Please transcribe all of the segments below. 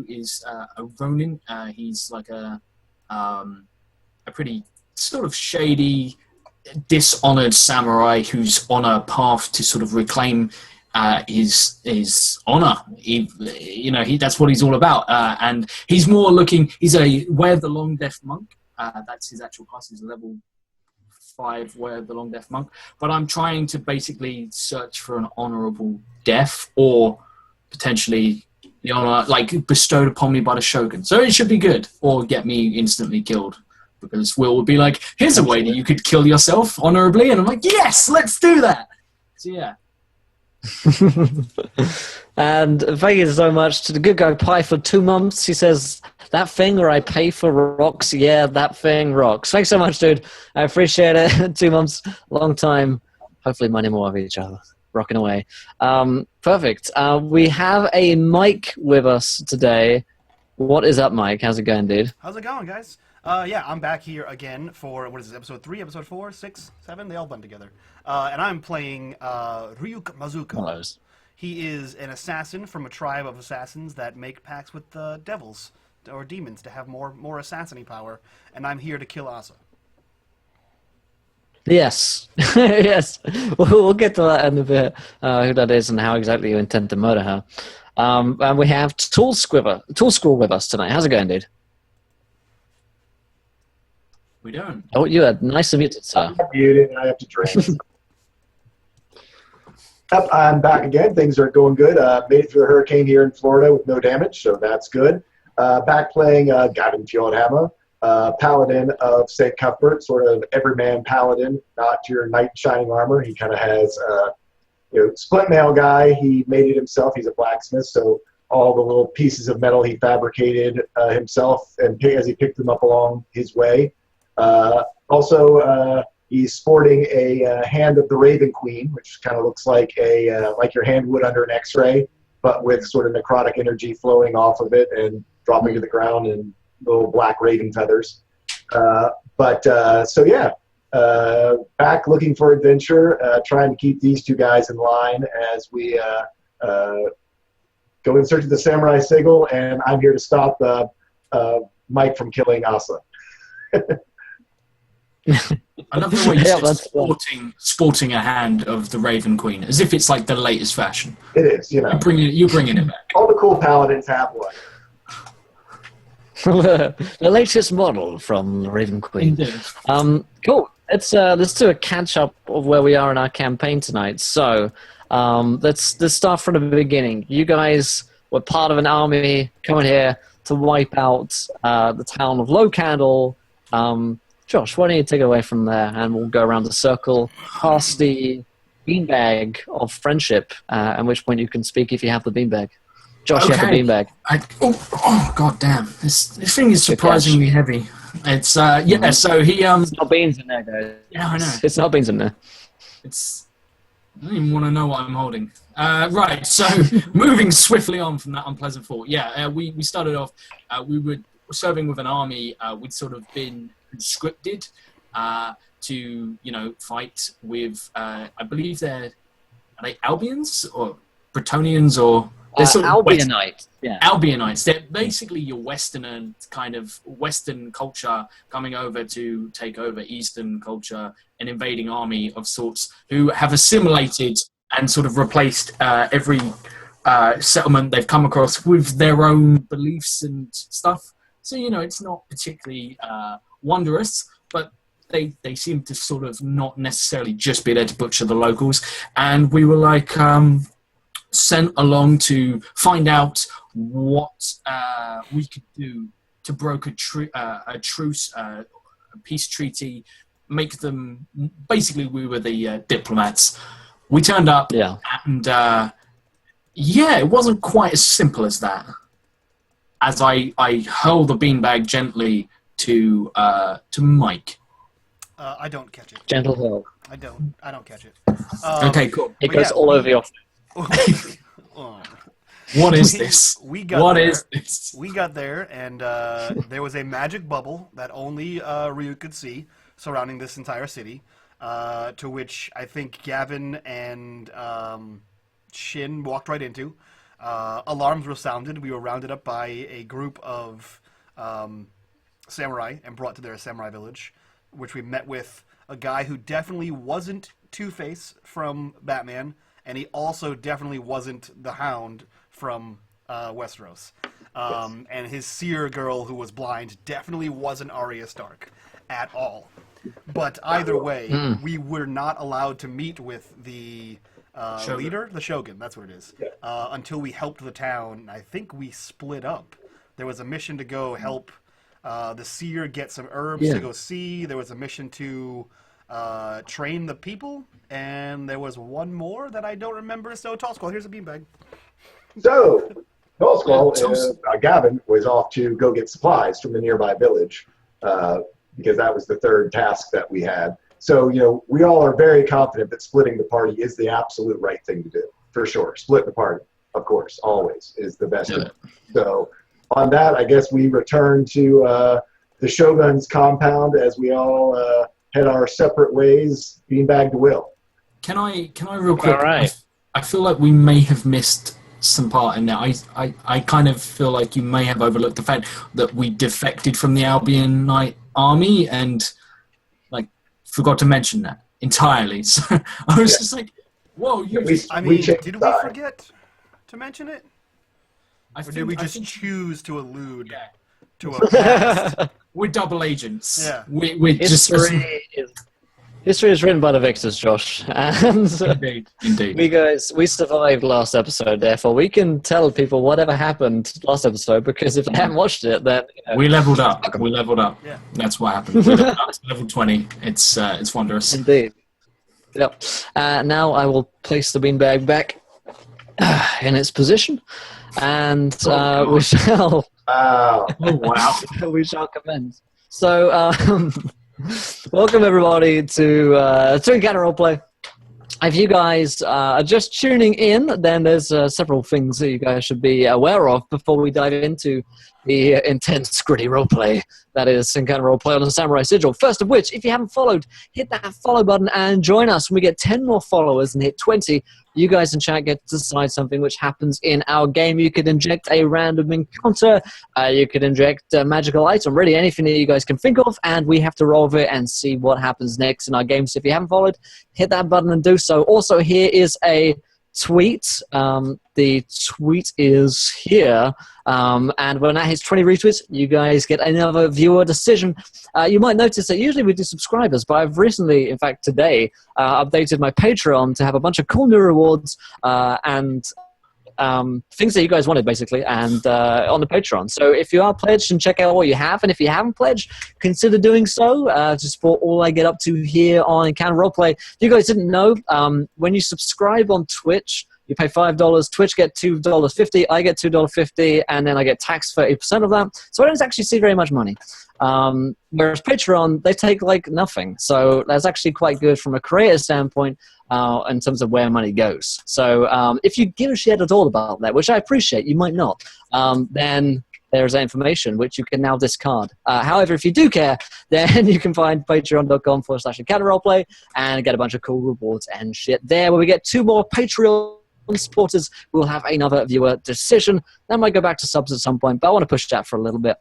who is a Ronin. He's like a pretty sort of shady, dishonored samurai who's on a path to sort of reclaim his honor. That's what he's all about. And he's more looking. He's a Wear the Long Death monk. That's his actual class. He's level 5 Wear the Long Death monk. But I'm trying to basically search for an honorable death, or potentially the honor like bestowed upon me by the shogun. So it should be good, or get me instantly killed. Because Will would be like, here's a way that you could kill yourself honorably. And I'm like, yes, let's do that. So, yeah. And thank you so much to the good guy Pie for 2 months. He says, that thing where I pay for rocks, yeah, that thing rocks. Thanks so much, dude. I appreciate it. 2 months, long time. Hopefully money more of each other. Rocking away. Perfect. We have a Mike with us today. What is up, Mike? How's it going, dude? How's it going, guys? Yeah, I'm back here again for, what is this, episode 3, episode 4, 6, 7? They all blend together. And I'm playing Ryuk Mazuka. Hello. He is an assassin from a tribe of assassins that make pacts with devils or demons to have more assassin-y power. And I'm here to kill Asa. Yes. Yes. We'll get to that in a bit, who that is and how exactly you intend to murder her. And we have Tool Squirrel with us tonight. How's it going, dude? We don't. Oh, you are nice and muted, sir. I'm muted and I have to drink. Yep, I'm back again. Things are going good. Made it through the hurricane here in Florida with no damage, so that's good. Back playing Gavin Fjordhammer, Paladin of St. Cuthbert, sort of everyman Paladin, not your knight in shining armor. He kind of has, split mail guy. He made it himself. He's a blacksmith, so all the little pieces of metal he fabricated himself, and as he picked them up along his way. Also, he's sporting a hand of the Raven Queen, which kind of looks like like your hand would under an X-ray, but with sort of necrotic energy flowing off of it and dropping to the ground in little black raven feathers. Back looking for adventure, trying to keep these two guys in line as we go in search of the Samurai Sigil, and I'm here to stop Mike from killing Asa. I love the way you said sporting a hand of the Raven Queen, as if it's like the latest fashion. It is, You're bringing it back. All the cool paladins have one. The latest model from the Raven Queen. Indeed. Cool. Let's do a catch up of where we are in our campaign tonight. So let's start from the beginning. You guys were part of an army coming here to wipe out the town of Low Candle. Josh, why don't you take it away from there, and we'll go around the circle past the beanbag of friendship, at which point you can speak if you have the beanbag. Josh, you have the beanbag. Oh, god damn. This thing is surprisingly heavy. It's, so he... It's not beans in there, guys. Yeah, I know. It's not beans in there. I don't even want to know what I'm holding. Right, so moving swiftly on from that unpleasant thought. Yeah, we started off, we were serving with an army. We'd sort of been conscripted to, fight with, I believe are they Albions or Bretonians or... Albionites. Yeah. Albionites. They're basically your Western culture coming over to take over Eastern culture, an invading army of sorts who have assimilated and sort of replaced every settlement they've come across with their own beliefs and stuff. So, it's not particularly wondrous, but they seem to sort of not necessarily just be there to butcher the locals. And we were like... sent along to find out what we could do to broker a truce, a peace treaty, make them... Basically, we were the diplomats. We turned up, and it wasn't quite as simple as that. As I hurl the beanbag gently to Mike. I don't catch it. Gentle hurl. I don't catch it. Okay, cool. It goes all over your... What is this? We got there, and there was a magic bubble that only Ryu could see surrounding this entire city, to which I think Gavin and Shin walked right into. alarms were sounded. We were rounded up by a group of samurai and brought to their samurai village, which we met with a guy who definitely wasn't Two-Face from Batman, and he also definitely wasn't the Hound from Westeros. And his seer girl who was blind definitely wasn't Arya Stark at all. But either way, we were not allowed to meet with the leader, the Shogun, that's what it is, until we helped the town. I think we split up. There was a mission to go help the seer get some herbs to go see. There was a mission to train the people, and there was one more that I don't remember. So, Tall Skull, here's a beanbag. So, Tall Skull, Gavin was off to go get supplies from the nearby village because that was the third task that we had. So, we all are very confident that splitting the party is the absolute right thing to do, for sure. Split the party, of course, always is the best thing. So, on that, I guess we return to the Shogun's compound as we all head our separate ways, beanbag to Will. Can I real quick? All right. I feel like we may have missed some part in there. I kind of feel like you may have overlooked the fact that we defected from the Albionite army and forgot to mention that entirely. So I was just like, whoa, did we forget to mention it? Or did we just choose to allude to a past? We're double agents. Yeah. We're History is written by the victors, Josh. And Indeed. we survived last episode, therefore we can tell people whatever happened last episode, because if they haven't watched it, then... We leveled up. Yeah. That's what happened. We leveled up to level 20. It's wondrous. Indeed. Yep. Now I will place the beanbag back in its position, and we shall... Wow. Oh, wow. we shall commence. So... welcome everybody to Encounter Roleplay. If you guys are just tuning in, then there's several things that you guys should be aware of before we dive into the intense, gritty roleplay that is Encounter Roleplay on the Samurai Sigil. First of which, if you haven't followed, hit that follow button and join us. When we get 10 more followers and hit 20, you guys in chat get to decide something which happens in our game. You could inject a random encounter, you could inject a magical item, really anything that you guys can think of, and we have to roll with it and see what happens next in our game. So if you haven't followed, hit that button and do so. Also, here is a tweet. The tweet is here, and when that hits 20 retweets, you guys get another viewer decision. You might notice that usually we do subscribers, but I've recently, in fact today, updated my Patreon to have a bunch of cool new rewards and things that you guys wanted, basically, and on the Patreon. So if you are pledged, and check out what you have, and if you haven't pledged, consider doing so to support all I get up to here on Encounter Roleplay. If you guys didn't know, when you subscribe on Twitch, you pay $5, Twitch get $2.50, I get $2.50, and then I get taxed 30% of that. So I don't actually see very much money. Whereas Patreon, they take like nothing. So that's actually quite good from a creator standpoint in terms of where money goes. So if you give a shit at all about that, which I appreciate, you might not, then there's that information which you can now discard. However, if you do care, then you can find patreon.com/encounterroleplay and get a bunch of cool rewards and shit there, where we get 2 more Patreon supporters. We'll have another viewer decision. That might go back to subs at some point, but I want to push that for a little bit.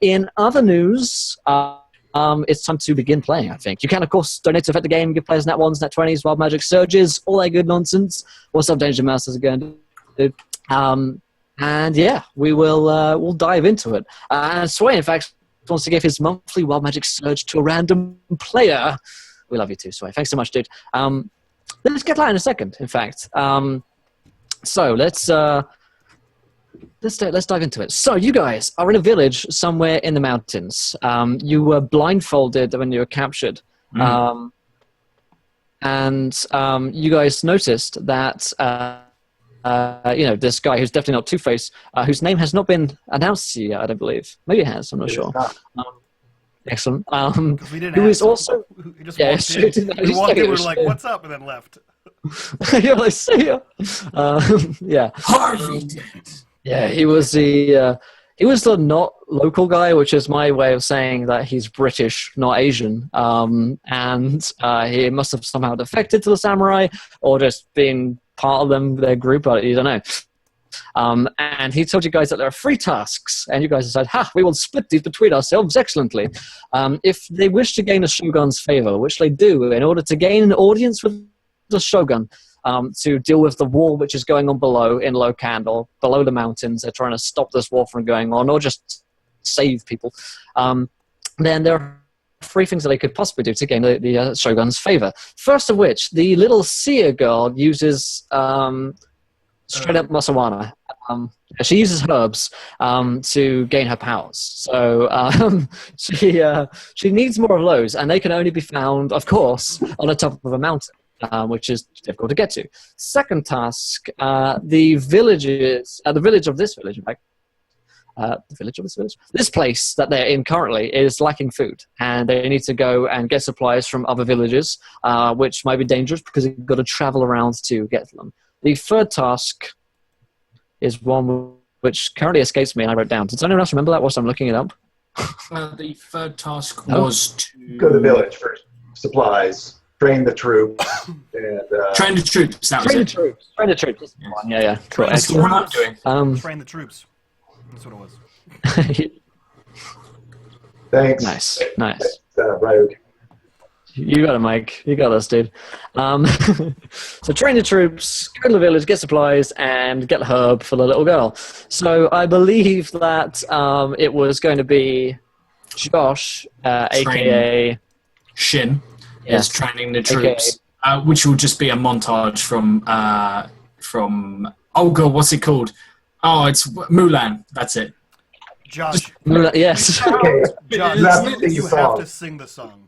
In other news, it's time to begin playing, I think. You can, of course, donate to affect the game, give players nat 1s, nat 20s, wild magic surges, all that good nonsense. What's up, Danger Mouse? How's it going, dude? And yeah, we'll dive into it. Sway, in fact, wants to give his monthly wild magic surge to a random player. We love you too, Sway. Thanks so much, dude. Let's get that in a second, in fact. So let's dive into it. So you guys are in a village somewhere in the mountains. You were blindfolded when you were captured. And you guys noticed that this guy who's definitely not Two-Face, whose name has not been announced to you yet, I don't believe. Maybe it has, I'm not sure. Excellent. We didn't who is also... He just walked in. We walked in, we were like, what's up? And then left. You're like, see ya. Yeah. Harvey. Yeah, he was the not local guy, which is my way of saying that he's British, not Asian. And he must have somehow defected to the samurai, or just been part of them, their group. You don't know. And he told you guys that there are 3 tasks, and you guys decide, we will split these between ourselves excellently. If they wish to gain a shogun's favor, which they do, in order to gain an audience with the shogun, to deal with the war which is going on below in Locan, or below the mountains, they're trying to stop this war from going on, or just save people, then there are 3 things that they could possibly do to gain the shogun's favor. First of which, the little seer girl uses straight up Masawana. She uses herbs to gain her powers. So she needs more of those, and they can only be found, of course, on the top of a mountain, which is difficult to get to. Second task, the village of this village, in fact, this place that they're in currently is lacking food, and they need to go and get supplies from other villages, which might be dangerous because you've got to travel around to get them. The third task is one which currently escapes me, and I wrote down. Does anyone else remember that whilst I'm looking it up? The third task was to go to the village for supplies, train the troops, and train the troops. That was Train the it. troops. Train the troops. Yeah. Cool. That's the one I'm doing. Train the troops. That's what it was. thanks. Nice. Ryuk. You got it, Mike. You got this, dude. So train the troops, go to the village, get supplies, and get the herb for the little girl. So I believe that it was going to be Josh, a.k.a. Shin, Yeah. is training the troops, which will just be a montage from oh god, what's it called? Oh, it's Mulan. That's it. Josh, Yes. Okay, Josh, you have to sing the you have song. to sing the song.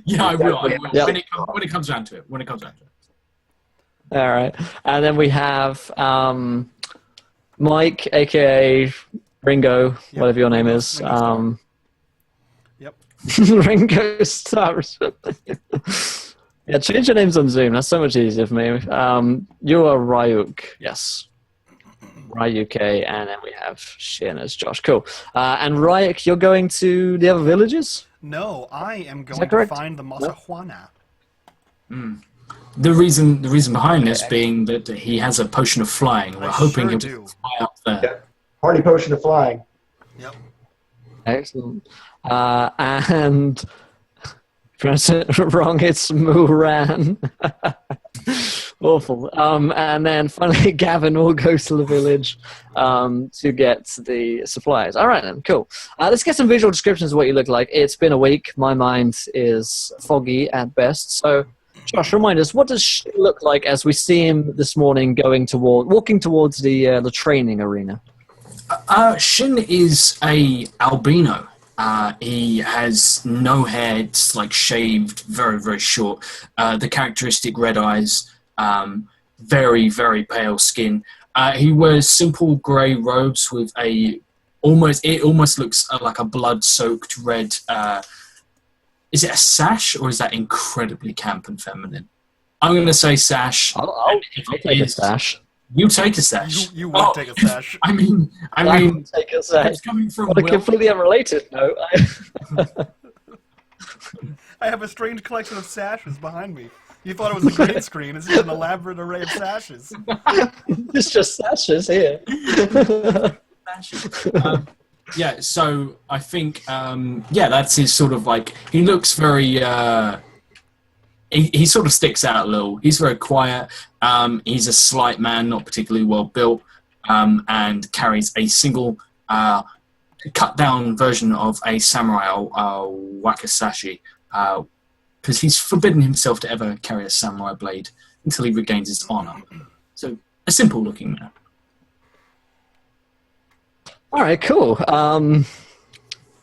Yeah, I will. Yeah. When it comes down to it. All right. And then we have Mike, a.k.a. Ringo, whatever your name is. Yep. Ringo Stars. Yeah, change your names on Zoom. That's so much easier for me. You are Ryuk. Yes. Ryuk, and then we have Shin as Josh. Cool. And Ryuk, you're going to the other villages? No, I am going that to correct? find the Masahuana. The reason behind this being that he has a potion of flying. We're hoping sure he'll do. fly up there. Yeah. Party potion of flying. Yep. Excellent. And pronounce it wrong, it's Muran. Awful. And then finally, Gavin will go to the village to get the supplies. All right, then. Cool. Let's get some visual descriptions of what you look like. It's been a week. My mind is foggy at best. So, Josh, remind us, what does Shin look like as we see him this morning walking towards the training arena? Shin is a albino. He has no hair. It's like shaved, very, very short. The characteristic red eyes. Very, very pale skin. He wears simple grey robes with it almost looks like a blood-soaked red. Is it a sash, or is that incredibly camp and feminine? I'm going to say sash. I'll take a sash. You take a sash. You would take a sash. I mean, Take a sash. it's coming from On a Will. completely unrelated note, I have a strange collection of sashes behind me. You thought it was a green screen. This is an elaborate array of sashes. it's just sashes here. Yeah, so I think, that's his sort of like, he looks very, he sort of sticks out a little. He's very quiet. He's a slight man, not particularly well built, and carries a single cut down version of a samurai wakizashi, because he's forbidden himself to ever carry a samurai blade until he regains his honor. So, a simple looking man. All right, cool.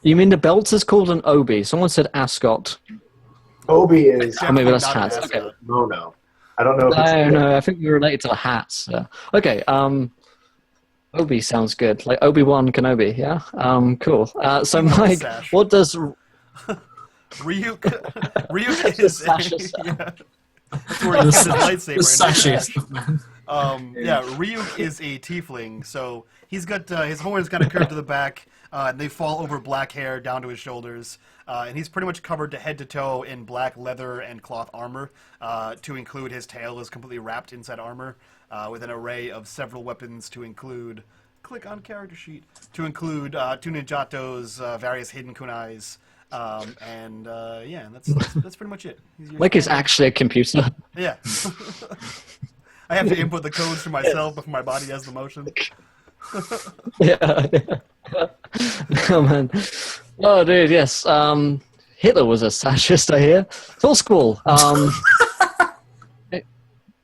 You mean the belt is called an obi? Someone said ascot. Obi is Or maybe that's Not an hats. ascot. Okay. no. I don't know if it's No, I think we're related to the hats. Yeah. Okay. Obi sounds good. Like Obi-Wan Kenobi. Yeah. Cool. So, Mike, sash. what does Ryuk is sash is- yeah. That's where he gets his lightsaber. The sashiest man. Ryuk is a tiefling, so he's got his horns kind of curved to the back, and they fall over black hair down to his shoulders, and he's pretty much covered to head to toe in black leather and cloth armor, to include his tail is completely wrapped inside armor. with an array of several weapons to include, click on character sheet, to include two ninjatos, various hidden kunais, and that's pretty much it. Mike is actually a computer. Yeah. I have to input the codes for myself before my body has the motion. Yeah. Oh man. Oh dude, yes. Hitler was a fascist, I hear. It's all school.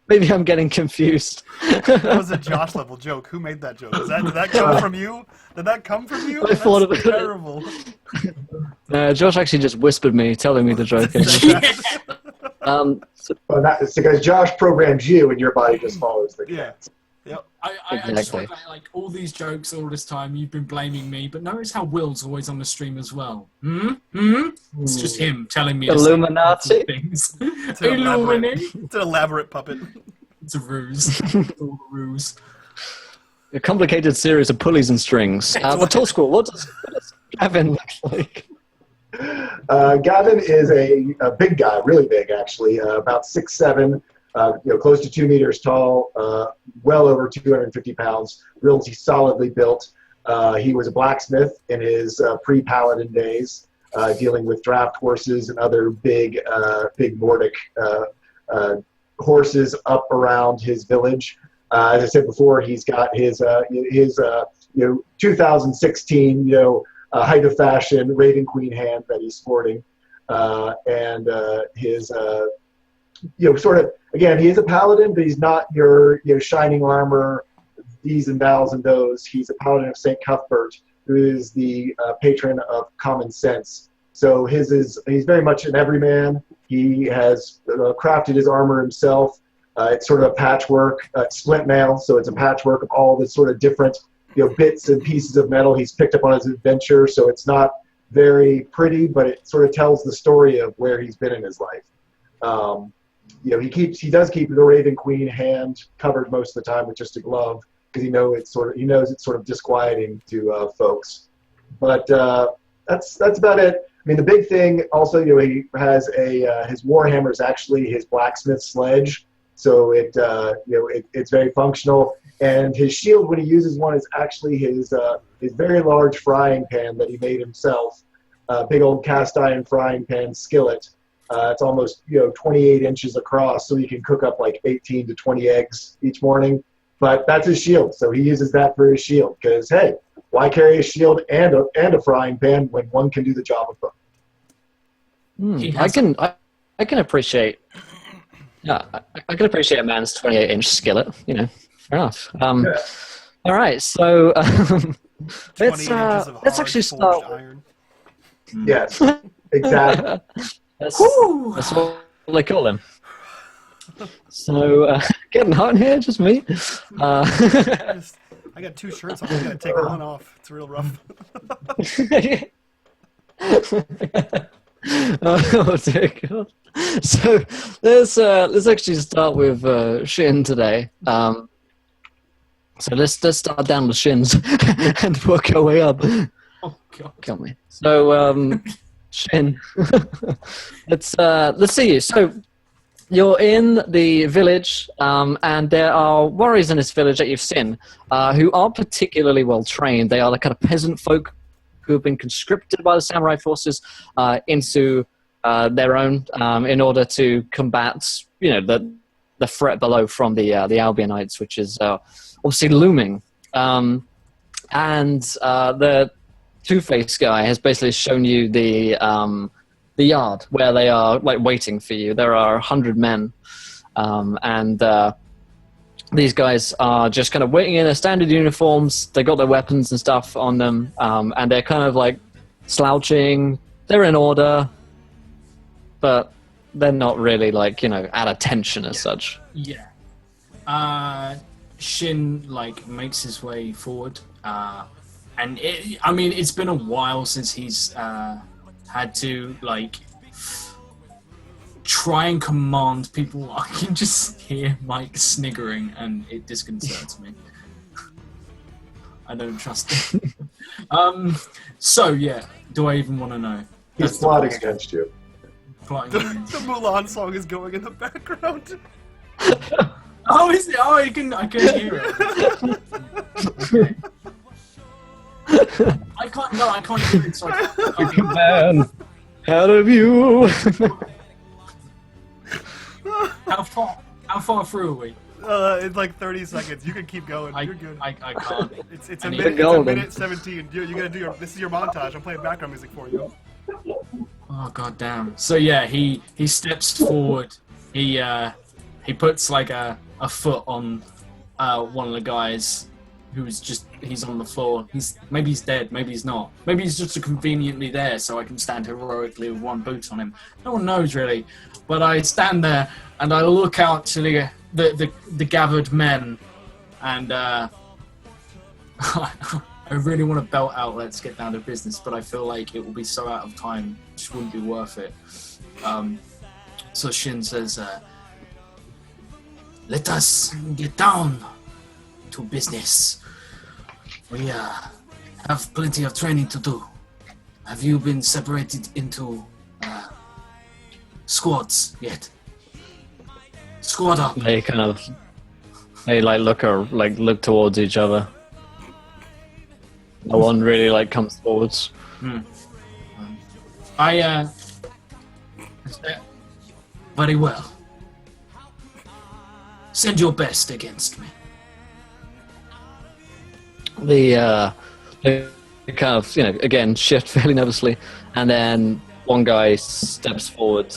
Maybe I'm getting confused. That was a Josh level joke. Who made that joke? Did that come from you? Did that come from you? I thought That's terrible. Josh actually just whispered me, telling me the joke. It's because Josh programs you, and your body just follows the commands. Yep. I just like all these jokes all this time. You've been blaming me, but notice how Will's always on the stream as well. It's just him telling me Illuminati things. It's an elaborate puppet. It's a ruse. It's all a ruse. A complicated series of pulleys and strings. The tall school. What does Gavin look like? Gavin is a big guy, really big actually, about 6'7", close to 2 meters tall, well over 250 pounds, really solidly built. He was a blacksmith in his pre-paladin days, dealing with draft horses and other big Nordic horses up around his village. As I said before, he's got his 2016 height of fashion Raven Queen hand that he's sporting, and his sort of, again, he is a paladin, but he's not your shining armor, these and thous and those. He's a paladin of St. Cuthbert, who is the patron of common sense. So he's very much an everyman. He has crafted his armor himself. It's sort of a patchwork, splint mail, so it's a patchwork of all the sort of different bits and pieces of metal he's picked up on his adventure. So it's not very pretty, but it sort of tells the story of where he's been in his life. He does keep the Raven Queen hand covered most of the time with just a glove, because he knows it's sort of disquieting to folks. But that's about it. I mean, the big thing also, he has his warhammer is actually his blacksmith sledge, so it's very functional. And his shield, when he uses one, is actually his very large frying pan that he made himself, big old cast iron frying pan skillet. It's almost 28 inches across, so he can cook up like 18 to 20 eggs each morning. But that's his shield, so he uses that for his shield. Because hey, why carry a shield and a frying pan when one can do the job of both? I can appreciate. Yeah, I can appreciate a man's 28-inch skillet. Fair enough. Yeah. All right, so let's actually start. Iron. Yes, exactly. That's what they call him. So, getting hot in here, just me. I got 2 shirts on. I gotta take one off. It's real rough. Oh dear God. So let's actually start with Shin today. So let's start down the shins and work our way up. Oh God. Kill me. So Shin, let's see you. So you're in the village, and there are warriors in this village that you've seen who aren't particularly well trained. They are the kind of peasant folk who have been conscripted by the samurai forces into their own in order to combat, the threat below from the Albionites, which is obviously looming. And the Two-Face guy has basically shown you the yard where they are waiting for you. There are 100 men, and these guys are just kind of waiting in their standard uniforms. They got their weapons and stuff on them, and they're kind of slouching. They're in order, but they're not really at attention as such. Yeah. Shin makes his way forward, and it's been a while since he's had to try and command people. I can just hear Mike sniggering, and it disconcerts me. I don't trust him. So yeah, do I even want to know? He's plotting against you. The Mulan song is going in the background. Oh, is it? Oh, I can hear it. Okay. I can't hear it. So I can't. Man, out of you. How far through are we? It's like 30 seconds. You can keep going. You're good. I can't. It's I a need minute. to It's go a then. minute 17. You gotta do your. This is your montage. I'm playing background music for you. Oh god damn. So yeah, he steps forward. He puts like a foot on one of the guys he's on the floor. Maybe he's dead, maybe he's not. Maybe he's just conveniently there so I can stand heroically with one boot on him. No one knows really. But I stand there and I look out to the gathered men and I really want to belt out "Let's get down to business," but I feel like it will be so out of time, it just wouldn't be worth it. So Shin says, "Let us get down to business. We have plenty of training to do. Have you been separated into squads yet? Squad up." They look towards each other. No one really comes forwards. I very well. Send your best against me. They kind of, again, shift fairly nervously, and then one guy steps forward,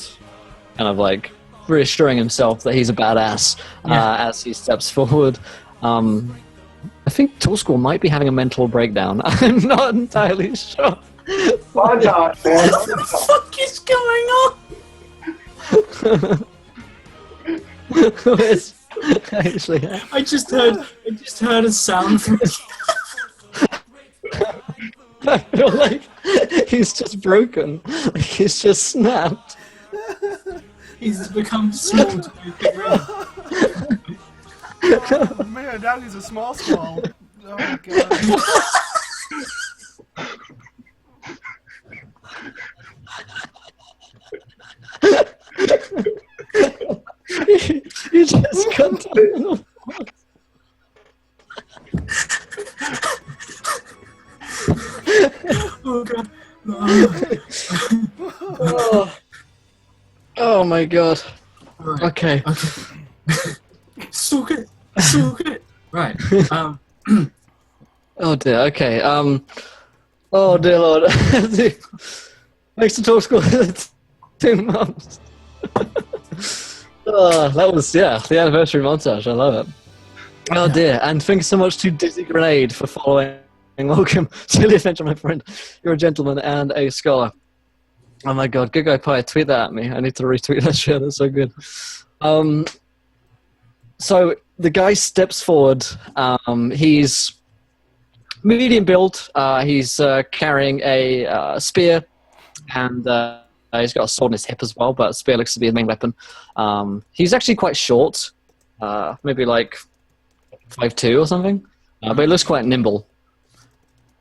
kind of like reassuring himself that he's a badass as he steps forward. I think Tool School might be having a mental breakdown. I'm not entirely sure. Montage, man. What the fuck is going on? Actually, I just heard a sound from. I feel like he's just broken. Like he's just snapped. He's become small to make it real. Oh man, now he's a small skull. Oh my god. You just got down. Oh god. Oh my god. Right. Okay. Suck it. Right. Oh dear. Okay. Oh dear Lord. Thanks to Talk School for 2 months. That was the anniversary montage. I love it. Oh dear. And thanks so much to Dizzy Grenade for following. Welcome to the adventure, my friend. You're a gentleman and a scholar. Oh my god, good guy Pie, tweet that at me. I need to retweet that shit, that's so good. So the guy steps forward. He's medium build. He's carrying a spear, and he's got a sword in his hip as well, but spear looks to be the main weapon. He's actually quite short, maybe like 5'2" or something, but he looks quite nimble.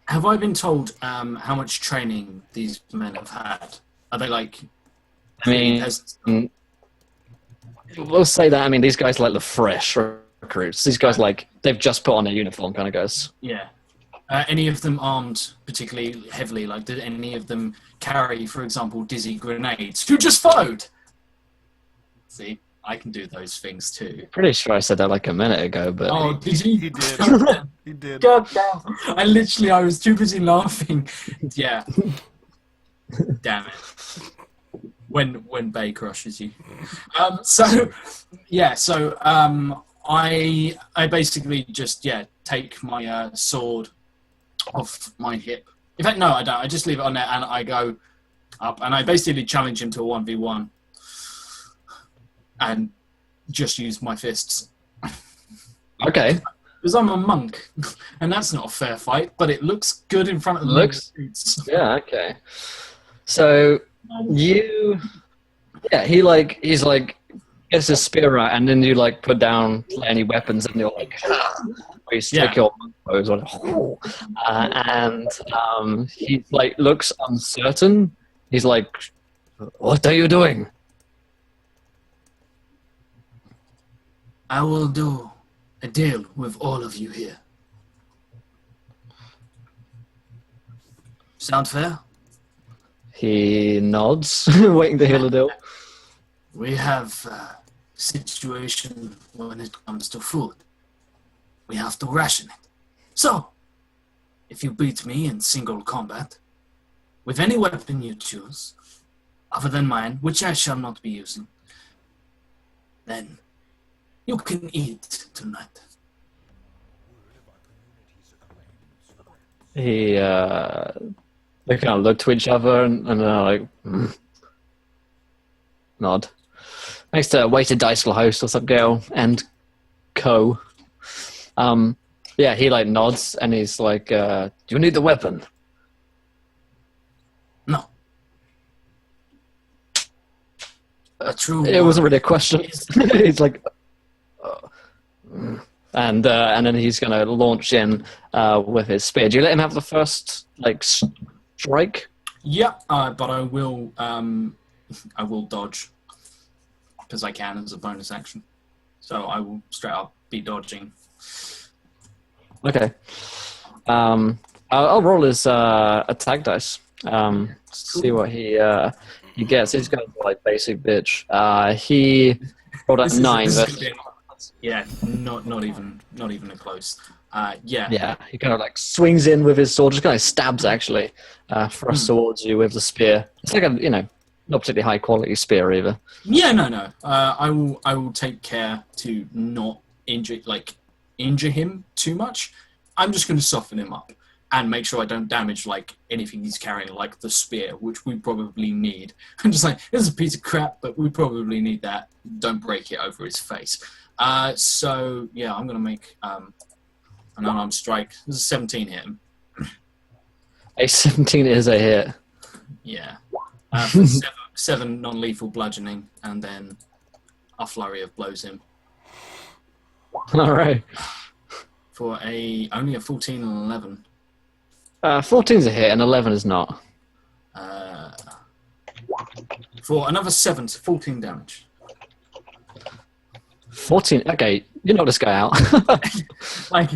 Have I been told how much training these men have had? Are they like? I mean, we'll say that. I mean, these guys like the fresh recruits. These guys they've just put on their uniform, kind of guys. Yeah. Any of them armed particularly heavily? Like, did any of them carry, for example, dizzy grenades? Who just followed? See, I can do those things too. Pretty sure I said that like a minute ago, but Oh, did you? He did. He did. God damn! I was too busy laughing. Yeah. Damn it. When Bay crushes you. I basically just take my sword off my hip. In fact, no, I don't. I just leave it on there and I go up and I basically challenge him to a 1v1 and just use my fists. okay. Because I'm a monk, and that's not a fair fight, but it looks good in front of the recruits. Yeah, okay. So he's gets his spear out, and then you put down any weapons, and you're you take your monk pose on, and he looks uncertain. He's like, "What are you doing?" I will do a deal with all of you here. Sound fair? He nods, waiting to hear the deal. We have a situation when it comes to food. We have to ration it. So, if you beat me in single combat, with any weapon you choose, other than mine, which I shall not be using, then you can eat tonight. They kind of look to each other and they're like, nod. Thanks to Weighted Dice host, what's up, Gail, and Co. Yeah, he like nods and he's like, do you need the weapon? No. A true It wasn't really a question. He's like, and then he's gonna launch in with his spear. Do you let him have the first like strike? Yeah, but I will dodge because I can as a bonus action. So I will straight up be dodging. Okay. I'll roll his attack dice. See what he gets. He's going for like basic bitch. He rolled a 9. Yeah, not even a close. Yeah. Yeah, he kind of like swings in with his sword, just kind of stabs actually, thrusts towards you with the spear. It's like a not particularly high quality spear either. Yeah, no. I will take care to not injure him too much. I'm just going to soften him up and make sure I don't damage like anything he's carrying, like the spear, which we probably need. I'm just like, this is a piece of crap, but we probably need that. Don't break it over his face. So yeah, I'm going to make an unarmed strike. This is a 17 hit him. A 17 is a hit. Yeah. Seven non-lethal bludgeoning, and then a flurry of blows him. All right. For only a 14 and 11. 14 is a hit, and 11 is not. For another 7, so 14 damage. 14. Okay, you know this guy out. Like,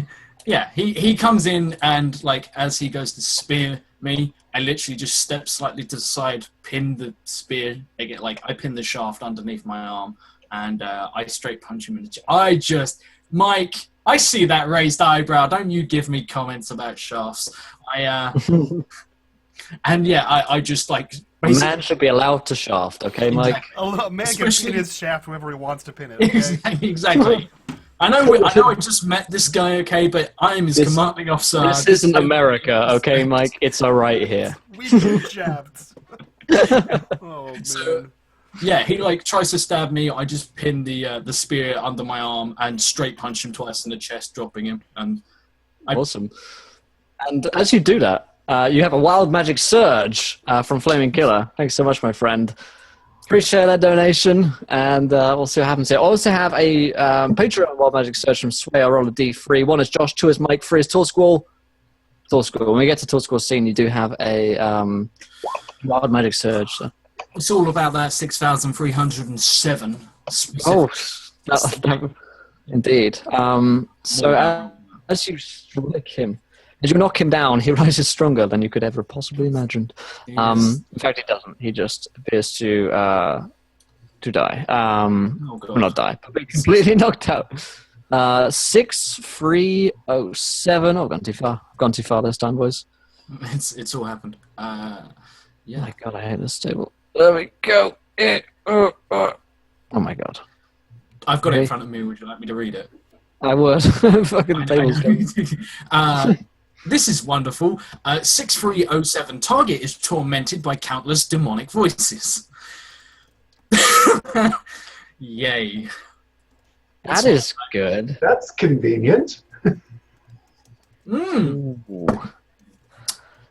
yeah, he comes in and like as he goes to spear me, I literally just step slightly to the side, pin the spear. I pin the shaft underneath my arm, and I straight punch him in the chest. Mike, I see that raised eyebrow. Don't you give me comments about shafts. And yeah, I just like. A man should be allowed to shaft, okay, Mike? Exactly. A man can pin his shaft wherever he wants to pin it. Okay? Exactly. I know I just met this guy, okay, but I'm his commanding officer. This isn't America, okay, Mike? It's all right here. We do shafts. Oh, man. So, yeah, he like tries to stab me. I just pin the spear under my arm and straight punch him twice in the chest, dropping him. And Awesome. And as you do that, you have a wild magic surge from Flaming Killer. Thanks so much, my friend. Appreciate that donation, and we'll see what happens here. I also have a Patreon Wild Magic Surge from Sway. I roll a D3. 1 is Josh, 2 is Mike, 3 is Tall Squall. When we get to Tall Squall scene, you do have a Wild Magic Surge. So. it's all about that 6,307. Oh, indeed. As you lick him, as you knock him down, he rises stronger than you could ever possibly imagine. Yes. In fact, he doesn't. He just appears to die. Oh, God. Well, not die, but be completely knocked out. 6-3-0-7. Oh, gone too far this time, boys. It's all happened. Yeah. My God, I hate this table. There we go. Oh my God. I've got it in front of me. Would you like me to read it? I would. Fucking tables. This is wonderful. 6307. Target is tormented by countless demonic voices. Yay. That is good. That's convenient.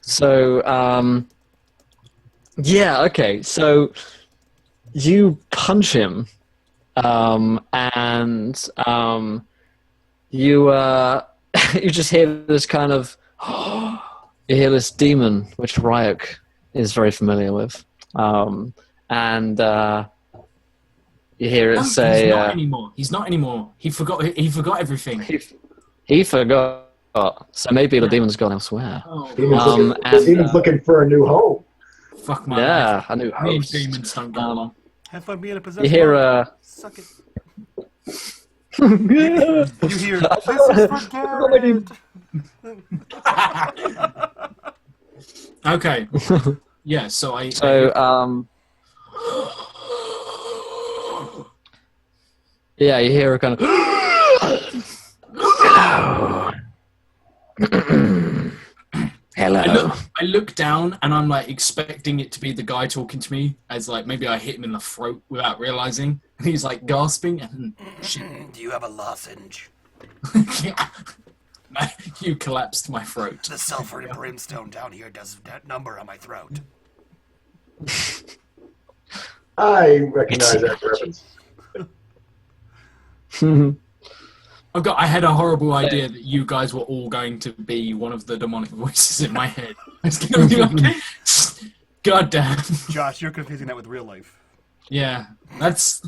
So, yeah, okay. So you punch him, and you you just hear this kind of you hear this demon, which Ryok is very familiar with, and You hear it No, say, he's not anymore. He's not anymore. He forgot everything. he forgot. So maybe the demon's gone elsewhere. Oh, Demon's looking for a new home. fuck my life. A new Me and host. demons don't get along. Have fun being a possessed. You hear Suck it. Yeah. You hear this is for Garrett. Okay. Yeah, so I... Yeah, you hear a kind of... Hello. I look down and I'm like expecting it to be the guy talking to me, as like maybe I hit him in the throat without realizing, and he's like gasping and shit. Do you have a lozenge? You collapsed my throat. The sulfur and brimstone down here does that number on my throat. I recognize that reference. I had a horrible idea that you guys were all going to be one of the demonic voices in my head. It's gonna be like, God damn. Josh, you're confusing that with real life. Yeah, that's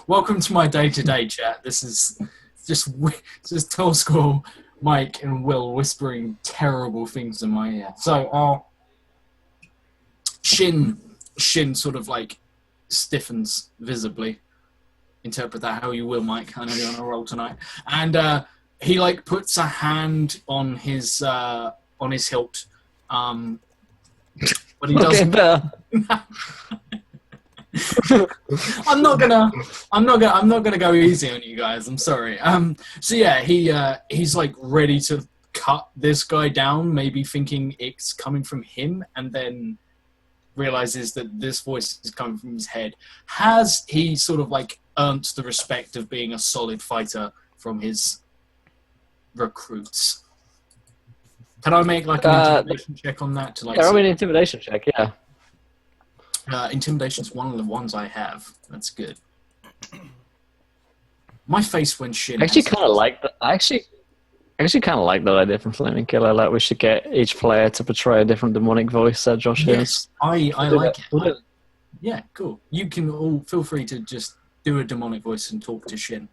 welcome to my day-to-day chat. This is just Tall School, Mike, and Will whispering terrible things in my ear. So, Shin sort of like stiffens visibly. Interpret that how you will, Mike. I know you're on a roll tonight. And he like puts a hand on his hilt. But he doesn't. I'm not gonna go easy on you guys. I'm sorry. So yeah, he's like ready to cut this guy down, maybe thinking it's coming from him, and then realizes that this voice is coming from his head. Has he sort of like earned the respect of being a solid fighter from his recruits? Can I make like an intimidation check on that? To like, yeah, I mean, intimidation check, yeah. Intimidation's one of the ones I have. That's good. My face when Shin. I actually kind of like that. I actually kind of like that idea from Flaming Killer. Like, we should get each player to portray a different demonic voice that Josh hears. Yes, I like it. Yeah, cool. You can all feel free to just do a demonic voice and talk to Shin.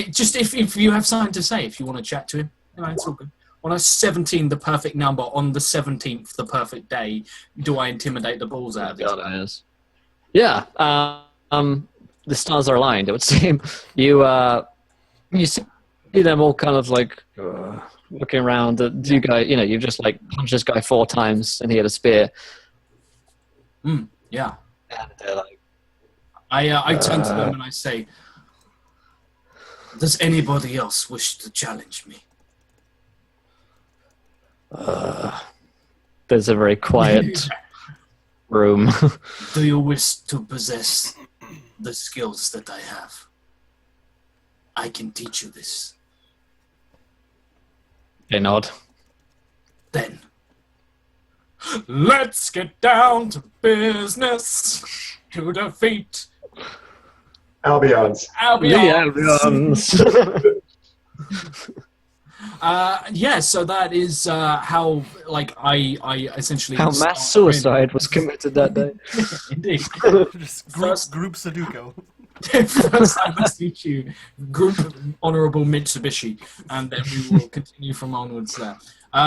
Just if you have something to say, if you want to chat to him, it's all good. On a 17, the perfect number, on the 17th, the perfect day, do I intimidate the balls out of it? God, it is. Yeah, the stars are aligned, it would seem. You see them all kind of like looking around at you guys. You've just like punched this guy 4 times and he had a spear. Yeah. And they're like, I turn to them and I say, does anybody else wish to challenge me? there's a very quiet room. Do you wish to possess the skills that I have? I can teach you this. They nod. Then, let's get down to business to defeat Albions. So that is how, like, I essentially... How mass suicide was committed that day. Indeed. Just group Sudoku. First, I must teach you Group Honourable Mitsubishi, and then we will continue from onwards there.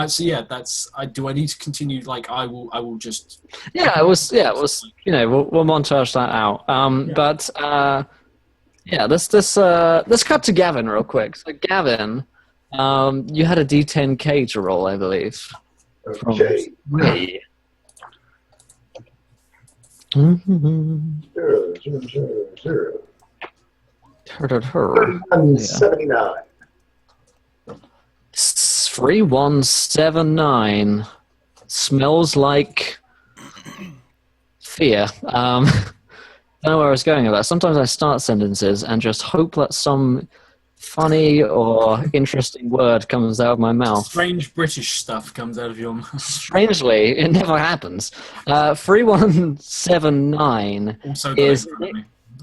So yeah, that's. Do I need to continue? Like, I will just. Yeah, it was. We'll montage that out. But let's cut to Gavin real quick. So Gavin, you had a D10K to roll, I believe. Okay. Sure. 3179. 3179 smells like fear. I don't know where I was going with that. Sometimes I start sentences and just hope that some funny or interesting word comes out of my mouth. Strange British stuff comes out of your mouth. Strangely, it never happens. 3179 Also is...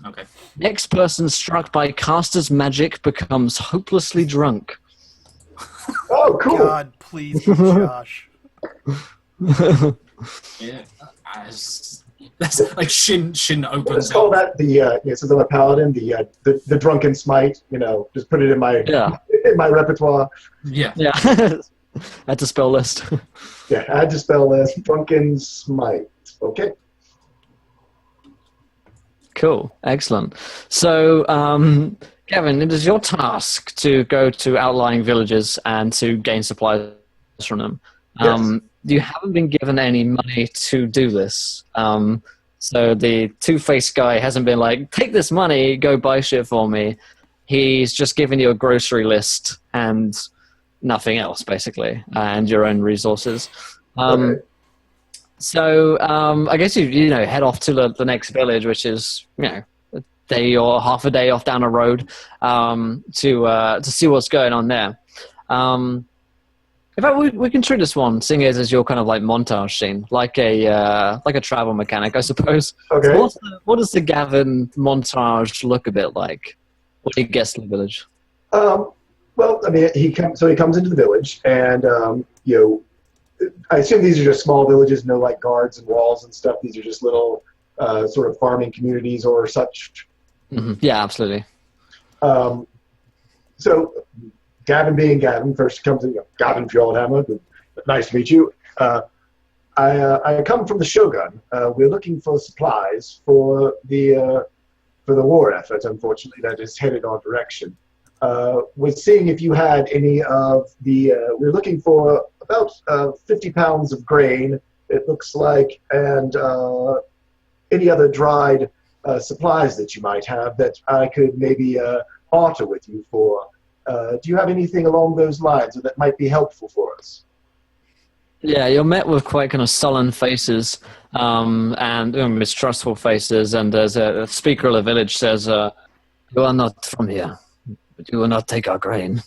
Okay. Next person struck by caster's magic becomes hopelessly drunk. Oh, cool. God, please, Josh. Yeah. That's like Shin opens Let's call up. that since I'm a paladin, the drunken smite. Just put it in my repertoire. Yeah. Yeah. That's a spell list. Yeah, add to spell list. Drunken smite. Okay. Cool. Excellent. So, Gavin, it is your task to go to outlying villages and to gain supplies from them. Yes. You haven't been given any money to do this. So the two-faced guy hasn't been like, take this money, go buy shit for me. He's just given you a grocery list and nothing else, basically, and your own resources. Okay. So I guess you head off to the next village, which is a day or half a day off down the road, to see what's going on there. In fact, we can treat this one, seeing it as your kind of like montage scene, like a travel mechanic, I suppose. Okay. So what does the Gavin montage look a bit like when he gets to the village? Well, I mean, he comes into the village, and I assume these are just small villages, no like guards and walls and stuff. These are just little sort of farming communities or such. Mm-hmm. Yeah, absolutely. So Gavin being Gavin, first comes in, Gavin Fjordhammer, nice to meet you. I come from the Shogun. We're looking for supplies for the war effort, unfortunately, that is headed our direction. Was seeing if you had any of the, we're looking for about 50 pounds of grain, it looks like, and any other dried supplies that you might have that I could maybe barter with you for. Do you have anything along those lines that might be helpful for us? Yeah, you're met with quite kind of sullen faces and mistrustful faces, and there's a speaker of the village says, you are not from here, but you will not take our grain.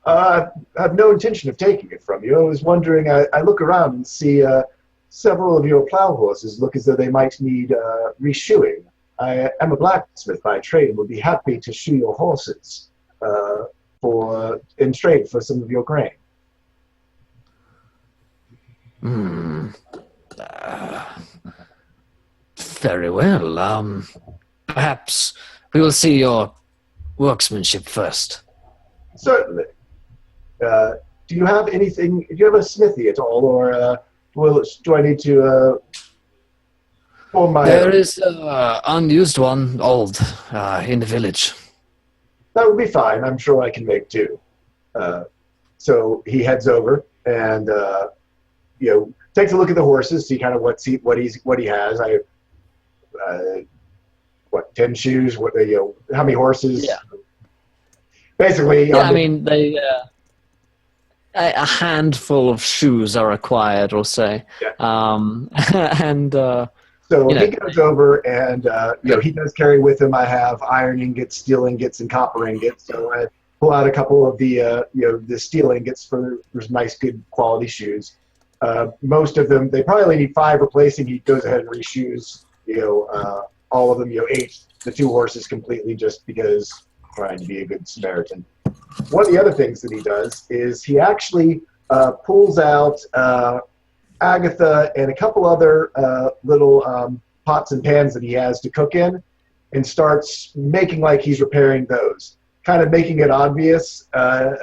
I have no intention of taking it from you. I was wondering, I look around and see several of your plow horses look as though they might need reshoeing. I am a blacksmith by trade and would be happy to shoe your horses in trade for some of your grain. Very well. Perhaps we will see your workmanship first. Certainly. Do you have anything? Do you have a smithy at all, or do I need to form my? There is an unused one, old, in the village. That would be fine. I'm sure I can make two. So he heads over and takes a look at the horses, see kind of what he has. 10 shoes? How many horses? Yeah. Basically. Yeah, I mean they. A handful of shoes are required, we'll say. Yeah. And so he goes over and he does carry with him. I have iron ingots, steel ingots, and copper ingots. So I pull out a couple of the steel ingots for nice, good quality shoes. Most of them, they probably need 5 replacing. He goes ahead and reshoes all of them. 8 the 2 horses completely, just because trying to be a good Samaritan. One of the other things that he does is he actually pulls out Agatha and a couple other little pots and pans that he has to cook in, and starts making like he's repairing those, kind of making it obvious,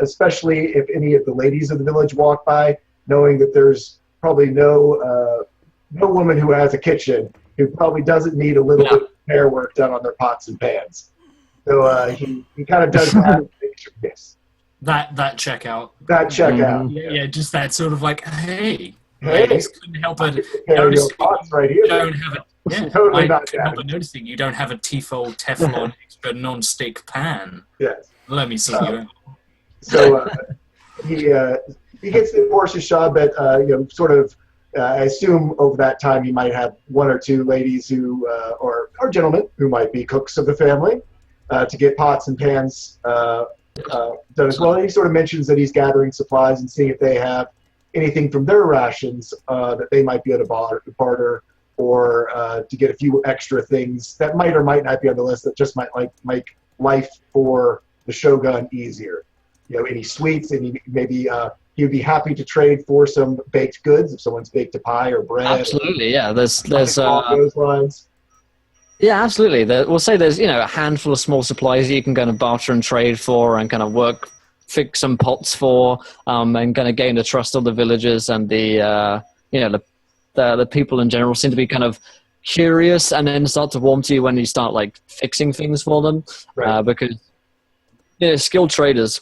especially if any of the ladies of the village walk by, knowing that there's probably no woman who has a kitchen who probably doesn't need a little bit of repair work done on their pots and pans. So he kind of does that. Yes. That checkout. That checkout. Yeah, just that sort of like, hey, Hey, ladies, couldn't help but your notice pots right here. you don't have a Totally I not couldn't help but damaged. noticing you don't have a Tefal Teflon extra non-stick pan. Yes. Let me see you. So he gets the horses shod, but sort of. I assume over that time he might have 1 or 2 ladies who, or gentlemen who might be cooks of the family, to get pots and pans done as well. He sort of mentions that he's gathering supplies and seeing if they have anything from their rations that they might be able to barter, or to get a few extra things that might or might not be on the list that just might make life for the Shogun easier. Any sweets, any maybe he'd be happy to trade for some baked goods if someone's baked a pie or bread. Absolutely, yeah. There's along those lines. Yeah, absolutely. We'll say there's a handful of small supplies that you can kind of barter and trade for, and kind of fix some pots for, and kind of gain the trust of the villagers, and the people in general seem to be kind of curious, and then start to warm to you when you start like fixing things for them, Right. because skilled traders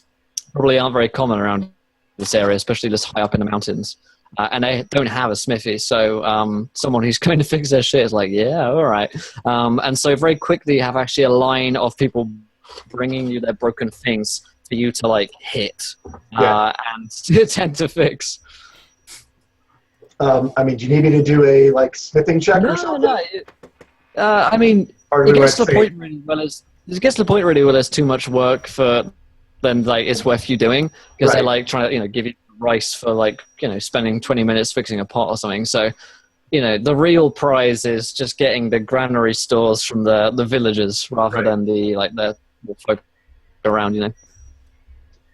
probably aren't very common around this area, especially this high up in the mountains. And they don't have a smithy, so someone who's going to fix their shit is like, yeah, all right. And so very quickly you have actually a line of people bringing you their broken things for you to like hit and attempt to fix. I mean, do you need me to do a like smithing check or something? No. I mean, it gets to the point really where there's too much work for then like it's worth you doing, because they're like trying to give you rice for like spending 20 minutes fixing a pot or something. So the real prize is just getting the granary stores from the villagers rather than the folk around.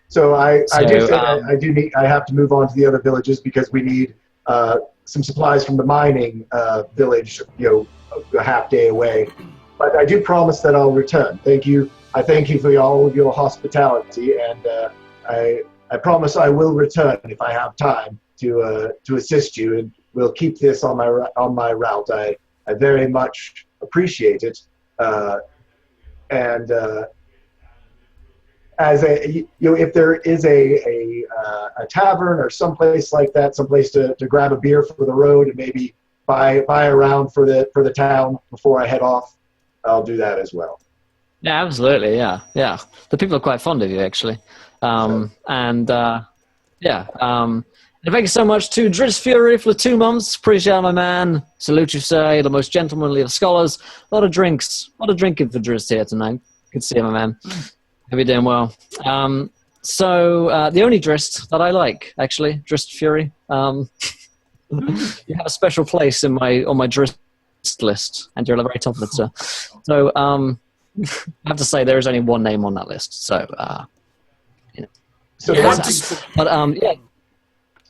So I have to move on to the other villages because we need some supplies from the mining village, a half day away. But I do promise that I'll return. Thank you. I thank you for all of your hospitality, and I promise I will return if I have time to assist you, and we'll keep this on my route. I very much appreciate it, and as if there is a tavern or someplace like that, someplace to grab a beer for the road and maybe buy a round for the town before I head off, I'll do that as well. Yeah, absolutely. Yeah. The people are quite fond of you, actually. Thank you so much to Driz Fury for the 2 months. Appreciate it, my man. Salute you, sir. You're the most gentlemanly of scholars. A lot of drinking for Driz here tonight. Good to see you, my man. Hope you're doing well. The only Driz that I like, actually, Driz Fury. You have a special place on my Driz list, and you're at the very top of it, sir. So, I have to say there is only one name on that list. So, So the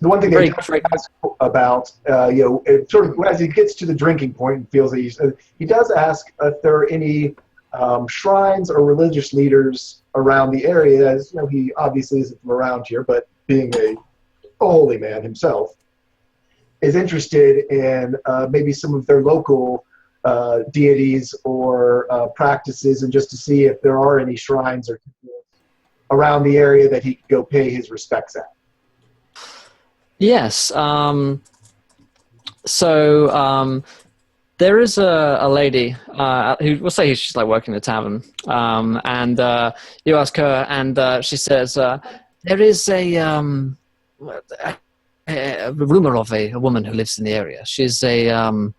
one thing they ask about, sort of as he gets to the drinking point and feels that he does ask if there are any shrines or religious leaders around the area. As he obviously isn't from around here, but being a holy man himself, is interested in maybe some of their local deities or practices, and just to see if there are any shrines or temples around the area that he could go pay his respects at. Yes. There is a lady who we'll say she's like working the tavern, and you ask her, and she says there is a rumor of a woman who lives in the area. She's the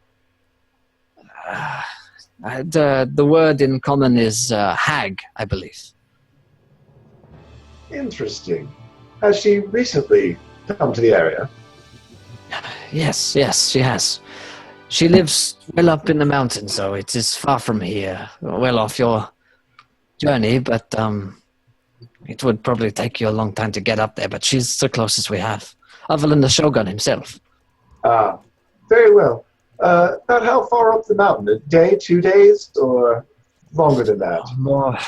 word in common is hag, I believe. Interesting. Has she recently come to the area? Yes, she has. She lives well up in the mountains, so it is far from here, well off your journey, but it would probably take you a long time to get up there, but she's the closest we have, other than the Shogun himself. Very well. About how far up the mountain? A day, 2 days, or longer than that?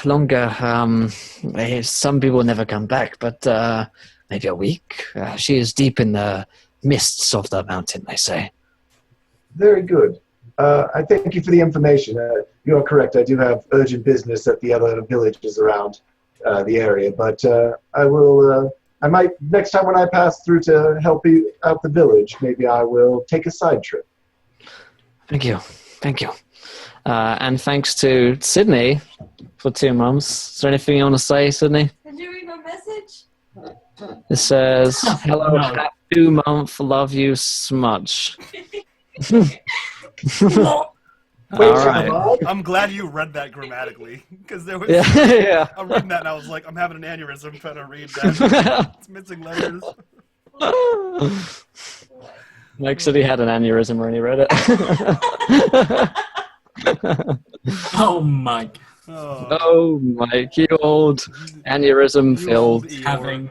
Longer. Some people never come back, but maybe a week. She is deep in the mists of the mountain, they say. Very good. I thank you for the information. You are correct. I do have urgent business at the other villages around the area, but I will. I might next time when I pass through to help you out the village. Maybe I will take a side trip. Thank you. And thanks to Sydney for 2 months. Is there anything you want to say, Sydney? Did you read my message? It says, hello, happy 2 month, love you smudge. All right. I'm glad you read that grammatically, because there was. Yeah. I'm reading that and I was like, I'm having an aneurysm trying to read that. It's missing letters. Mike said he had an aneurysm when he read it. Oh, Mike. Oh, Mike, you old aneurysm-filled. Having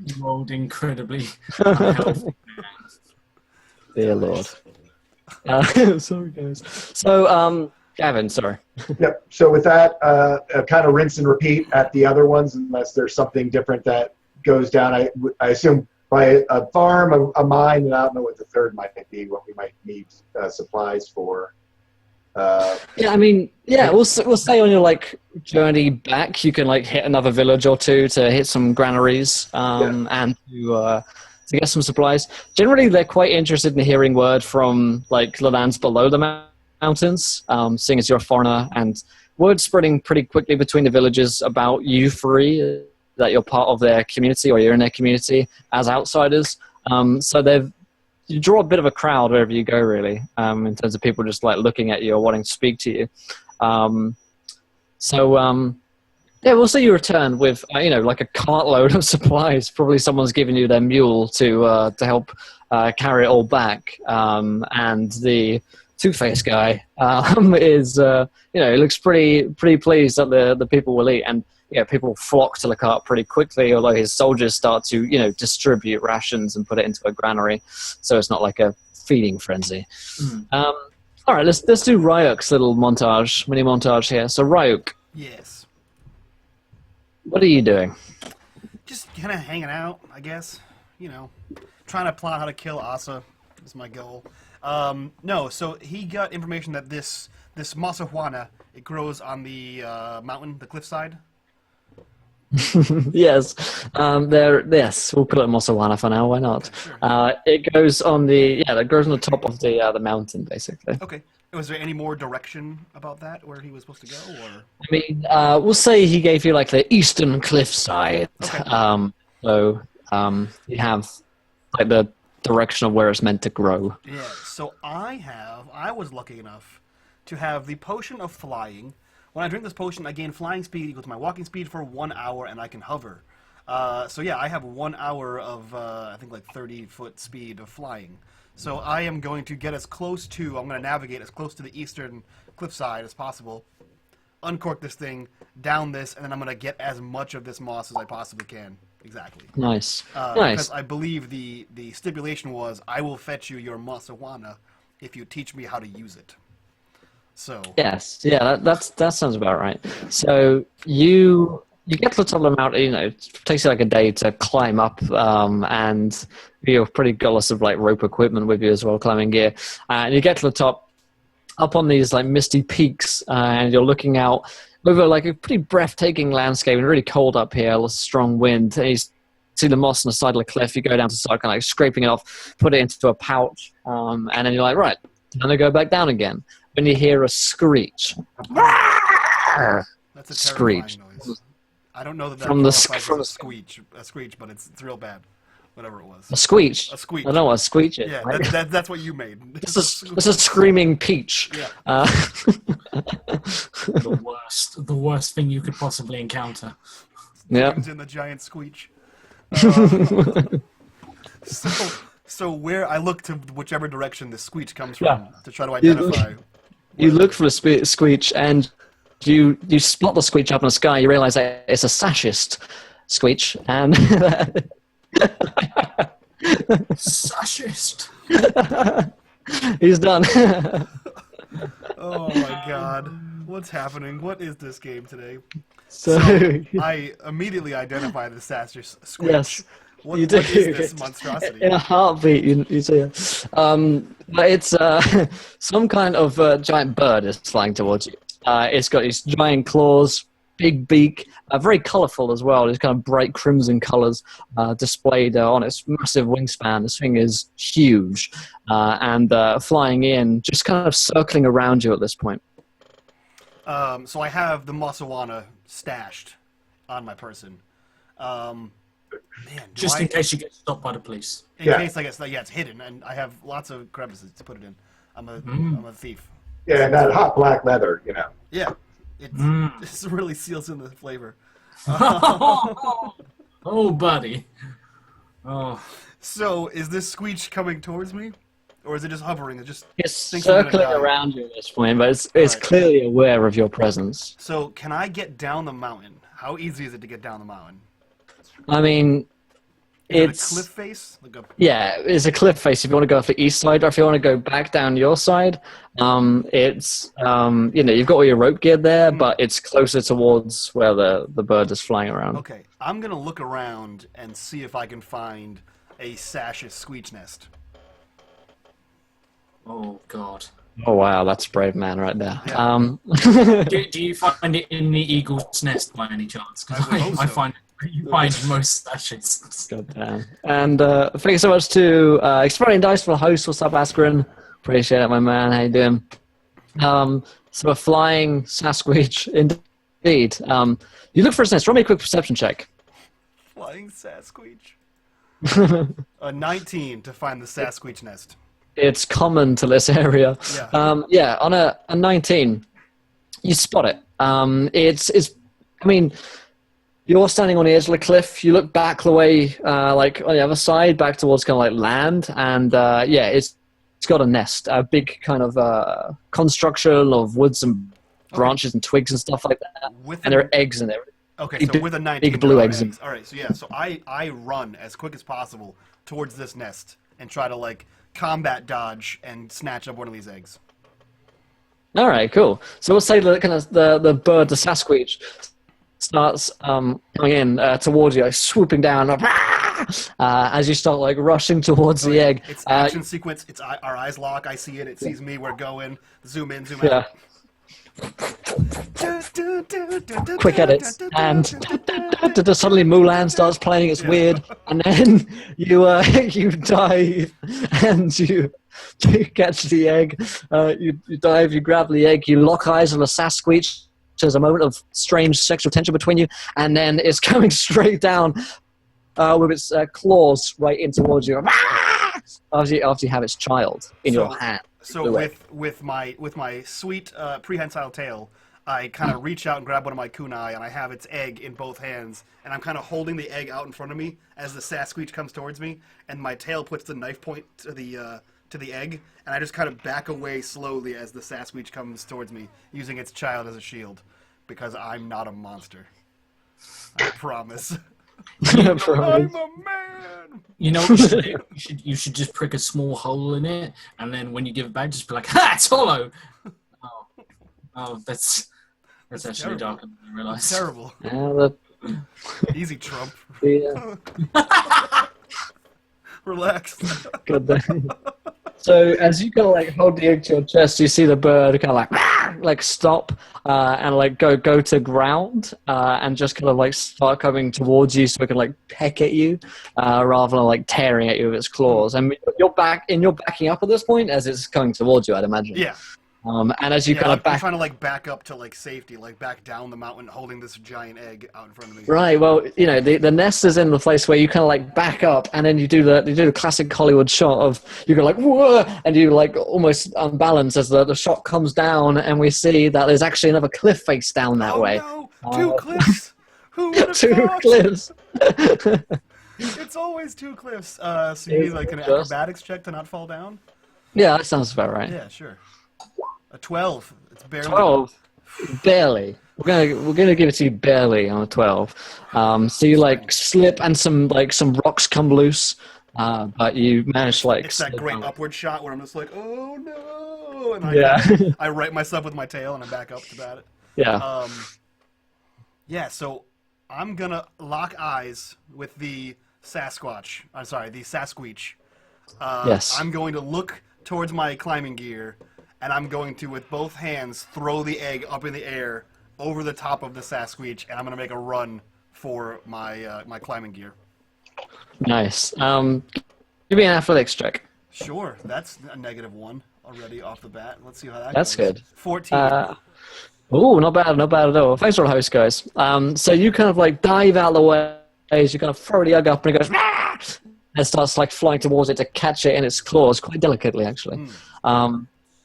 You rolled incredibly unhealthy. Dear Lord. Sorry, guys. So, Gavin, sorry. Yep. So with that, kind of rinse and repeat at the other ones, unless there's something different that goes down. I assume by a farm, a mine, and I don't know what the third might be, what we might need supplies for. Yeah, I mean, yeah, we'll say on your like journey back, you can like hit another village or two to hit some granaries and to get some supplies. Generally, they're quite interested in hearing word from like the lands below the mountains, seeing as you're a foreigner, and word spreading pretty quickly between the villages about you three, that you're part of their community or you're in their community as outsiders. So you draw a bit of a crowd wherever you go, really, in terms of people just like looking at you or wanting to speak to you. Yeah, we'll see you return with like a cartload of supplies. Probably someone's given you their mule to help carry it all back. And the Two-Face guy is he looks pretty pleased that the people will eat, and people flock to the cart pretty quickly, although his soldiers start to, distribute rations and put it into a granary, so it's not like a feeding frenzy. All right, let's do Ryuk's little mini montage here. So Ryuk. Yes. What are you doing? Just kind of hanging out, I guess. Trying to plot how to kill Asa is my goal. No, so he got information that this Masahuana, it grows on the mountain, the cliffside. Yes, we'll call it Mosawana for now. Why not? Okay, sure. It goes on that grows on the top of the mountain, basically. Okay. Was there any more direction about that, where he was supposed to go, or? I mean, we'll say he gave you like the eastern cliffside. Okay. So you have like the direction of where it's meant to grow. Yeah. So I was lucky enough to have the potion of flying. When I drink this potion, I gain flying speed equal to my walking speed for 1 hour, and I can hover. So yeah, I have 1 hour of, I think, like 30-foot speed of flying. So I am going to get I'm going to navigate as close to the eastern cliffside as possible, uncork this thing, down this, and then I'm going to get as much of this moss as I possibly can. Exactly. Nice. Because I believe the stipulation was, I will fetch you your Masawana if you teach me how to use it. So yes, yeah, that sounds about right. So you get to the top of the mountain. It takes you like a day to climb up, and you're pretty gutless of like rope equipment with you as well, climbing gear. And you get to the top, up on these like misty peaks, and you're looking out over like a pretty breathtaking landscape. And really cold up here, a strong wind. And you see the moss on the side of the cliff. You go down to start kind of like scraping it off, put it into a pouch, and then you're like, right, time to go back down again. When you hear a screech. that's a screech. terrifying noise. I don't know that From the screech, but it's real bad. Whatever it was. A screech. A squeak. I know what a screech is. Yeah, right? that's what you made. It's a screaming peach. Yeah. The worst thing you could possibly encounter. Yeah. In the giant screech. So where I look to whichever direction the screech comes from to try to identify. You look for the screech, and you spot the screech up in the sky. You realize that it's a sashist screech, and Sashist. he's done. Oh my god. What's happening? What is this game today? So I immediately identify the sashist screech. yes. What You do. is this monstrosity? In a heartbeat, you see it. But it's some kind of giant bird is flying towards you. It's got these giant claws, big beak, very colourful as well. These kind of bright crimson colours displayed on its massive wingspan. This thing is huge, and flying in, just kind of circling around you at this point. So I have the Masawana stashed on my person. Man, Just in case you get stopped by the police. In case I guess it's hidden, and I have lots of crevices to put it in. I'm a thief. Yeah, and that hot black leather, Yeah, it really seals in the flavor. Oh, buddy. Oh. So is this screech coming towards me, or is it just hovering? It's circling around you at this point, but it's clearly aware of your presence. So can I get down the mountain? How easy is it to get down the mountain? I mean, It's a cliff face? Yeah, it's a cliff face if you want to go off the east side, or if you want to go back down your side, it's, you've got all your rope gear there, but it's closer towards where the bird is flying around. Okay, I'm going to look around and see if I can find a Sash's Squeech Nest. Oh, God. Oh, wow, that's a brave man right there. Yeah. Do you find it in the eagle's nest by any chance? Because I find you find most stashes. God damn. And thank you so much to Exploding Dice for the host. What's up, Aspirin? Appreciate it, my man. How you doing? So a flying Sasquatch, indeed. You look for a nest. Roll me a quick perception check. Flying Sasquatch. A 19 to find the Sasquatch Nest. It's common to this area. Yeah. On a 19, you spot it. You're standing on the edge of the cliff. You look back the way, on the other side, back towards kind of like land, and it's got a nest, a big kind of construction of woods and branches and twigs and stuff like that. And there are eggs in there. Okay, so with a 19, big blue eggs. All right, so I run as quick as possible towards this nest and try to combat dodge and snatch up one of these eggs. All right, cool. So we'll say the bird, the Sasquatch, starts coming in towards you, swooping down as you start rushing towards the egg. It's action sequence. It's our eyes lock. I see it. It sees me. We're going. Zoom in. Zoom out. Quick edits, and suddenly Mulan starts playing. It's weird, and then you dive and you catch the egg. You dive, you grab the egg, you lock eyes on the Sasquatch. There's a moment of strange sexual tension between you, and then it's coming straight down with its claws right in towards you. After you have its child in your hand. So with my sweet prehensile tail, I kind of reach out and grab one of my kunai, and I have its egg in both hands, and I'm kind of holding the egg out in front of me as the Sasquatch comes towards me, and my tail puts the knife point to the egg, and I just kind of back away slowly as the Sasquatch comes towards me, using its child as a shield, because I'm not a monster. I promise. I'm a man. You know what you should do? You should just prick a small hole in it, and then when you give it back, just be like, "Ha! It's hollow." Oh, that's actually darker than I realized. Terrible. Yeah, Easy, Trump. Yeah. Relax. Good thing. So as you kind of hold the egg to your chest, you see the bird kind of stop and go to ground and just kind of start coming towards you, so it can peck at you rather than tearing at you with its claws. And you're backing up at this point as it's coming towards you, I'd imagine. Yeah. And as you I'm trying to back up to safety, back down the mountain, holding this giant egg out in front of me. Right. Well, the nest is in the place where you kind of back up, and then you do the classic Hollywood shot of you go whoa, and you almost unbalance as the shot comes down, and we see that there's actually another cliff face down that way. No, 2 cliffs. Who would have 2 thought? cliffs. It's always 2 cliffs. So you need an acrobatics check to not fall down. Yeah, that sounds about right. Yeah, sure. A 12. It's barely. 12. Barely. We're gonna give it to you barely on a 12. So you slip and some rocks come loose, but you manage to It's that great upward shot where I'm just oh no, and I right myself with my tail and I back up to bat it. Yeah. So I'm gonna lock eyes with the Sasquatch. I'm sorry, the Sasquatch. Yes. I'm going to look towards my climbing gear. And I'm going to, with both hands, throw the egg up in the air over the top of the Sasquatch, and I'm going to make a run for my my climbing gear. Nice. Give me an athletics check. Sure, that's a -1 already off the bat. Let's see how that That's goes. good. 14. Not bad at all. Thanks for the host, guys. So you kind of dive out of the way as you kind of throw the egg up, and it goes, and starts flying towards it to catch it in its claws, quite delicately, actually.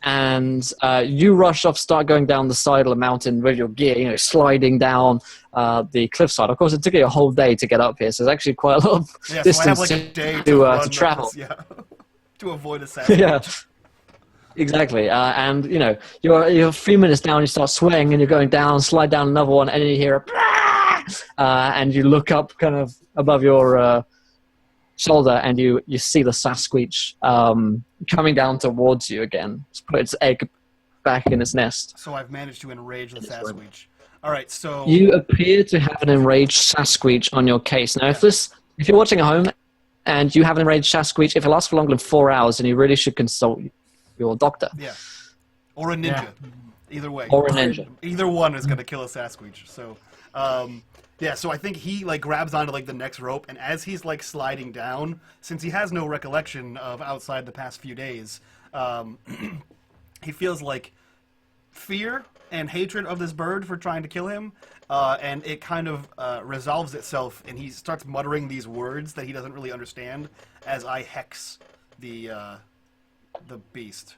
And you rush off, start going down the side of the mountain with your gear, sliding down the cliffside. Of course, it took you a whole day to get up here, so there's actually quite a lot of distance so I have a day to travel. To avoid a Sasquatch. Yeah, exactly. And you're a few minutes down, you start swaying, and you're going down, slide down another one, and then you hear and you look up kind of above your shoulder, and you see the Sasquatch coming down towards you again. It's put its egg back in its nest. So I've managed to enrage the Sasquatch. All right, so You appear to have an enraged Sasquatch on your case. Now, if you're watching at home and you have an enraged Sasquatch, if it lasts for longer than 4 hours, then you really should consult your doctor. yeah, or a ninja. Yeah. Either way. Or a ninja. Either one is going to kill a Sasquatch. So, yeah, so I think he, like, grabs onto, like, the next rope, and as he's, like, sliding down, since he has no recollection of outside the past few days, he feels, like, fear and hatred of this bird for trying to kill him, and it kind of resolves itself, and he starts muttering these words that he doesn't really understand as I hex the beast.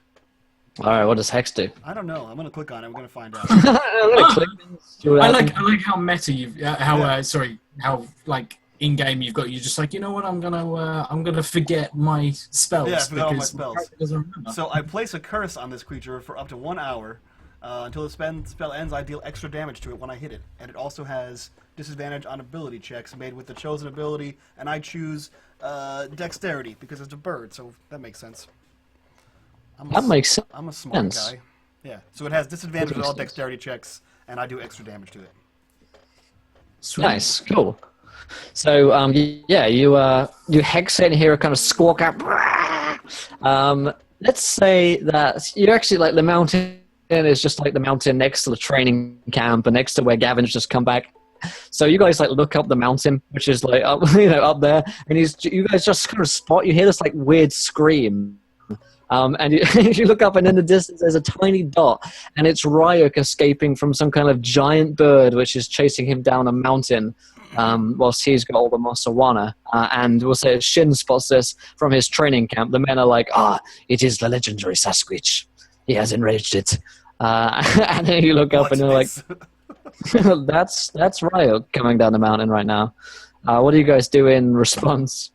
All right, what does Hex do? I don't know. I'm gonna click on it. I'm gonna find out. I'm gonna click and see what I happens. like how meta you've how like in game you're just like, you know what, I'm gonna forget my spells. Yeah, I forgot all my because spells. character doesn't remember. So I place a curse on this creature for up to 1 hour. Until the spell ends, I deal extra damage to it when I hit it. And it also has disadvantage on ability checks made with the chosen ability, and I choose dexterity because it's a bird, so that makes sense. That makes sense. I'm a smart guy. Yeah, so it has disadvantage That on makes all sense. dexterity checks, and I do extra damage to it. Sweet. Nice, cool. So, you hex it and hear a kind of squawk out. Let's say that you're actually like the mountain is just like the mountain next to the training camp and next to where Gavin's just come back. So you guys like look up the mountain, which is like up, up there, and you guys just kind of spot. You hear this like weird scream. And you look up, and in the distance, there's a tiny dot, and it's Ryuk escaping from some kind of giant bird, which is chasing him down a mountain, whilst he's got all the Mosawana. And we'll say Shin spots this from his training camp. The men are like, it is the legendary Sasquatch. He has enraged it. And then you look up, and they're like, that's Ryuk coming down the mountain right now. What do you guys do in response?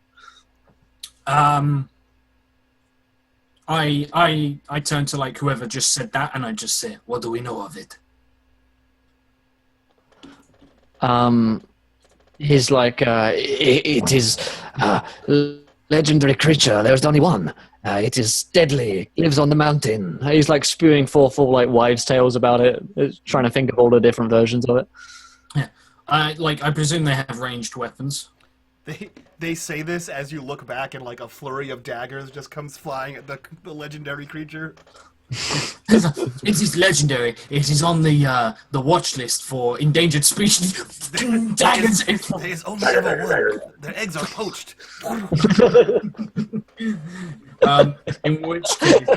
I turn to like whoever just said that, and I just say, "What do we know of it?" He's like, it is a legendary creature. There's only one. It is deadly. Lives on the mountain. He's like spewing forth all like wives' tales about it. Trying to think of all the different versions of it. Yeah, I presume they have ranged weapons. They say this as you look back and like a flurry of daggers just comes flying at the legendary creature. It is legendary. It is on the watch list for endangered species. Daggers. There is only ever one. Their eggs are poached. In which case,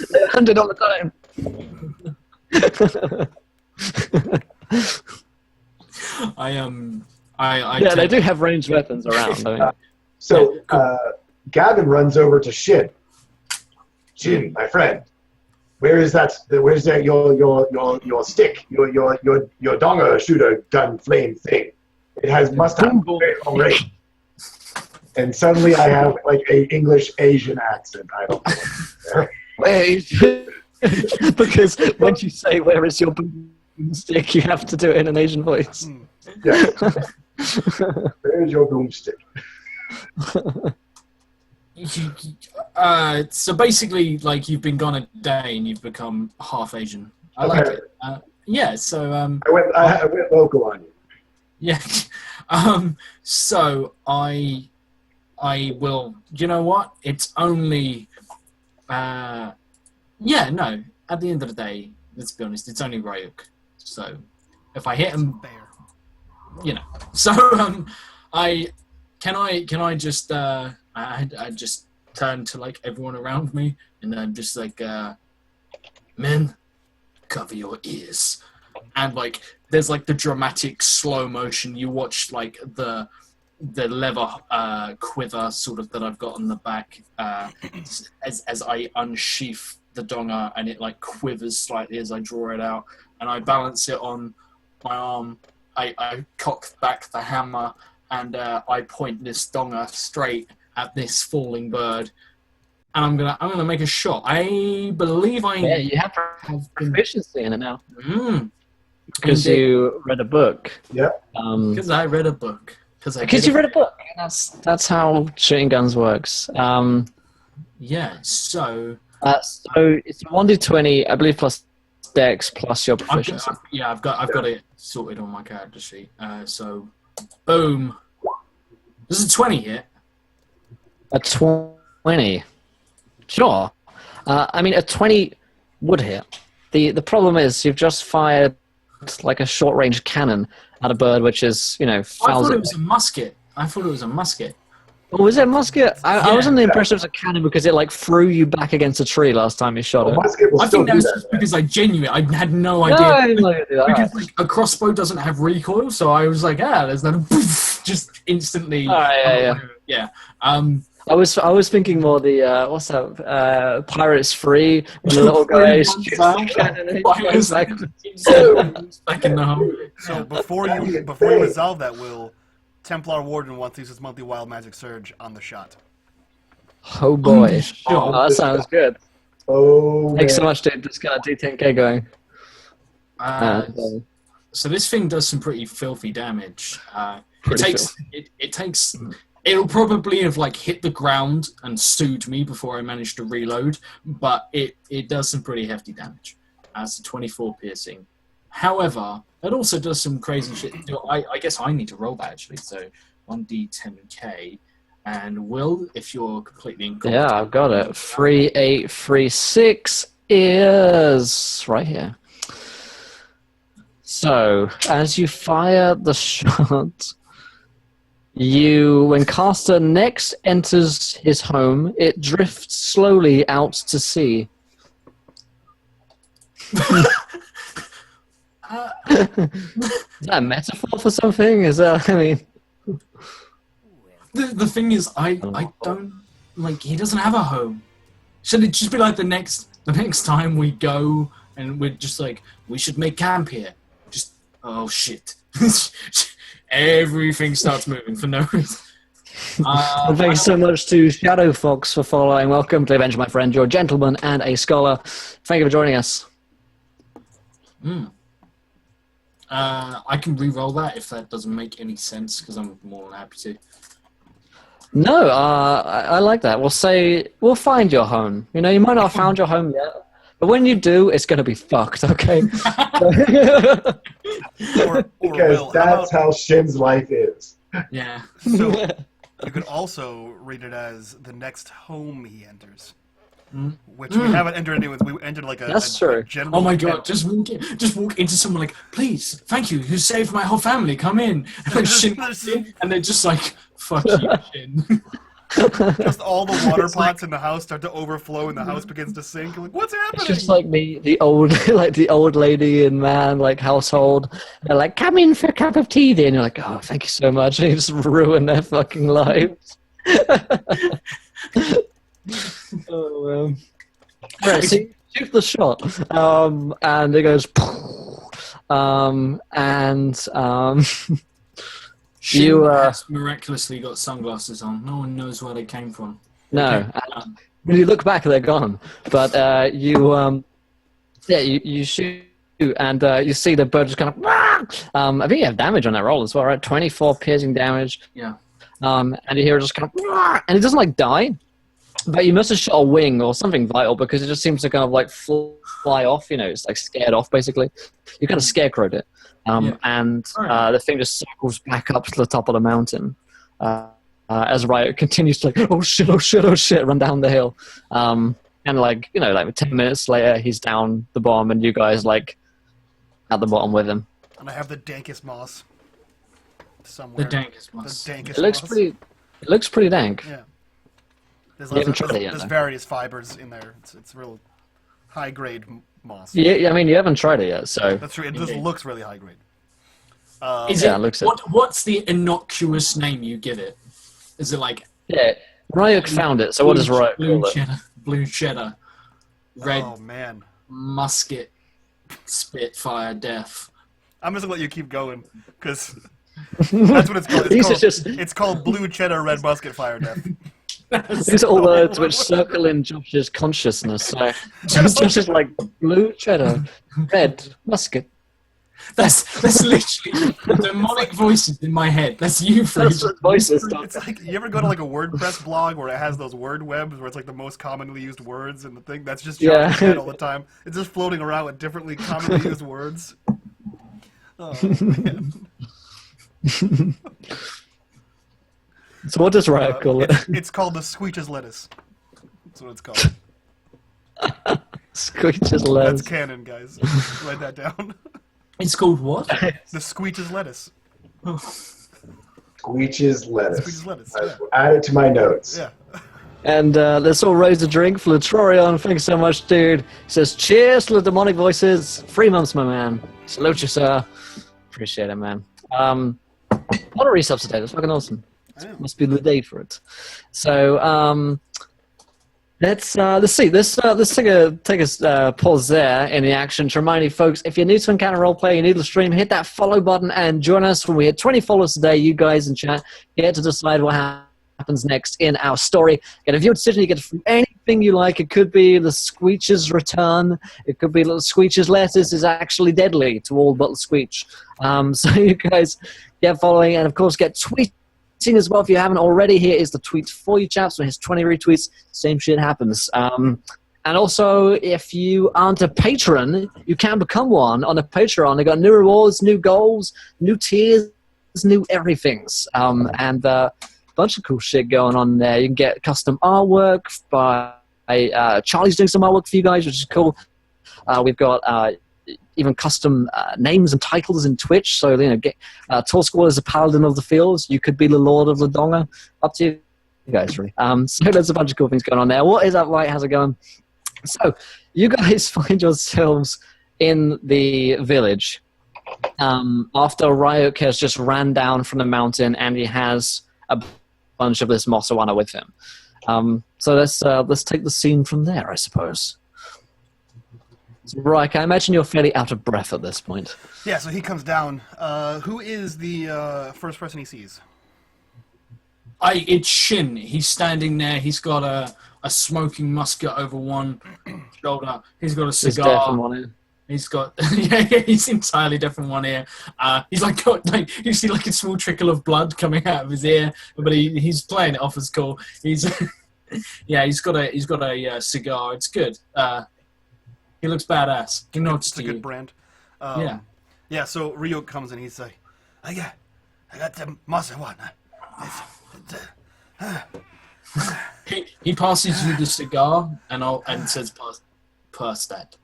They're hunted all the time. I They do have ranged weapons around. I mean. So Gavin runs over to Shin. Shin, my friend, where's that? Where's that? Your stick, your donga shooter gun flame thing. It must have very long range. And suddenly I have like a English Asian accent. I don't know. Wait, because when you say "Where is your stick," you have to do it in an Asian voice. Yeah. Where's your broomstick? So basically, like you've been gone a day and you've become half Asian. I like it. Yeah. So I went local on you. yeah. So I will. You know what? It's only. Yeah. No. At the end of the day, let's be honest. It's only Ryuk. So if I hit him. Bear. You know, so I just I just turn to like everyone around me, and I'm just like, men, cover your ears, and like there's like the dramatic slow motion. You watch like the leather quiver sort of that I've got on the back as I unsheath the donga, and it like quivers slightly as I draw it out, and I balance it on my arm. I cock back the hammer, and I point this donga straight at this falling bird, and I'm gonna make a shot. I believe you have proficiency in it now because because you read a book. Yeah. I read a book. Because you read a book. That's how shooting guns works. Yeah. So it's 1d20, I believe, plus Dex plus your proficiency. I've got it sorted on my character sheet. So, boom. This is a 20 hit. A 20. Sure. I mean, a 20 would hit. The problem is you've just fired like a short-range cannon at a bird, which is, I thought it was a musket. Oh, was it a musket? I was under the impression it was a cannon because it like threw you back against a tree last time you shot it. I think that was just because I had no idea. Because like, a crossbow doesn't have recoil, so I was like, there's that just instantly. Yeah. I was thinking more the what's that? Pirates Free, when the little guy shoots the cannon and back in the hole. So before you resolve that, Will, Templar Warden wants to use his monthly Wild Magic Surge on the shot. Oh boy! That sounds good. Oh, thanks so much, dude. Just got a D10K going. So this thing does some pretty filthy damage. It'll probably have like hit the ground and stewed me before I managed to reload, but it does some pretty hefty damage. It's a 24 piercing. However, that also does some crazy shit. I guess I need to roll that actually. So 1d10k, and Will, if you're completely incompetent. Yeah, I've got it. 3, 8, 3, 6 is right here. So as you fire the shot, when caster next enters his home, it drifts slowly out to sea. Is that a metaphor for something? Is that, I mean... The thing is, I don't... Like, he doesn't have a home. Should it just be like the next time we go and we're just like, we should make camp here? Just, oh shit. Everything starts moving for no reason. Thanks so much to Shadow Fox for following. Welcome to Avenger, my friend. You're a gentleman and a scholar. Thank you for joining us. I can re-roll that if that doesn't make any sense, because I'm more than happy to. No, I like that. We'll find your home. You might not have found your home yet, but when you do, it's going to be fucked, okay? Because that's how Shin's life is. Yeah. So you could also read it as the next home he enters. Which we haven't entered any with. We entered like a general. Oh my god! Just walk into someone like, please, thank you. You saved my whole family. Come in. And like Shin walks in, and they're just like, fuck you, Shin. Just all the water pots in the house start to overflow, and the house begins to sink. Like, what's happening? It's just like the old lady and man household. They're like, come in for a cup of tea, then. And you're like, oh, thank you so much. And you just ruin their fucking lives. Oh, right, so you shoot the shot, and it goes, Shin has miraculously got sunglasses on. No one knows where they came from. No, when you look back, they're gone. But you shoot, and you see the bird just kind of. I think you have damage on that roll as well, right? 24 piercing damage. Yeah. And you hear it just kind of, and it doesn't like die. But you must have shot a wing or something vital, because it just seems to kind of like fly off, it's like scared off basically. You kind of scarecrowed it. And the thing just circles back up to the top of the mountain as Riot continues to like, oh shit, run down the hill. And like 10 minutes later, he's down the bottom and you guys like at the bottom with him. And I have the dankest moss somewhere. The dankest moss. It looks pretty dank. Yeah. There's various fibers in there. It's real high grade moss. Yeah, I mean you haven't tried it yet, so that's true. It just looks really high grade. What's the innocuous name you give it? Is it like? Yeah, Ryuk found it. So what does Ryuk call it? Blue cheddar, red. Oh man, musket, spitfire, death. I'm just gonna let you keep going because that's what it's called. It's called blue cheddar, red musket, fire, death. These are all words which circle in Josh's consciousness. So Josh is like blue cheddar, red musket, That's literally the demonic voices in my head. That's you, That's Fraser. what voices. It's like, you ever go to like a WordPress blog where it has those word webs where it's like the most commonly used words and the thing? That's just John's head all the time. It's just floating around with differently commonly used words. Oh, man. So what does Riot call it? It's called the Squeeches Lettuce. That's what it's called. Squeeches lettuce. That's canon, guys. Write that down. It's called what? The Squeeches Lettuce. Squeeches lettuce. Squeeches Lettuce, I yeah. will add it to my notes. Yeah. And let's all raise a drink for Latrorion. Thanks so much, dude. He says, cheers to the demonic voices. 3 months, my man. Salute you, sir. Appreciate it, man. A lot of resubs today. That's fucking awesome. Must be the day for it. So, let's see. Let's take a pause there in the action to remind you folks, if you're new to Encounter Roleplay, you need to stream, hit that follow button and join us when we hit 20 followers today. You guys in chat get to decide what happens next in our story. Get a viewer decision. You get to do anything you like. It could be the Squeech's return. It could be the Squeech's lettuce is actually deadly to all but the Squeech. So you guys get following and of course get tweeting as well if you haven't already. Here is the tweet for you, chaps. So here's 20 retweets. Same shit happens. And also, if you aren't a patron, you can become one on a Patreon. They got new rewards, new goals, new tiers, new everythings, and a bunch of cool shit going on there. You can get custom artwork by Charlie's doing some artwork for you guys, which is cool. We've got even custom names and titles in Twitch. So, get Tall Squall is a paladin of the fields. You could be the Lord of the Donga. Up to you guys, really. So there's a bunch of cool things going on there. What is up, Light? How's it going? So you guys find yourselves in the village after Ryuk has just ran down from the mountain and he has a bunch of this Mosawana with him. So let's take the scene from there, I suppose. So, Ryuk, I imagine you're fairly out of breath at this point. Yeah, so he comes down. Who is the first person he sees? It's Shin. He's standing there. He's got a smoking musket over one shoulder. He's got a cigar. He's deaf in one ear. He's got he's entirely deaf in one ear. He's got you see like a small trickle of blood coming out of his ear, but he's playing it off as cool. He's he's got a cigar. It's good. He looks badass. He nods to you. It's a good brand. Yeah, so Ryuk comes and he's like, I got the Mosawana. He passes you the cigar and says, "Pass that."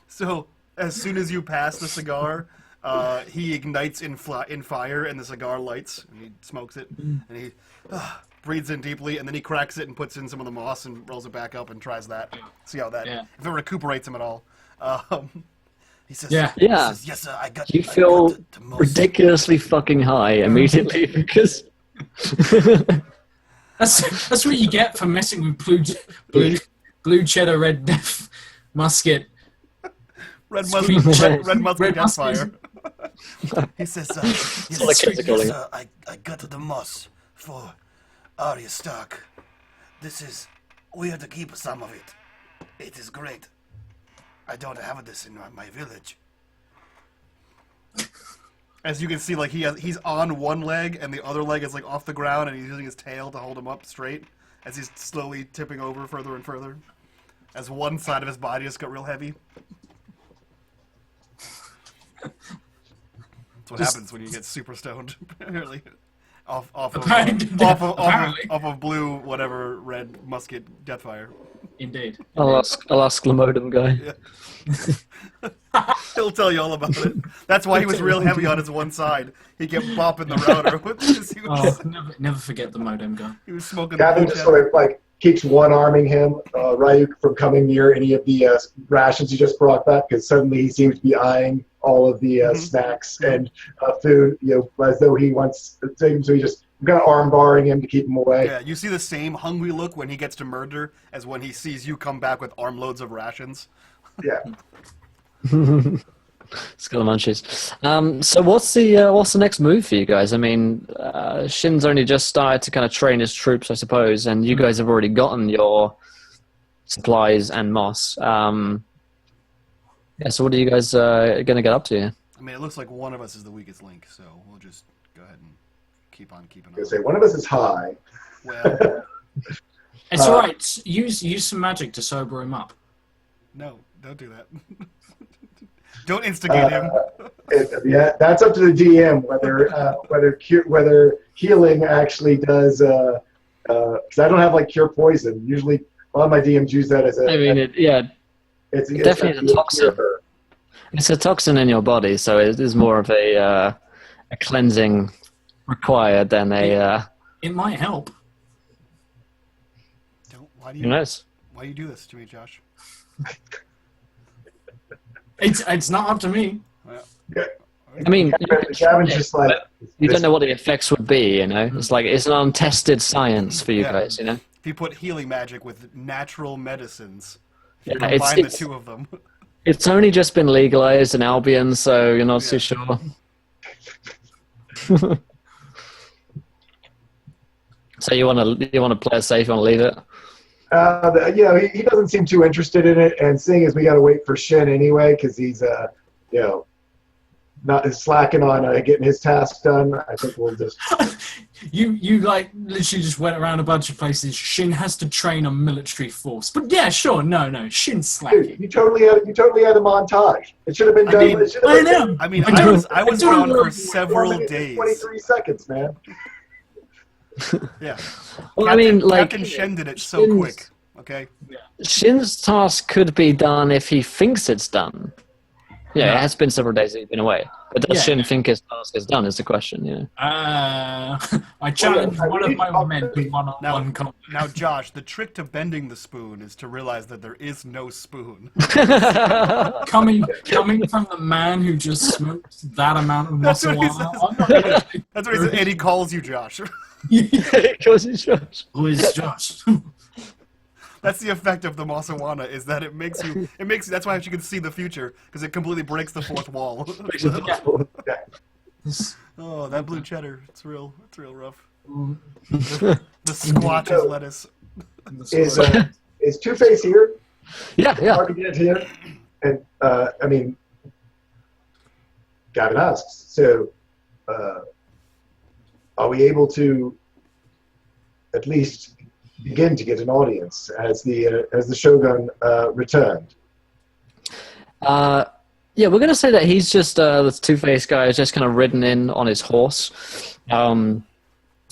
So as soon as you pass the cigar, he ignites in fire, and the cigar lights, and he smokes it, and he breathes in deeply, and then he cracks it and puts in some of the moss and rolls it back up and tries that. See how that if it recuperates him at all. He says, "Yes, sir, I got." You feel ridiculously fucking high immediately because that's what you get for messing with blue cheddar red death musket. Red musket death fire. He says, sir, I got the moss for Arya Stark. We have to keep some of it. It is great. I don't have this in my village. As you can see, like he's on one leg and the other leg is like off the ground, and he's using his tail to hold him up straight as he's slowly tipping over further and further. As one side of his body just got real heavy. That's what happens when you get super stoned, apparently. Off of blue, whatever, red musket deathfire. Indeed. I'll ask Lamodum guy. Yeah. He'll tell you all about it. That's why he was real heavy on his one side. He kept bopping the router. Never forget the modem guy. He was smoking. Gavin just sort of keeps one-arming him, Ryuk, from coming near any of the rations he just brought back, because suddenly he seems to be eyeing all of the snacks and food, as though he wants things. So he just kind of arm barring him to keep him away. Yeah, you see the same hungry look when he gets to murder as when he sees you come back with armloads of rations. Yeah. Skull munchies. So what's the next move for you guys? I mean, Shin's only just started to kind of train his troops, I suppose, and you guys have already gotten your supplies and moss. Yeah. So what are you guys gonna get up to? I mean, it looks like one of us is the weakest link, so we'll just go ahead and keep on keeping I was on. gonna say one of us is high. Well, It's all right. Use some magic to sober him up. no, don't do that. Don't instigate him. Yeah, that's up to the DM whether healing actually does. Because I don't have like cure poison. Usually, a lot of my DMs use that as a. I mean, it's definitely a toxin. cure. It's a toxin in your body, so it is more of a cleansing required than a. It might help. Why do Who knows? Why do you do this to me, Josh? It's not up to me. Well, Yeah. I mean, Gavin's just like you don't know what the effects would be. You know, it's like it's an untested science for you Yeah. guys. You know. if you put healing magic with natural medicines, if you Yeah, combine the two of them. It's only just been legalized in Albion, so you're not too sure. So you want to play it safe? You want to leave it? He doesn't seem too interested in it, and seeing as we got to wait for Shin anyway, because he's not slacking on getting his tasks done. I think we'll just. You like literally just went around a bunch of places. Shin has to train a military force, but yeah, sure, no, Shin's slacking. Dude, you totally had a montage. It should have been done. I know. I mean, I I was don't gone know. for several days. 23 seconds, man. Yeah. Well, I mean, like Captain Shen did it so Shin's- quick. Okay. Shin's task could be done if he thinks it's done. Yeah, it has been several days that he's been away. But does Shin think his task is done is the question, you know. I challenge one of my men to one-on-one combat. Now, Josh, the trick to bending the spoon is to realize that there is no spoon. Coming from the man who just smoked that amount of That's what he muscle. says. That's what he said, and he calls you Josh. Who is Josh? That's the effect of the Masawana, is that it makes you, that's why you can see the future, because it completely breaks the fourth wall. Oh, that blue cheddar, it's real rough. The squash is lettuce. Is Two-Face here? Yeah. Hard to get here. And, I mean, Gavin asks, so, are we able to at least begin to get an audience as the Shogun returned? Yeah, we're going to say that he's just, this Two-Face guy is just kind of ridden in on his horse. And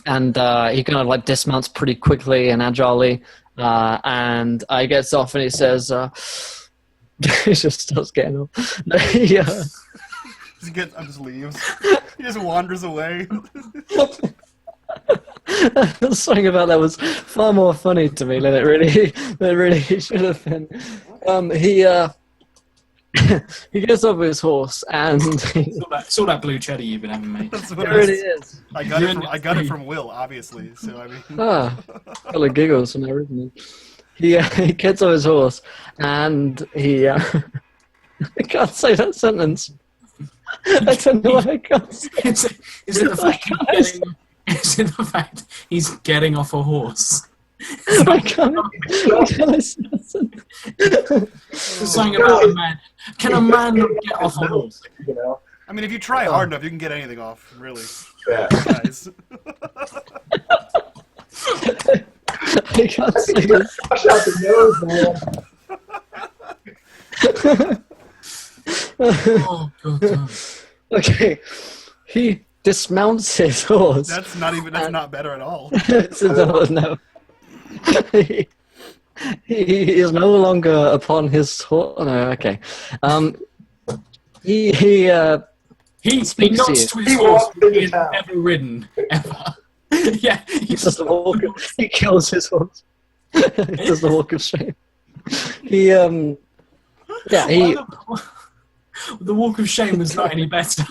he kind of like dismounts pretty quickly and agilely. And he gets off and he says, he just starts getting off. Yeah. Just leaves. He just wanders away. Something about that was far more funny to me than it really should have been. He gets off his horse and It's all that blue cheddar you've been having, mate. That's what there it is. I got it from Will, obviously. So I mean, Full of giggles from everything. He gets off his horse and he. I can't say that sentence. I don't know what I can't say. Is it the fact he's getting off a horse? I can't say that sentence. Saying about a man. Can a man not get off a horse? You know? I mean, if you try hard enough, you can get anything off, really. Yeah. Guys. I can't say that. Wash out the nose, man. Oh, God. Okay, he dismounts his horse. That's not better at all. No. he is no longer upon his horse. No, okay. He speaks to nods to you. his He horse walks into he has town. never ridden, ever. Yeah, He does the walk. He kills his horse. He does the walk of shame. The walk of shame was not any better.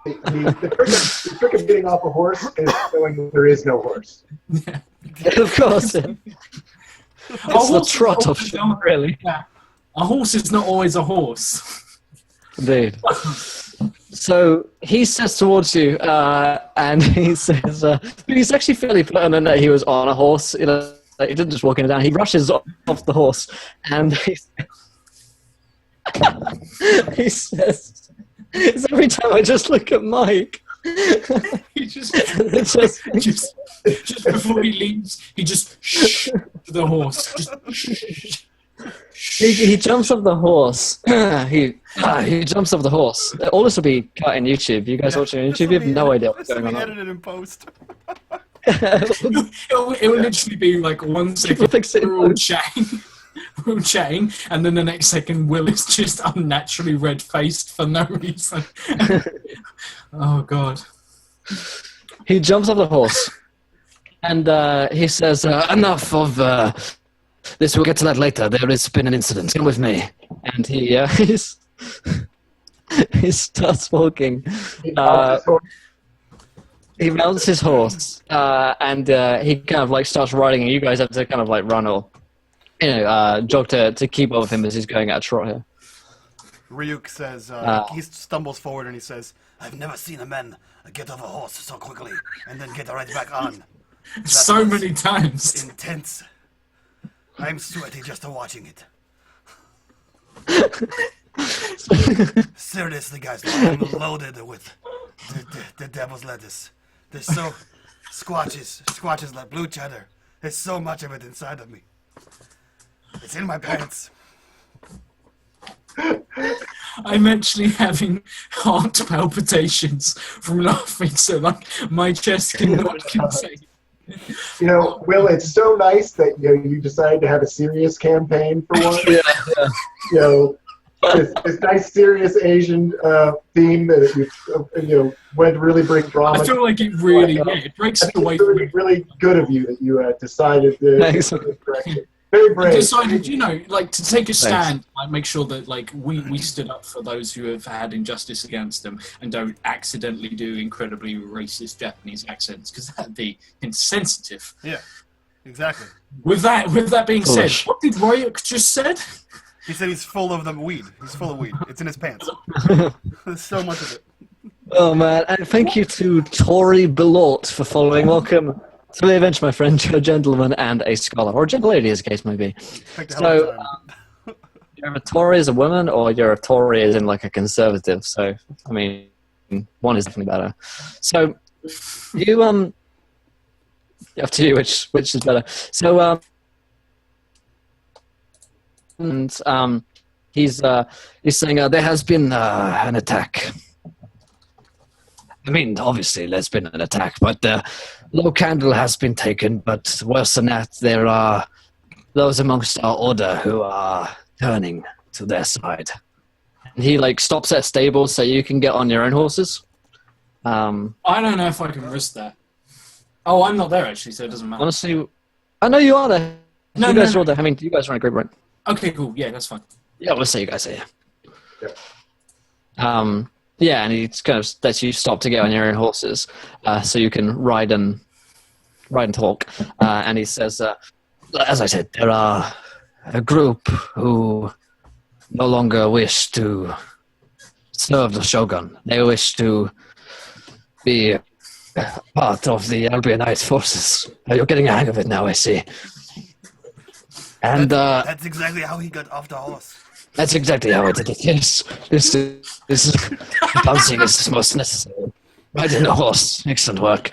The trick of getting off a horse is showing that there is no horse. of course. It's the trot of shame, really. Yeah. A horse is not always a horse. Indeed. So he says towards you, and he says, he's actually fairly pertinent that he was on a horse. You know, like, he didn't just walk in down. He rushes off the horse, and He says, it's every time I just look at Mike. He just before he leaves, he just shh to the horse. Just he jumps off the horse. he jumps off the horse. All this will be cut in YouTube. You guys watching on YouTube, you have no idea what's going on. Edited in post. it will literally be like 1 second we're all chatting, and then the next second Will is just unnaturally red-faced for no reason. Oh God. He jumps off the horse, and he says, enough of this, we'll get to that later. There has been an incident. Come with me. And he starts walking. He mounts his horse, and he kind of like starts riding, and you guys have to kind of like run or, jog to keep up with him as he's going at a trot here. Ryuk says, he stumbles forward and he says, "I've never seen a man get off a horse so quickly and then get right back on. So many times. Intense. I'm sweaty just watching it." Seriously, guys, I'm loaded with the devil's lettuce. There's so squatches like blue cheddar. There's so much of it inside of me. It's in my pants. I'm actually having heart palpitations from laughing, so like my chest cannot contain. Will, it's so nice that you decided to have a serious campaign for once. Yeah. This nice serious Asian theme that you went to really bring drama. I feel like it really it breaks it away from me. Really good of you that you decided to go this direction. Very brave. Decided, to take a stand, make sure that we stood up for those who have had injustice against them, and don't accidentally do incredibly racist Japanese accents, because that'd be insensitive. Yeah, exactly. With that being said, what did Ryuk just said? He said he's full of the weed. He's full of weed. It's in his pants. There's so much of it. Oh man, and thank you to Tori Belort for following. Welcome to the event, my friend. You're a gentleman and a scholar, or a gentle lady, as the case may be. So, you're a Tory as a woman, or you're a Tory as in like a conservative. So, I mean, one is definitely better. So, you up to you which is better. So, he's saying there has been an attack. I mean, obviously, there's been an attack, but Low Candle has been taken. But worse than that, there are those amongst our order who are turning to their side. And he stops at stables so you can get on your own horses. I don't know if I can risk that. Oh, I'm not there actually, so it doesn't matter. Honestly, I know you are there. You guys are all there. I mean, you guys are in a group, right? Okay, cool. Yeah, that's fine. Yeah, we'll say you guys are here. Yep. Yeah, and he kind of lets you stop to get on your own horses, so you can ride and talk. And he says, as I said, there are a group who no longer wish to serve the Shogun. They wish to be part of the Albionite forces. You're getting a hang of it now, I see. And that's exactly how he got off the horse. That's exactly how I did it, yes. This is bouncing is most necessary. Riding a horse. Excellent work.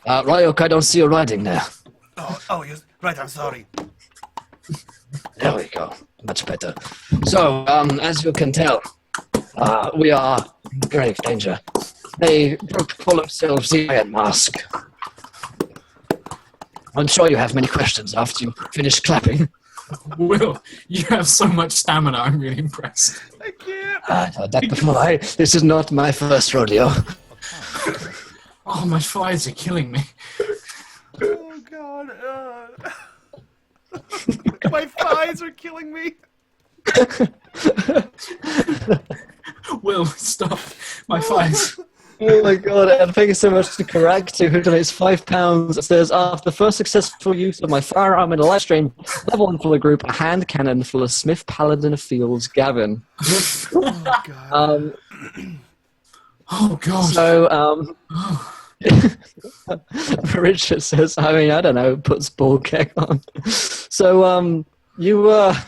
Ryuk, I don't see you riding there. Oh, you're right, I'm sorry. There we go. Much better. So, as you can tell, we are in grave danger. They call themselves the Iron Mask. I'm sure you have many questions after you finish clapping. Will, you have so much stamina, I'm really impressed. I can't. I've heard that before. This is not my first rodeo. Oh, my thighs are killing me. Oh, God. My thighs are killing me. Will, stop. My thighs. Oh my god, and thank you so much to Karaktu, who donates £5. It says, after the first successful use of my firearm in a live stream, level 1 for the group, a hand cannon full of Smith Paladin of Fields, Gavin. Oh, God. Oh, God. So, Richard says, I mean, I don't know, puts ball gag on. So, you, I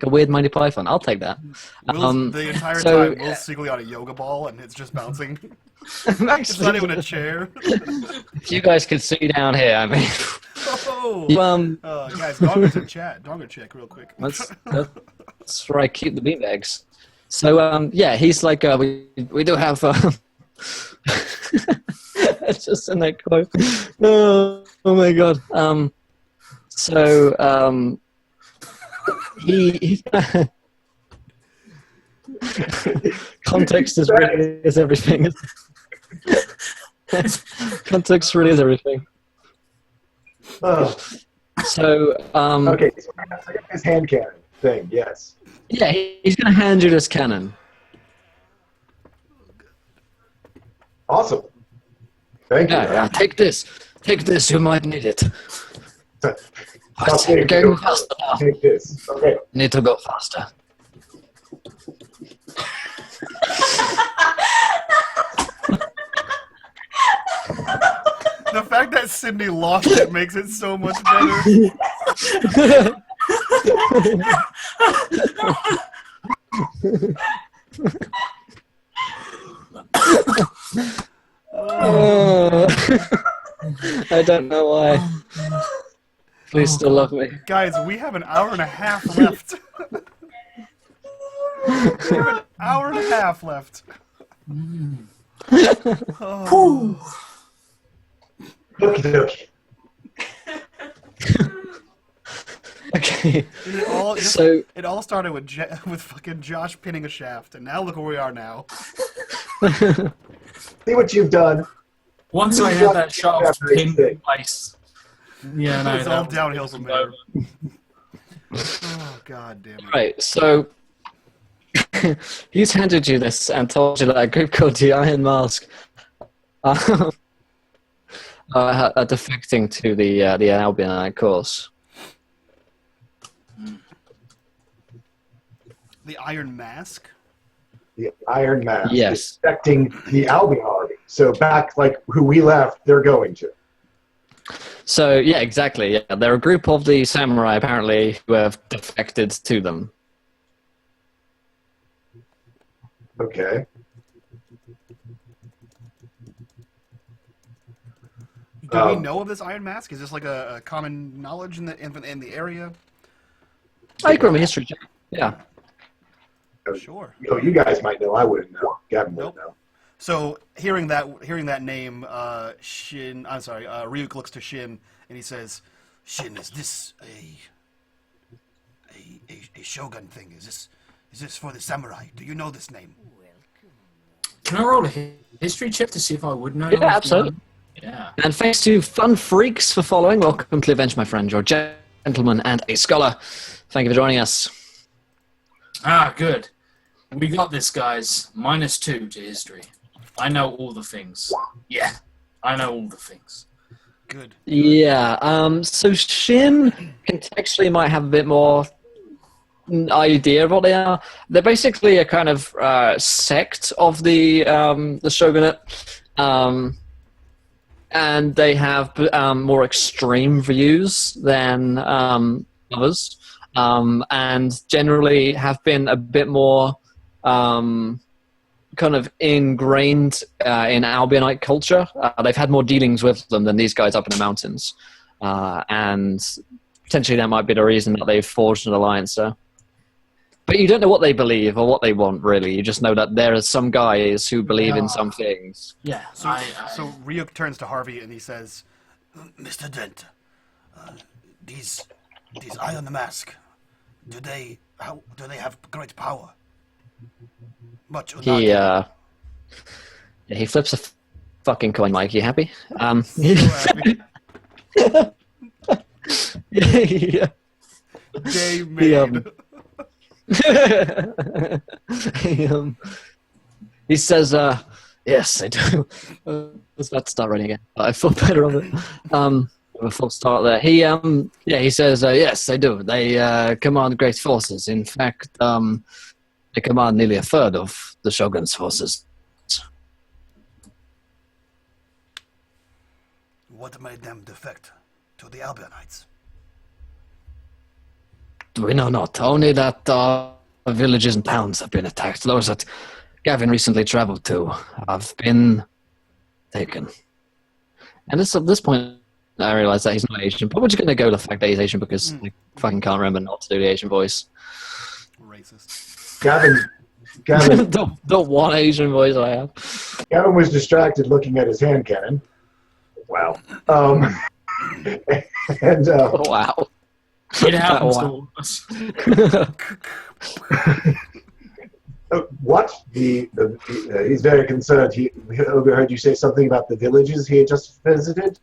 like a weird Monty Python. I'll take that. The entire time, Will's secretly on a yoga ball, and it's just bouncing. It's not even a chair. If you guys could see down here, I mean... Guys, Donger's in chat. Donger check real quick. That's where I keep the beanbags. So, he's like, we do have... it's just in that quote. Oh my god. He context is really is everything. Context really is everything. So, okay, so I got this hand cannon thing, yes. Yeah, he's going to hand you this cannon. Awesome. Thank you. Yeah, take this. Take this, you might need it. Okay, Go faster now. take this. Okay. Need to go faster. The fact that Sydney lost it makes it so much better. I don't know why. Please still love me. Guys, we have an hour and a half left. We have an hour and a half left. Okie Okay. It all started with fucking Josh pinning a shaft, and now look where we are now. See what you've done. Once I had that shaft pinned in place. Yeah, no, It's all downhill from there. Oh, god damn it. Right, so he's handed you this and told you that a group called the Iron Mask are defecting to the Albionite course. The Iron Mask? The Iron Mask Yes. is affecting the Albion army. So back, like, who we left, they're going to. So, yeah, exactly. Yeah. They're a group of the samurai, apparently, who have defected to them. Okay. Do we know of this Iron Mask? Is this like a common knowledge in the area? I agree with history. Yeah. Sure. You guys might know. I wouldn't know. Gavin wouldn't know. So hearing that name, Ryuk looks to Shin and he says, "Shin, is this a shogun thing? Is this for the samurai? Do you know this name?" Can I roll a history check to see if I would know? Yeah, absolutely. Yeah. And thanks to Fun Freaks for following. Welcome to the event, my friend. You're a gentleman and a scholar. Thank you for joining us. Ah, good. We got this, guys. -2 to history. I know all the things. Yeah, I know all the things. Good. Yeah. So Shin contextually might have a bit more idea of what they are. They're basically a kind of sect of the shogunate, and they have more extreme views than others, and generally have been a bit more kind of ingrained in Albionite culture. They've had more dealings with them than these guys up in the mountains, and potentially that might be the reason that they've forged an alliance there. But you don't know what they believe or what they want, really. You just know that there are some guys who believe in some things. Yeah. So Ryuk turns to Harvey and he says, "Mr. Dent, these Iron Mask, do they have great power? Much or not?" He flips a fucking coin, Mike. You happy? Yeah. Day made. He says, "Yes, I do." I was about to start running again, but I felt better on it. A full start there. He says, "Yes, I do. They command great forces. In fact, they command nearly a third of the Shogun's forces." What made them defect to the Albionites? we know not. Only that villages and towns have been attacked. Those that Gavin recently traveled to have been taken. And at this point, I realize that he's not Asian. But we're just going to go with the fact that he's Asian because I fucking can't remember not to do the Asian voice. Racist. Gavin, the one Asian voice I have. Gavin was distracted looking at his hand cannon. Wow. And Wow. It happens to Wow. all of us. what? He's very concerned. He overheard you say something about the villages he had just visited.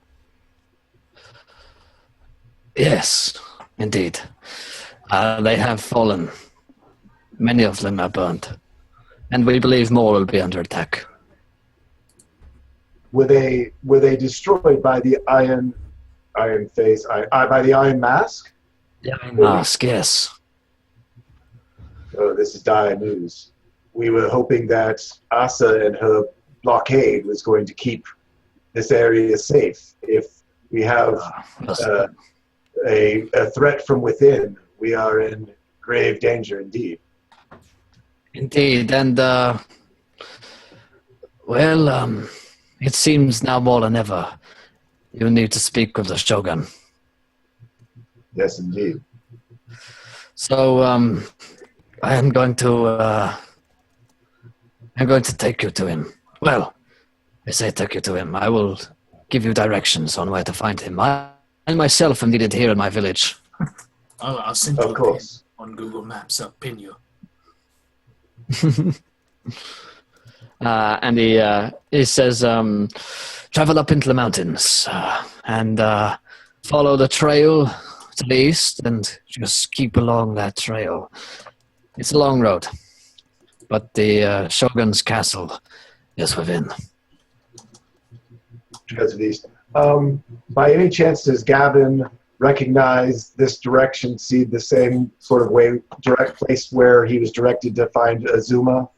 Yes, indeed. They have fallen. Many of them are burnt. And we believe more will be under attack. Were they destroyed by the Iron Face? By the Iron Mask? The Iron Mask, yes. Oh, this is dire news. We were hoping that Asa and her blockade was going to keep this area safe. If we have a threat from within, we are in grave danger indeed. Indeed, and, it seems now more than ever you need to speak with the Shogun. Yes, indeed. So, I am going to take you to him. Well, I say take you to him. I will give you directions on where to find him. I myself am needed here in my village. I'll send Of you a course. pin on Google Maps. I'll pin you. And he says, travel up into the mountains and follow the trail to the east and just keep along that trail. It's a long road, but the Shogun's castle is within. Because of these. By any chance, does Gavin recognize this direction, see the same sort of way, direct place where he was directed to find Azuma?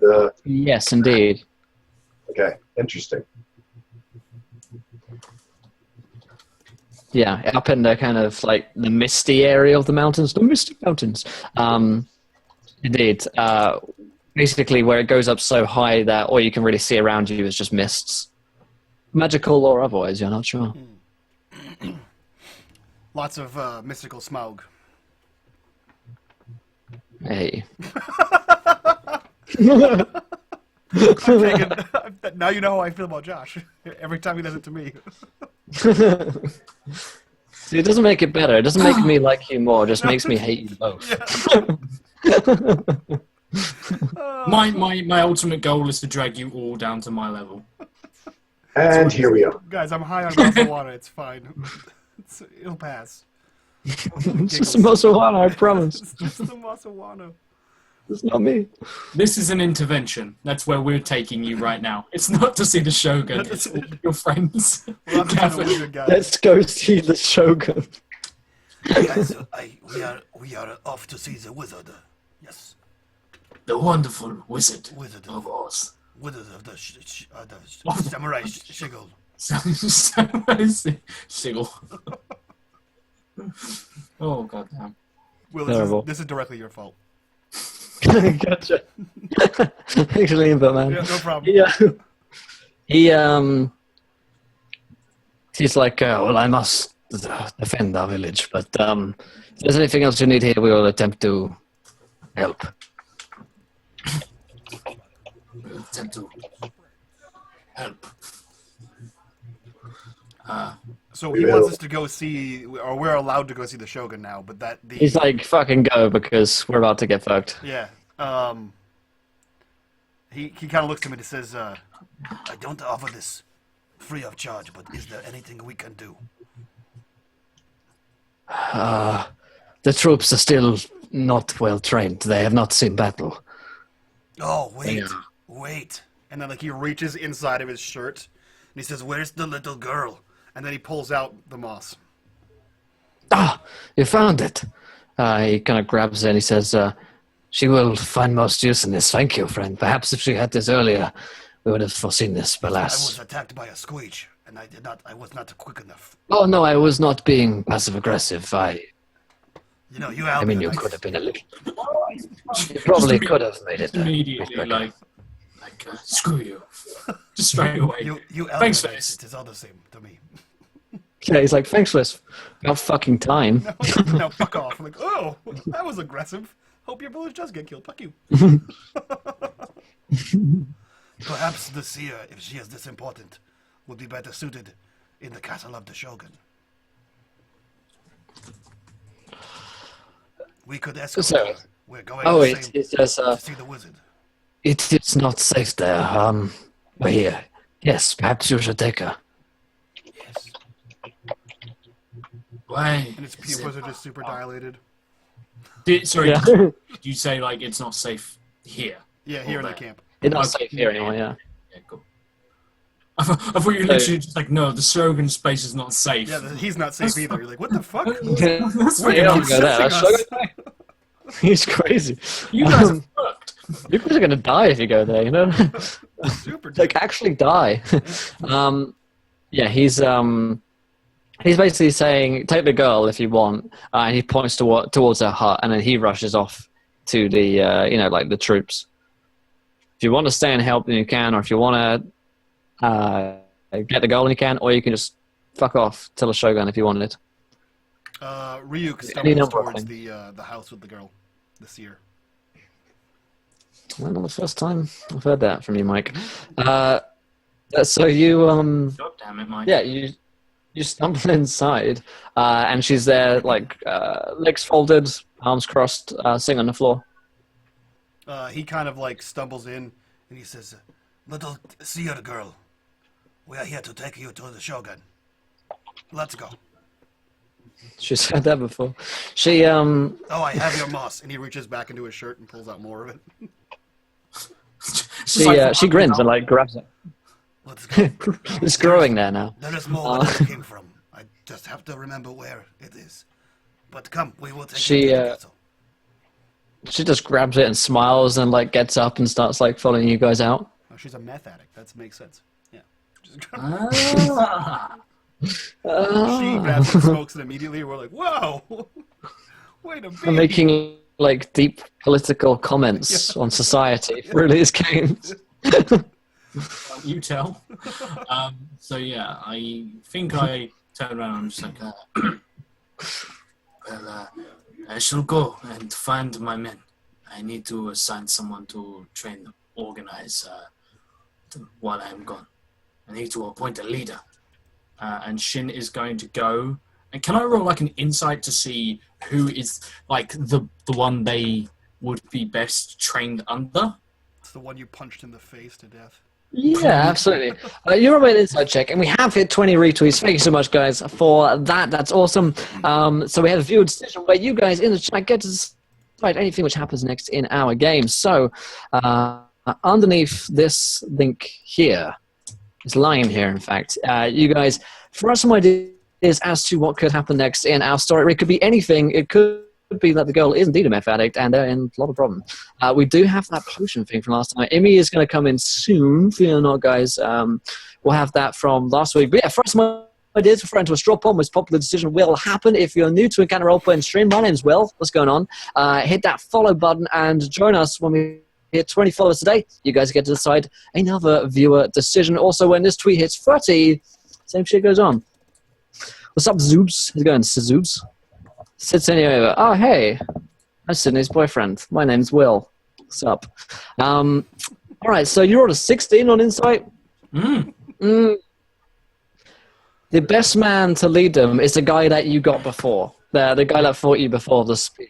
Yes, indeed. Okay, interesting. Yeah, up in the kind of like the misty area of the mountains, the misty mountains. Indeed. Basically, where it goes up so high that all you can really see around you is just mists. Magical or otherwise, you're not sure. Lots of mystical smoke. Hey. I'm taking, now you know how I feel about Josh. Every time he does it to me. See, it doesn't make it better. It doesn't make me like you more. It just makes me hate you both. My ultimate goal is to drag you all down to my level. And here we are. Guys, I'm high on marijuana. It's fine. It'll pass. It's just the marijuana, I promise. It's just the marijuana. It's not me. This is an intervention. That's where we're taking you right now. It's not to see the Shogun. It's all your friends. We'll have to find a wizard, guys. Let's go see the Shogun. Guys, we are off to see the wizard. Yes. The wonderful wizard Wizard of Oz. Wizard of the samurai Sigil. Sigil. Oh, goddamn. Will, Terrible. this is directly your fault. Gotcha. Actually, but man. Yeah, no problem. He's like, well, I must defend our village, but if there's anything else you need here, we will attempt to help. We'll attempt to help. So he wants us to go see, or we're allowed to go see the Shogun now, but He's like, fucking go, because we're about to get fucked. Yeah. He kind of looks at me and says, I don't offer this free of charge, but is there anything we can do? The troops are still not well trained. They have not seen battle. Oh, wait. And then he reaches inside of his shirt, and he says, where's the little girl? And then he pulls out the moss. Ah, you found it. He kind of grabs it and he says, she will find most use in this. Thank you, friend. Perhaps if she had this earlier, we would have foreseen this, but I alas. was attacked by a squeech, and I was not quick enough. Oh, no, I was not being passive-aggressive. You know, you I mean, you Albionites. could have been a little. You probably could have made it. Immediately, screw you. Just straight away. You Thanks, Albionites, Fizz. it is all the same to me. Yeah, he's like, thanks, Fizz. About fucking time. No, fuck off. I'm like, oh, that was aggressive. Hope your village does get killed. Fuck you. Perhaps the seer, if she is this important, would be better suited in the castle of the Shogun. We could escort So- her. We're going Oh, the it same says, to see the wizard. it is not safe there. We're here. Yes, perhaps you should take her. Yes. Why? And its pupils are just super dilated. Sorry, Yeah. did you say it's not safe here? Yeah, here in the there. camp. It's not safe here anymore, yeah. Yeah, cool. I thought you were literally just no, the Shogun space is not safe. Yeah, he's not safe either. You're like, what the fuck? That's Where Yeah, did I'll he go there. sending us? He's crazy. You guys are fucked. You guys are gonna die if you go there, you know? Super Like, actually die. Yeah, he's basically saying, take the girl if you want, and he points towards her hut, and then he rushes off to the, the troops. If you want to stay and help, then you can, or if you want to get the girl, then you can, or you can just fuck off, tell the Shogun if you wanted. Ryuk Any stumbles number of towards things. the house with the girl, the seer. Well, not the first time I've heard that from you, Mike. So you, God damn it, Mike. yeah, you stumble inside, and she's there, legs folded, arms crossed, sitting on the floor. He kind of stumbles in and he says, "Little seer girl, we are here to take you to the Shogun. Let's go." She's said that before. She, Oh, I have your moss. And he reaches back into his shirt and pulls out more of it. she grins and grabs it. Let's go. It's growing there now. There is more where it came from. I just have to remember where it is. But come, we will take you to the castle. She just grabs it and smiles and gets up and starts following you guys out. Oh, she's a meth addict. That makes sense. Yeah. She grabs and smokes it immediately. We're like, whoa! Wait a minute. I'm making deep political comments on society through these games. You tell. So yeah, I think I turn around and just I shall go and find my men. I need to assign someone to train them, organize while I'm gone. I need to appoint a leader. And Shin is going to go. And can I roll an insight to see who is the one they would be best trained under? It's the one you punched in the face to death. Yeah, absolutely. You're on an inside check, and we have hit 20 retweets. Thank you so much, guys, for that. That's awesome. So we have a viewer decision where you guys in the chat get to decide anything which happens next in our game. So underneath this link here, this line here, in fact, you guys throw out some ideas as to what could happen next in our story. It could be anything. It could be that the girl is indeed a meth addict and they're in a lot of problem. We do have that potion thing from last time. Emmy is going to come in soon. Fear not, guys. We'll have that from last week. But yeah, first my ideas referring to a straw poll, most popular decision will happen. If you're new to Encounter Roleplay stream, my name's Will. What's going on? Hit that follow button and join us when we hit 20 followers today. You guys get to decide another viewer decision. Also, when this tweet hits 30, same shit goes on. What's up, Zoobs? How's it going, Zoobs? Sits anyway. Oh, hey. I'm Sydney's boyfriend. My name's Will. What's up? All right, so you rolled a 16 on Insight. The best man to lead them is the guy that you got before. The guy that fought you before the spear.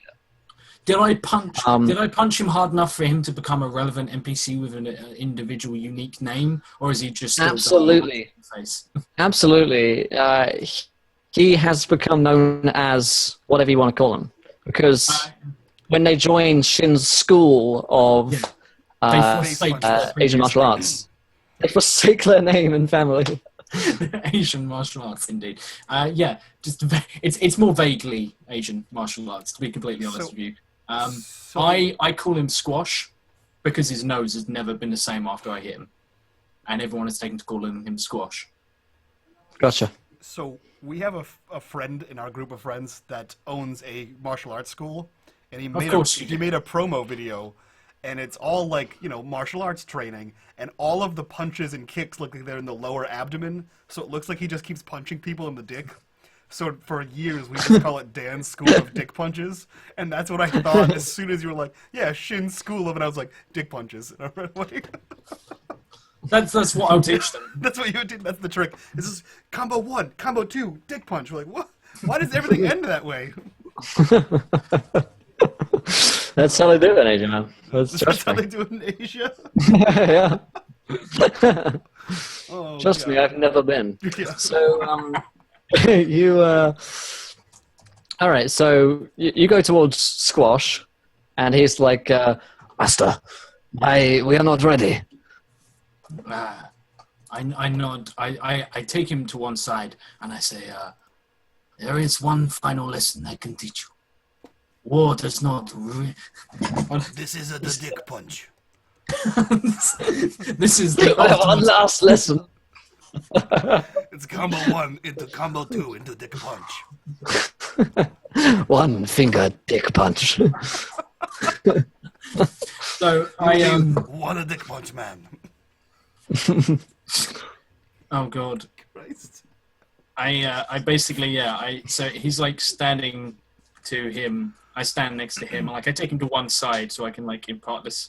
Did I punch him hard enough for him to become a relevant NPC with an individual unique name, or is he just still Absolutely. Face? Absolutely. He has become known as whatever you want to call him, because when they joined Shin's school of Asian martial arts, they forsake their name and family. Asian martial arts, indeed. Yeah, just it's more vaguely Asian martial arts, to be completely honest with you. I call him Squash because his nose has never been the same after I hit him, and everyone has taken to calling him Squash. Gotcha. So we have a friend in our group of friends that owns a martial arts school, and he made a promo video, and it's all like, you know, martial arts training, and all of the punches and kicks look like they're in the lower abdomen, so it looks like he just keeps punching people in the dick. So for years we just call it Dan's School of Dick Punches, and that's what I thought as soon as you were like, yeah, Shin's School of, and I was like, dick punches. And I read, like, That's what I'll teach them. that's what you did. That's the trick. This is combo 1, combo 2, dick punch. We're like, what? Why does everything end that way? That's how they do it in Asia, man. That's how they do it in Asia? Yeah. Oh, Trust me, I've never been. Yeah. So, all right, so you go towards Squash, and he's like, Master, we are not ready. I nod. I take him to one side, and I say, there is one final lesson I can teach you. War does not... This is the dick punch. This is the One last lesson. It's combo 1 into combo 2 into dick punch. One finger dick punch. So I What a dick punch, man. Oh God. Christ. I basically so he's like standing to him. I stand next to him. Like I take him to one side so I can like impart this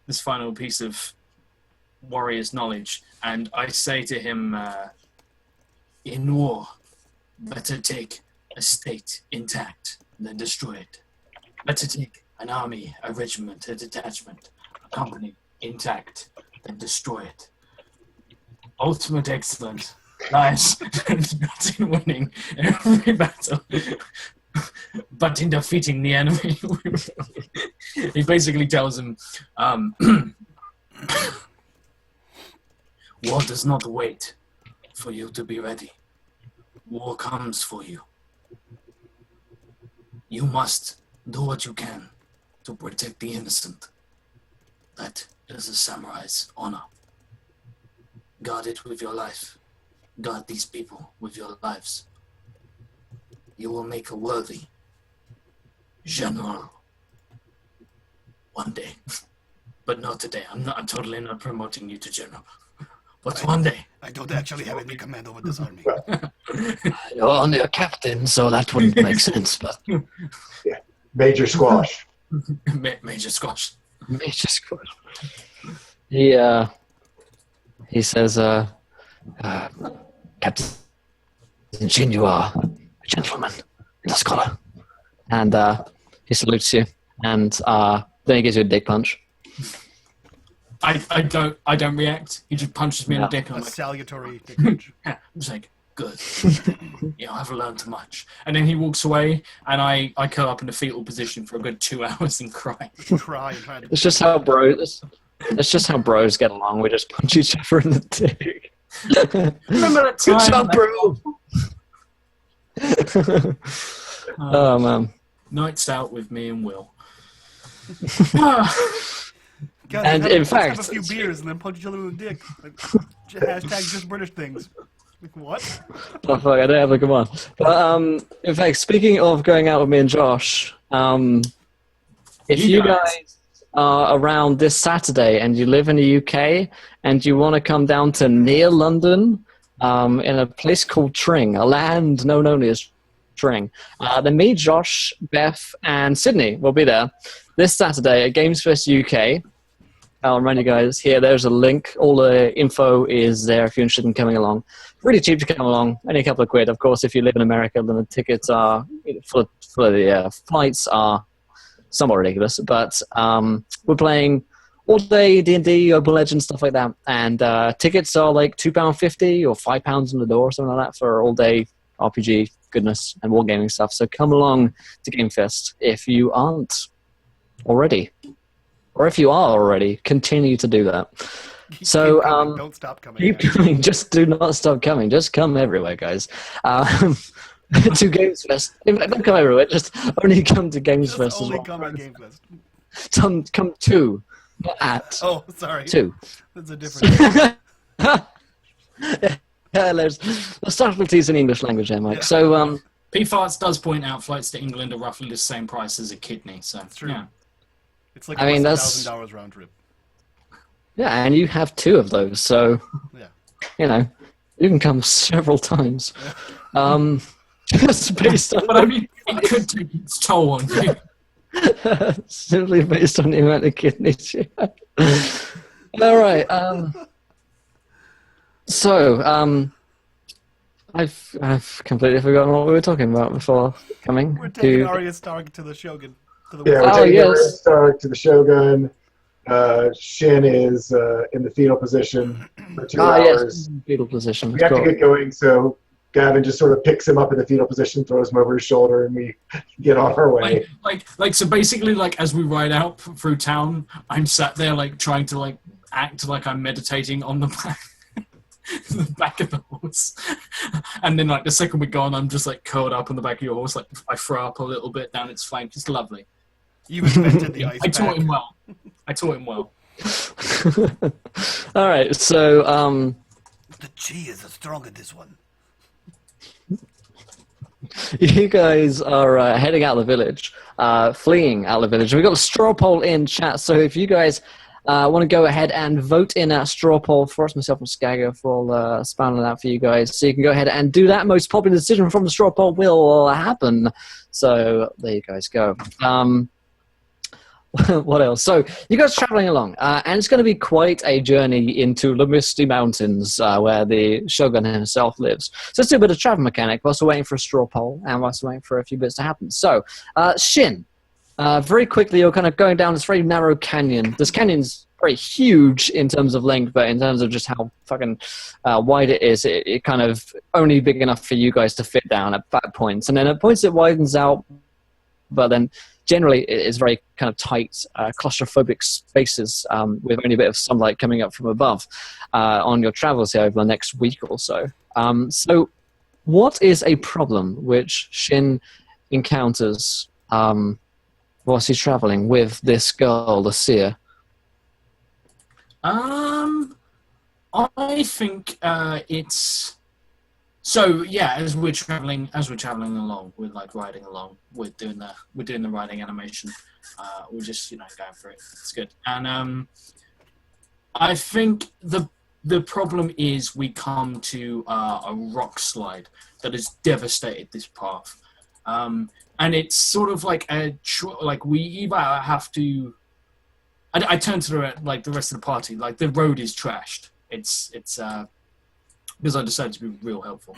this final piece of warrior's knowledge, and I say to him, in war, better take a state intact than destroy it. Better take an army, a regiment, a detachment, a company intact than destroy it. Ultimate excellence lies not in winning every battle, but in defeating the enemy. He basically tells him, war does not wait for you to be ready. War comes for you. You must do what you can to protect the innocent. That is a samurai's honor. Guard it with your life. Guard these people with your lives. You will make a worthy general one day. But not today. I'm totally not promoting you to general. But one day. I don't actually have any command over this army. You're only a captain, so that wouldn't make sense. But Yeah. Major Squash. Major Squash. Major Squash. He says, Captain Shin, you are a gentleman and a scholar. And he salutes you, and then he gives you a dick punch. I don't react. He just punches me in the dick. And A I'm like, salutary dick punch. I'm just like, good. I've learned much. And then he walks away, and I curl up in a fetal position for a good 2 hours and cry. Cry and try to... It's just how bros. It's just how bros get along. We just punch each other in the dick. Remember that time? Good job, bro. Oh man. Nights out with me and Will. God, And let's in have fact- a few beers and then punch each other in the dick. Like, hashtag just British things. Like, what? Oh fuck, I don't have a good one. But in fact, speaking of going out with me and Josh, if you guys are around this Saturday and you live in the UK and you want to come down to near London, in a place called Tring, a land known only as Tring, then me, Josh, Beth, and Sydney will be there this Saturday at Games Fest UK. I'll remind you guys here, there's a link. All the info is there if you're interested in coming along. Really cheap to come along, only a couple of quid. Of course, if you live in America, then the tickets are, for the flights are somewhat ridiculous. But we're playing all day D&D, Open Legends, stuff like that. And tickets are like £2.50 or £5 in the door or something like that for all day RPG goodness and wargaming stuff. So come along to Game Fest if you aren't already. Or if you are already, continue to do that. Keep So coming. Don't stop coming. keep guys. coming. Just do not stop coming. Just come everywhere, guys. To Games Fest. In fact, don't come everywhere. Just only come to Games Just Fest as only well. come at Game Fest. Come to, not at. Oh, sorry. To. That's a different... Yeah, there's subtleties in the English language there, Mike. Yeah. So, P-Farts does point out flights to England are roughly the same price as a kidney. So That's true. yeah. It's like I mean, $1,000 round trip. yeah, and you have 2 of those, so Yeah. you know you can come several times. Just based on, But I mean, it could take its toll on you. simply based on the amount of kidneys you have. All right. I've completely forgotten what we were talking about before coming. We're taking Arya Stark to the Shogun. To the Yeah, we're Oh, taking yes. Arya Stark to the Shogun. Shin is in the fetal position for 2 hours. Yes, fetal position. We have to get going, so Gavin just sort of picks him up in the fetal position, throws him over his shoulder, and we get on our way. So basically, like as we ride out through town, I'm sat there like trying to like act like I'm meditating on the back, the back of the horse, and then like the second we go on, I'm just like curled up on the back of your horse, like I throw up a little bit down its flank. It's lovely. You invented the ice I taught pack. him well. I taught him well. All right, so The chi is strong in this one. you guys are heading out of the village, fleeing out of the village. We've got a straw poll in chat, so if you guys want to go ahead and vote in that straw poll for us, myself and Skagger, for all spouting that for you guys. So you can go ahead and do that. Most popular decision from the straw poll will happen. So there you guys go. What else? So you guys are traveling along, and it's going to be quite a journey into the Misty Mountains, where the Shogun himself lives. So let's do a bit of travel mechanic whilst we're waiting for a straw poll and whilst we're waiting for a few bits to happen. So, Shin, very quickly, you're kind of going down this very narrow canyon. This canyon's very huge in terms of length, but in terms of just how fucking wide it is, it kind of only big enough for you guys to fit down at points. And then at points it widens out, but then generally it is very kind of tight, claustrophobic spaces with only a bit of sunlight coming up from above on your travels here over the next week or so. So what is a problem which Shin encounters whilst he's traveling with this girl, the seer? I think it's so. Yeah, as we're traveling along, we're like riding along. We're doing the riding animation. We're just going for it. It's good. And I think the problem is we come to a rock slide that has devastated this path, and it's sort of like we either have to. I turn to the rest of the party. Like the road is trashed. It's because I decided to be real helpful.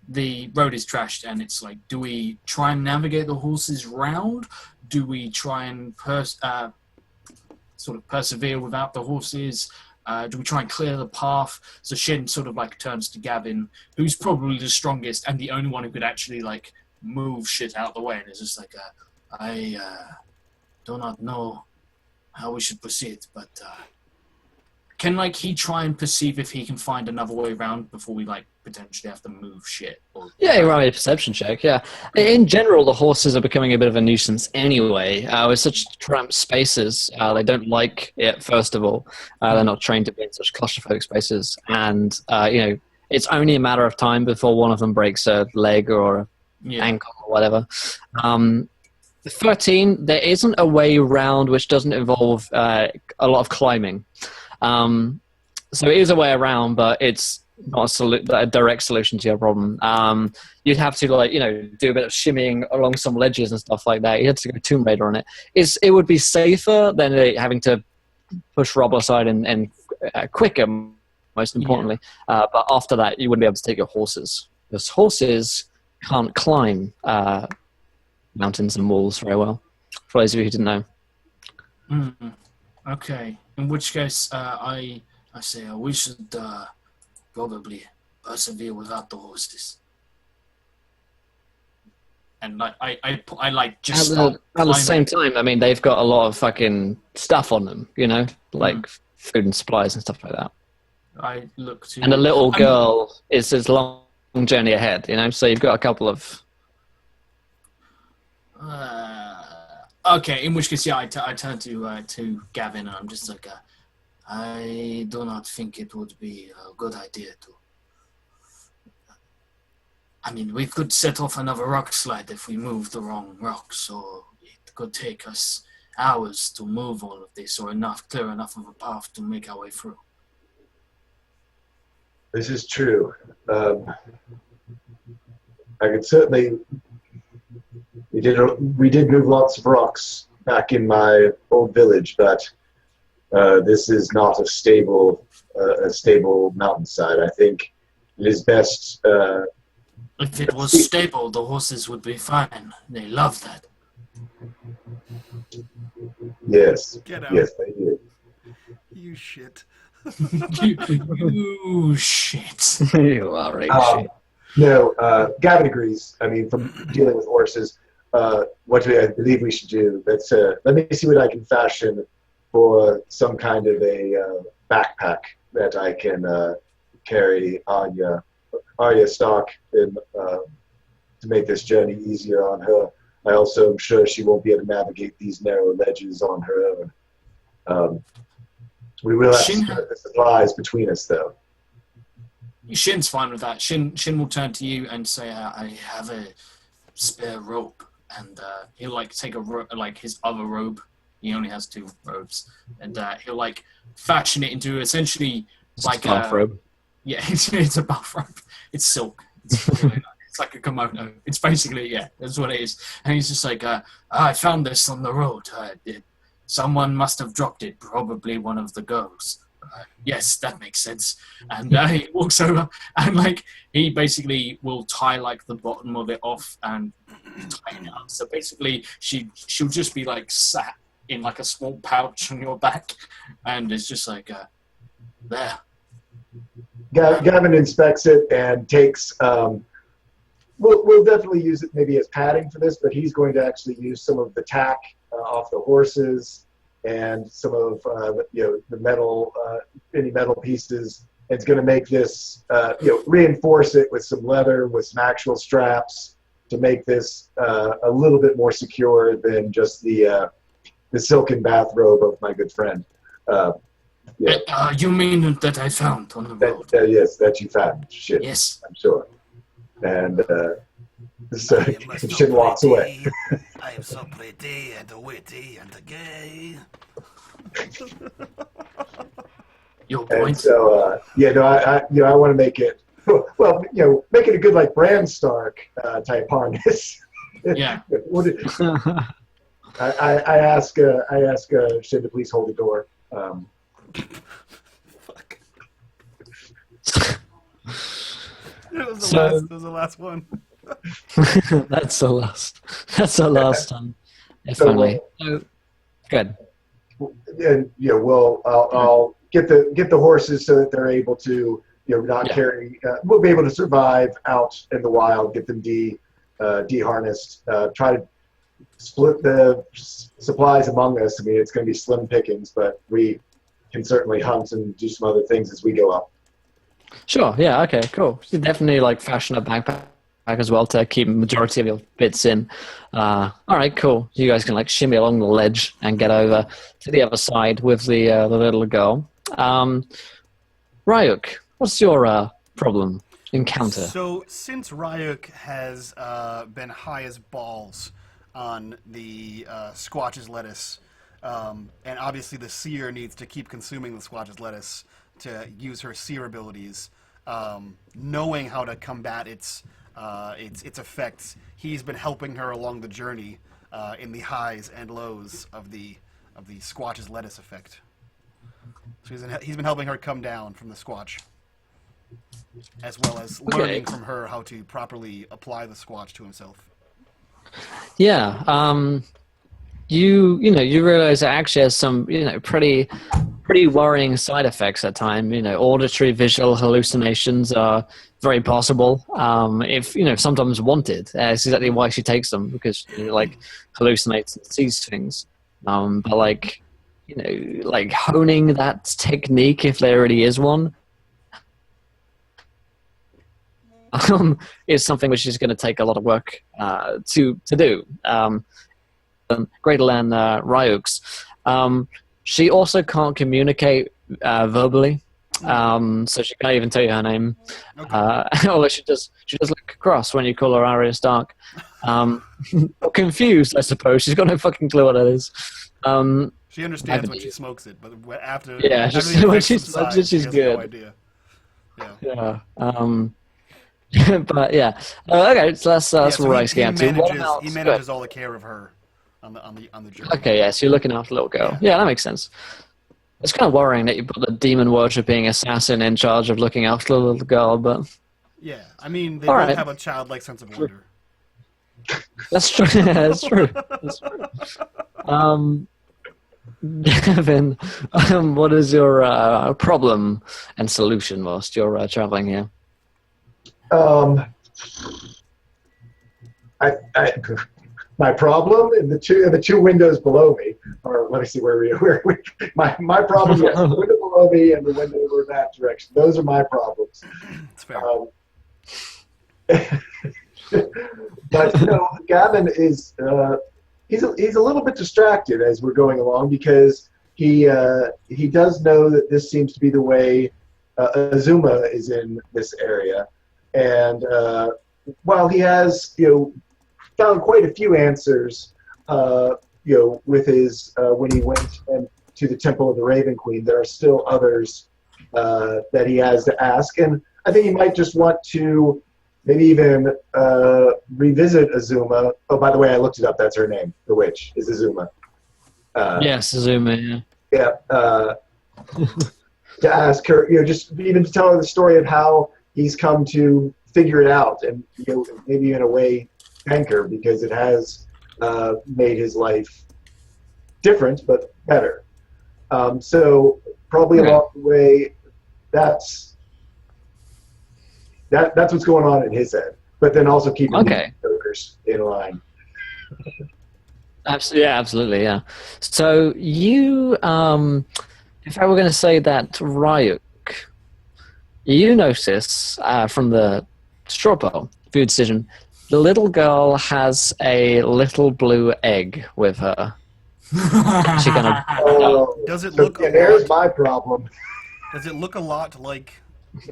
The road is trashed, and it's like, do we try and navigate the horses round? Do we try and sort of persevere without the horses? Do we try and clear the path? So Shin sort of like turns to Gavin, who's probably the strongest and the only one who could actually like move shit out of the way, and it's just like, I do not know how we should proceed, but can he try and perceive if he can find another way around before we potentially have to move shit? Yeah, you run a perception check, yeah. In general, the horses are becoming a bit of a nuisance anyway. With such cramped spaces, they don't like it, first of all. They're not trained to be in such claustrophobic spaces. And, it's only a matter of time before one of them breaks a leg or an ankle or whatever. 13, there isn't a way around which doesn't involve a lot of climbing. So it is a way around, but it's not a direct solution to your problem. You'd have to do a bit of shimmying along some ledges and stuff like that. You had to go Tomb Raider on it. It would be safer than having to push Rob aside and quicker, most importantly. But after that, you wouldn't be able to take your horses, because horses can't climb mountains and walls very well, for those of you who didn't know. Okay. In which case, I say we should probably persevere without the horses. And I just at the same time, I mean, they've got a lot of fucking stuff on them, like food and supplies and stuff like that. I look to, and a little girl is this long journey ahead, so you've got a couple of. Okay, in which case, I turn to Gavin, and I'm just like, I do not think it would be a good idea to. I mean, we could set off another rock slide if we move the wrong rock, so it could take us hours to move all of this, or clear enough of a path to make our way through. This is true. I could certainly. We did move lots of rocks back in my old village, but this is not a stable mountainside. I think it is best. If it was stable, the horses would be fine. They love that. Yes. Get out. Yes, they do. You shit. you shit. You are a shit. No, Gavin agrees. I mean, from dealing with horses, what do I believe we should do? Let me see what I can fashion for some kind of a backpack that I can carry Arya stock in, to make this journey easier on her. I also am sure she won't be able to navigate these narrow ledges on her own. We will have to split the supplies between us, though. Shin's fine with that. Shin will turn to you and say, "I have a spare rope," and he'll like take his other robe. He only has 2 robes, and he'll like fashion it into essentially like a bathrobe. Yeah, it's a bathrobe. It's silk. It's really nice. It's like a kimono. It's basically, that's what it is. And he's just like, I found this on the road. Someone must have dropped it, probably one of the girls. Yes, that makes sense. And he walks over and like he basically will tie like the bottom of it off and tighten it up. So basically she'll just be like sat in like a small pouch on your back, and it's just like there. Gavin inspects it and takes. We'll definitely use it maybe as padding for this, but he's going to actually use some of the tack off the horses and some of the metal, any metal pieces. It's going to make this reinforce it with some leather, with some actual straps to make this a little bit more secure than just the silken bathrobe of my good friend. You mean that I found on the road? Yes, that you found. Shit. Yes. I'm sure. And so Shin walks away. I am so pretty and witty and gay. Your point. And so, I want to make it, make it a good like Bran Stark type harness. Yeah. I ask Shin to please hold the door. Fuck. It was the last one. That's the last. That's the last time. If only. Good. And I'll get the horses so that they're able to not carry. We'll be able to survive out in the wild. Get them de-harnessed. Try to split the supplies among us. I mean, it's going to be slim pickings, but we can certainly hunt and do some other things as we go up. Sure. Yeah. Okay. Cool. You definitely like fashion a backpack as well to keep majority of your bits in. All right. Cool. You guys can like shimmy along the ledge and get over to the other side with the little girl. Ryuk, what's your problem encounter? So since Ryuk has been high as balls on the Squatch's lettuce, and obviously the seer needs to keep consuming the Squatch's lettuce to use her seer abilities, knowing how to combat its effects, he's been helping her along the journey in the highs and lows of the Squatch's lettuce effect. So he's been helping her come down from the Squatch, as well as learning from her how to properly apply the Squatch to himself. Yeah. You realize it actually has some pretty worrying side effects at times. Auditory, visual hallucinations are very possible. If sometimes wanted. It's exactly why she takes them, because she hallucinates and sees things. But honing that technique, if there really is one, is something which is going to take a lot of work to do. Greater than Ryuk's. She also can't communicate verbally. So she can't even tell you her name. Okay. Although she does look cross when you call her Arya Stark. Or confused, I suppose. She's got no fucking clue what that is. She understands when she smokes it, but after Yeah, after just the when effects she subside, smokes it, she's she has good. no idea. Yeah. Yeah. But yeah. Okay, so that's what we're he to. What about, manages all the care of her on the journey. Okay, yeah, so you're looking after the little girl. Yeah, that makes sense. It's kind of worrying that you put the demon worshipping assassin in charge of looking after the little girl, but Yeah, I mean, they All both right. have a childlike sense of wonder. that's true. That's true. That's true. Gavin, what is your problem and solution whilst you're traveling here? My problem in the two windows below me, or let me see where we my problem is the window below me and the window in that direction. Those are my problems. It's fair. But Gavin is he's a little bit distracted as we're going along because he does know that this seems to be the way Azuma is in this area, and while he has found quite a few answers, with his when he went to the Temple of the Raven Queen, there are still others that he has to ask, and I think he might just want to maybe even revisit Azuma. Oh, by the way, I looked it up. That's her name. The witch is Azuma. Yes, Azuma. Yeah. Yeah. To ask her, just even to tell her the story of how he's come to figure it out, and maybe in a way thank her because it has made his life different but better. So probably along the way, that's what's going on in his head. But then also keeping the jokers in line. Absolutely, yeah. So you, if I were going to say that Ryuk, you notice from the straw poll, food decision, the little girl has a little blue egg with her. She kind of. Does it look? There's my problem. Does it look a lot like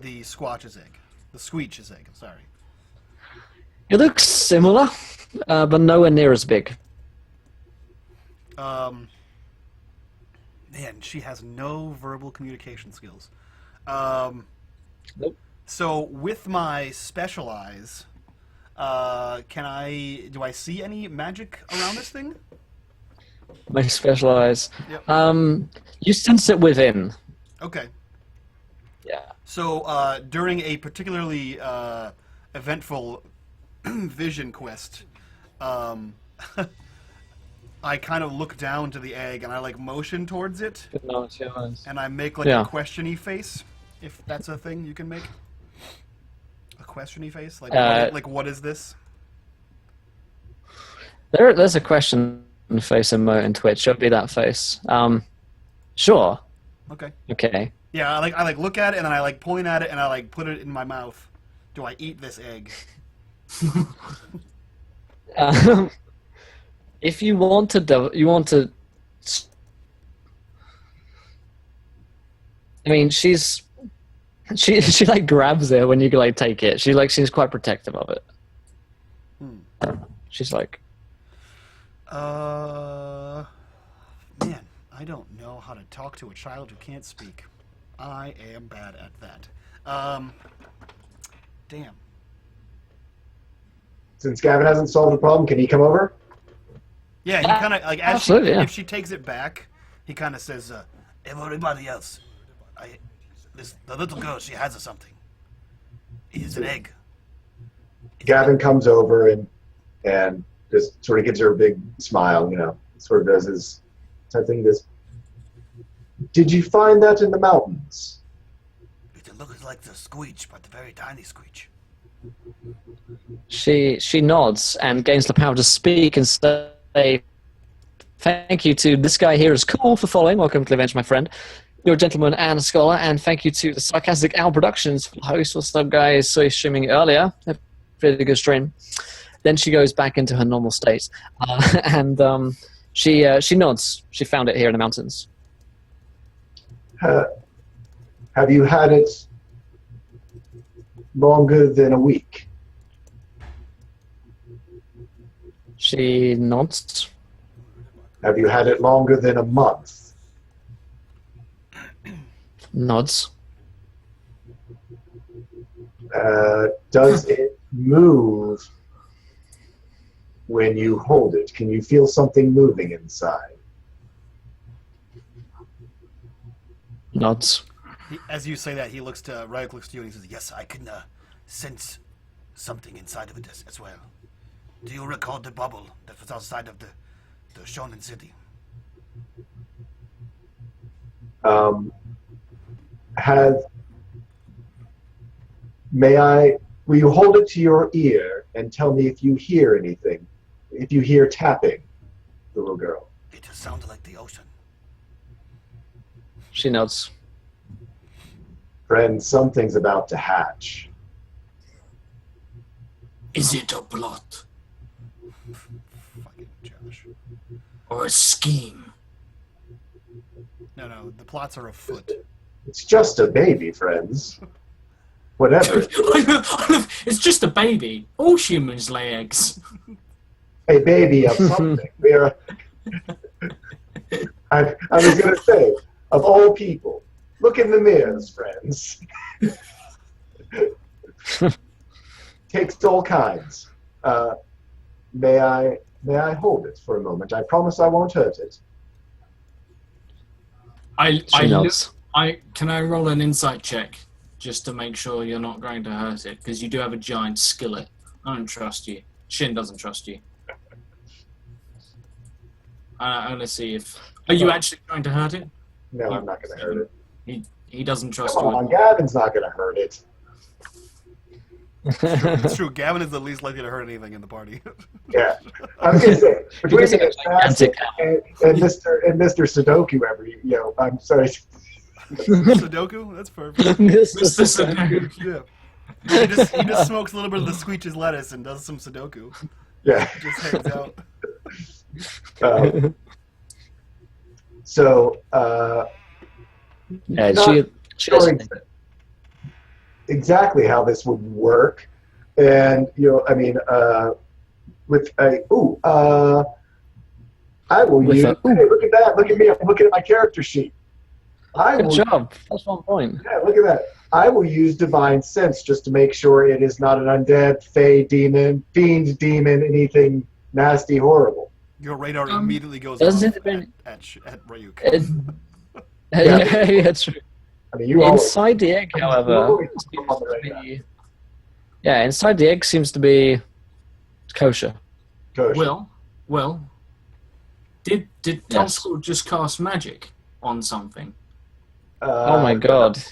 the Squatch's egg? The Squeech's egg. I'm sorry. It looks similar, but nowhere near as big. Man, she has no verbal communication skills. Nope. So with my special eyes, do I see any magic around this thing? My special eyes. Yep. You sense it within. Okay. Yeah. So during a particularly eventful vision quest, I kind of look down to the egg and I motion towards it, and I make a question-y face, if that's a thing you can make. A question-y face, what is this? There's a question face emote in Twitch. It'll be that face. Sure. Okay. Okay. Yeah, I look at it and then I point at it and I put it in my mouth. Do I eat this egg? If you want to. I mean, she grabs it when you take it. She seems quite protective of it. She's like, man, I don't know how to talk to a child who can't speak. I am bad at that. Damn. Since Gavin hasn't solved the problem, can he come over? Yeah, he kind of absolutely, if she takes it back, he kind of says, "Everybody else, the little girl, she has something. It's an egg." Gavin comes over and just sort of gives her a big smile, sort of does his type thing. Does. Did you find that in the mountains? It looks like the Squeech, but the very tiny Squeech. She nods and gains the power to speak and say, "Thank you to this guy here is cool for following. Welcome to the event, my friend. You're a gentleman and a scholar, and thank you to the Sarcastic Owl Productions for the host. What's up, guys? Saw you streaming earlier. A pretty good stream." Then she goes back into her normal state, and she nods. She found it here in the mountains. Have you had it longer than a week? She nods. Have you had it longer than a month? Nods. Does it move when you hold it? Can you feel something moving inside? Nods. As you say that, Ryuk looks to you and he says, "Yes, I can sense something inside of it as well. Do you recall the bubble that was outside of the Shonen City?" Will you hold it to your ear and tell me if you hear anything? If you hear tapping, the little girl. It just sounded like the ocean. She nods. Friend, something's about to hatch. Is it a plot Fucking Josh. or a scheme? No, the plots are afoot. It's just a baby, friends. Whatever. It's just a baby. All humans lay eggs. A baby of something. I was going to say, of all people, look in the mirrors, friends. Takes all kinds. May I hold it for a moment? I promise I won't hurt it. Can I roll an insight check just to make sure you're not going to hurt it? Because you do have a giant skillet. I don't trust you. Shin doesn't trust you. I'm going to see if... Are you actually going to hurt it? No, I'm not going to hurt it. He doesn't trust Come you. on, Gavin's not going to hurt it. It's true. Gavin is the least likely to hurt anything in the party. Yeah. I was going to say, between the assassin and Mr. Sudoku I'm sorry. Sudoku? That's perfect. Mr. Sudoku. Yeah. He just smokes a little bit of the Squeech's lettuce and does some Sudoku. Yeah. Just hangs out. She doesn't. Exactly how this would work, and I will use. Hey, look at that! Look at me! I'm looking at my character sheet. Good job. That's 1 point. Yeah, look at that. I will use divine sense just to make sure it is not an undead, fey, demon, fiend, demon, anything nasty, horrible. Your radar immediately goes does off it at Ryuk. Yeah, true. I mean, Inside the egg, however, inside the egg seems to be kosher. Well, did Toscal just cast magic on something? Oh my god.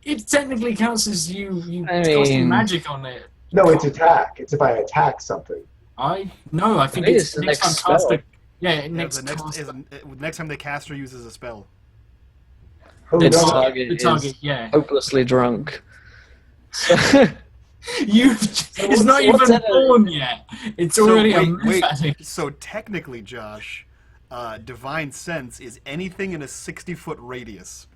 It technically counts as you casting magic on it. No, it's attack. It's if I attack something. I think it's the next next time spell. Next time the caster uses a spell. Its no. target is hopelessly drunk. It's not even born yet. It's already a myth addict. So technically, Josh, divine sense is anything in a 60-foot radius.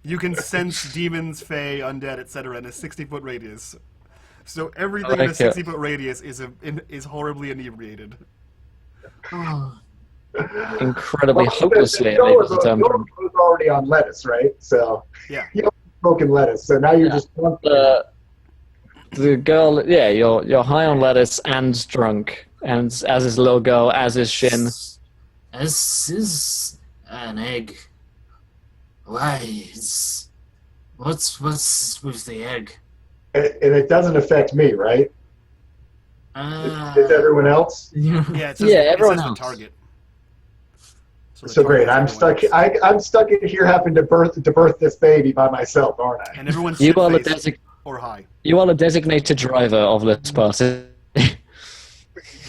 You can sense demons, fae, undead, etc. in a 60-foot radius. So everything in a 60-foot radius is horribly inebriated. Incredibly hopelessly. You're already on lettuce, right? So yeah, you're smoking lettuce. So now you're just drunk. The girl, you're high on lettuce and drunk, and as is the little girl, as is Shin. As is an egg. Why? What's with the egg? And it doesn't affect me, right? It's everyone else. Yeah, everyone says else. The target. So great. I'm stuck. I'm stuck in here having to birth this baby by myself, aren't I? And everyone's or high. You are the designated driver of this party.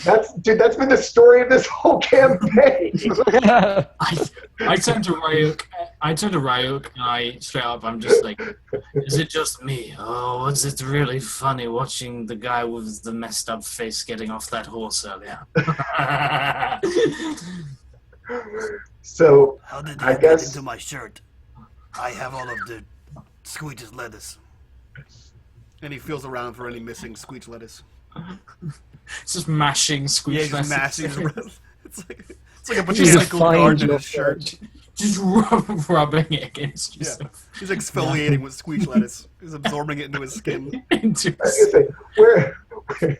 That's been the story of this whole campaign. I turned to Ryuk and I straight up, I'm just like, is it just me? Oh, was it really funny watching the guy with the messed up face getting off that horse earlier? So How did I you get guess into my shirt? I have all of the Squeech's lettuce. And he feels around for any missing Squeech lettuce. It's just mashing Yeah, Squeech he's just mashing. It's like a He's a botanical fine garden in job. his shirt. just rubbing it against Yeah, yourself. he's exfoliating with Squeech lettuce. He's absorbing it into his skin. Into I was gonna say,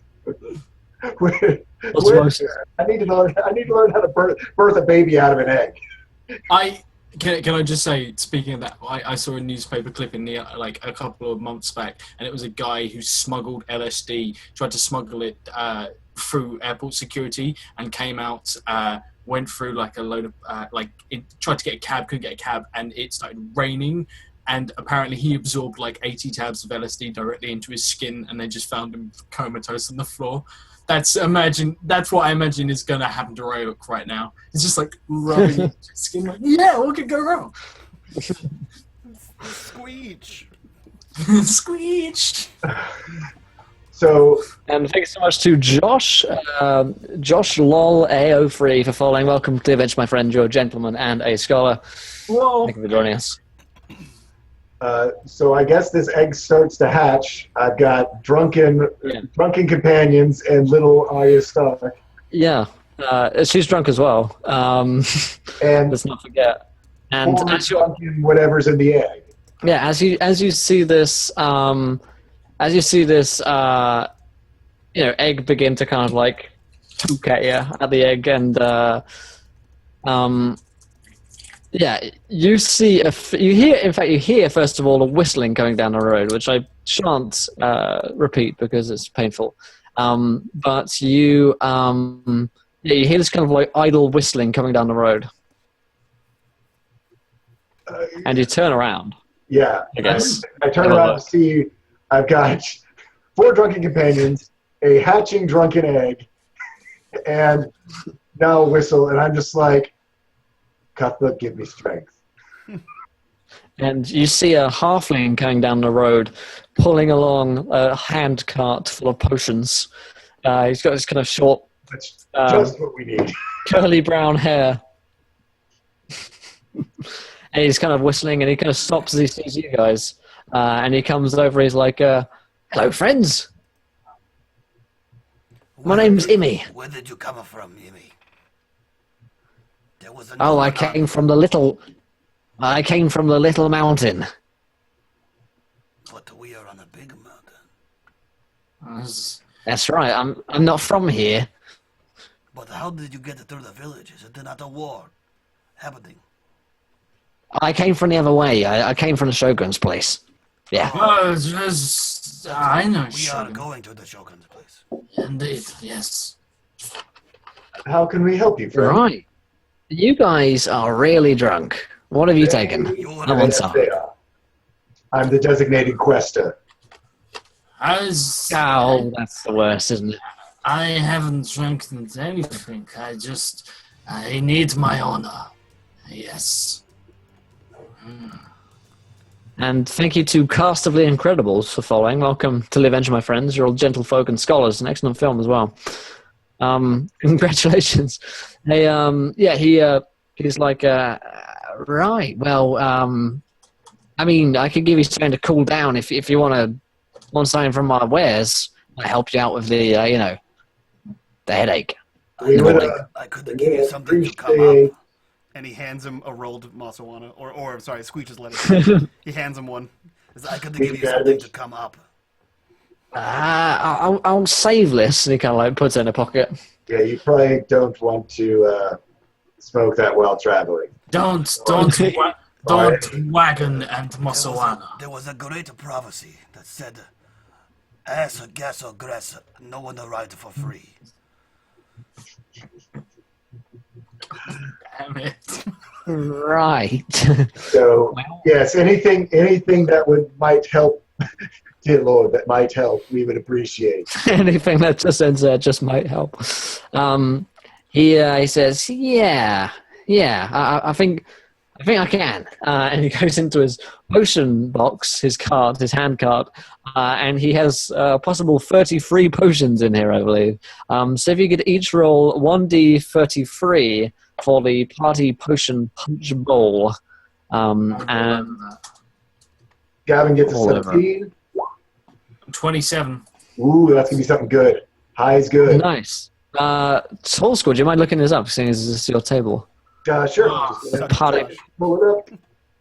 where Osmosis. I need to learn how to birth a baby out of an egg. Can I just say, speaking of that, I saw a newspaper clipping like a couple of months back, and it was a guy who smuggled LSD, tried to smuggle it through airport security, and came out, went through like a load of tried to get a cab, couldn't get a cab, and it started raining, and apparently he absorbed like 80 tabs of LSD directly into his skin, and they just found him comatose on the floor. That's what I imagine is going to happen to Ryuk right now. It's just like rubbing his skin, like, yeah, what could go wrong? Squeech. Squeech. So And thank you so much to Josh, Josh Lol AO3 for following. Welcome to the event, my friend. You're a gentleman and a scholar. Whoa. Thank you for joining us. so I guess this egg starts to hatch. I've got drunken companions and little Arya Stark. Yeah, she's drunk as well. And Let's not forget. And four as you drunken whatever's in the egg. as you see this, egg begin to kind of like poke at you at the egg, and you see you hear first of all a whistling coming down the road, which I shan't repeat because it's painful. But you hear this kind of like idle whistling coming down the road, and you turn around. Yeah, I guess. I turn around to see I've got four drunken companions, a hatching drunken egg, and now a whistle, and I'm just like, Cuthbert, give me strength. And you see a halfling coming down the road, pulling along a hand cart full of potions. He's got this kind of short, That's just what we need. curly brown hair. And he's kind of whistling, and he kind of stops as he sees you guys. And he comes over, he's like, hello, friends. My name's Imi. Where did you come from, Imi? There was a Oh, I came from the little mountain. But we are on a big mountain. That's right. I'm not from here. But how did you get through the village? Is it not a war happening? I came from the other way. I came from the Shogun's place. Yeah. I know. We are Shogun. going to the Shogun's place. Indeed, yes. How can we help you, friend? Right. You guys are really drunk. What have you taken? You I'm on Yes, top. they are. I'm the designated quester. Oh, That's the worst, isn't it? I haven't drank anything. I need my honor. Yes. And thank you to Cast of the Incredibles for following. Welcome to The Avenger, my friends. You're all gentlefolk and scholars. An excellent film as well. Congratulations. Hey, he's like, right, well, I mean, I could give you something to cool down if you want something from my wares. I help you out with the the headache. I could give you something to come appreciate- up. And he hands him a rolled masawana, or sorry, Squeech's lettuce. He hands him one. I could give you something to come up. I'll save this. And he kind of like puts it in a pocket. Yeah, you probably don't want to smoke that while traveling. Don't wagon and Mosawana. There was a great prophecy that said, "Ass or gas or grass, no one will ride for free." Damn it. Right. So yes, anything that might help, dear Lord, that might help, we would appreciate. Anything that just ends there just might help. He says, yeah, I think I can. And he goes into his potion box, his hand cart, and he has possible 33 potions in here, I believe. So if you could each roll 1d33 for the party potion punch bowl. And Gavin gets a All over. 17. 27. Ooh, that's going to be something good. High is good. nice. Soul Score, do you mind looking this up, seeing as this is your table? Sure. Oh, Just gonna Party. pull it up.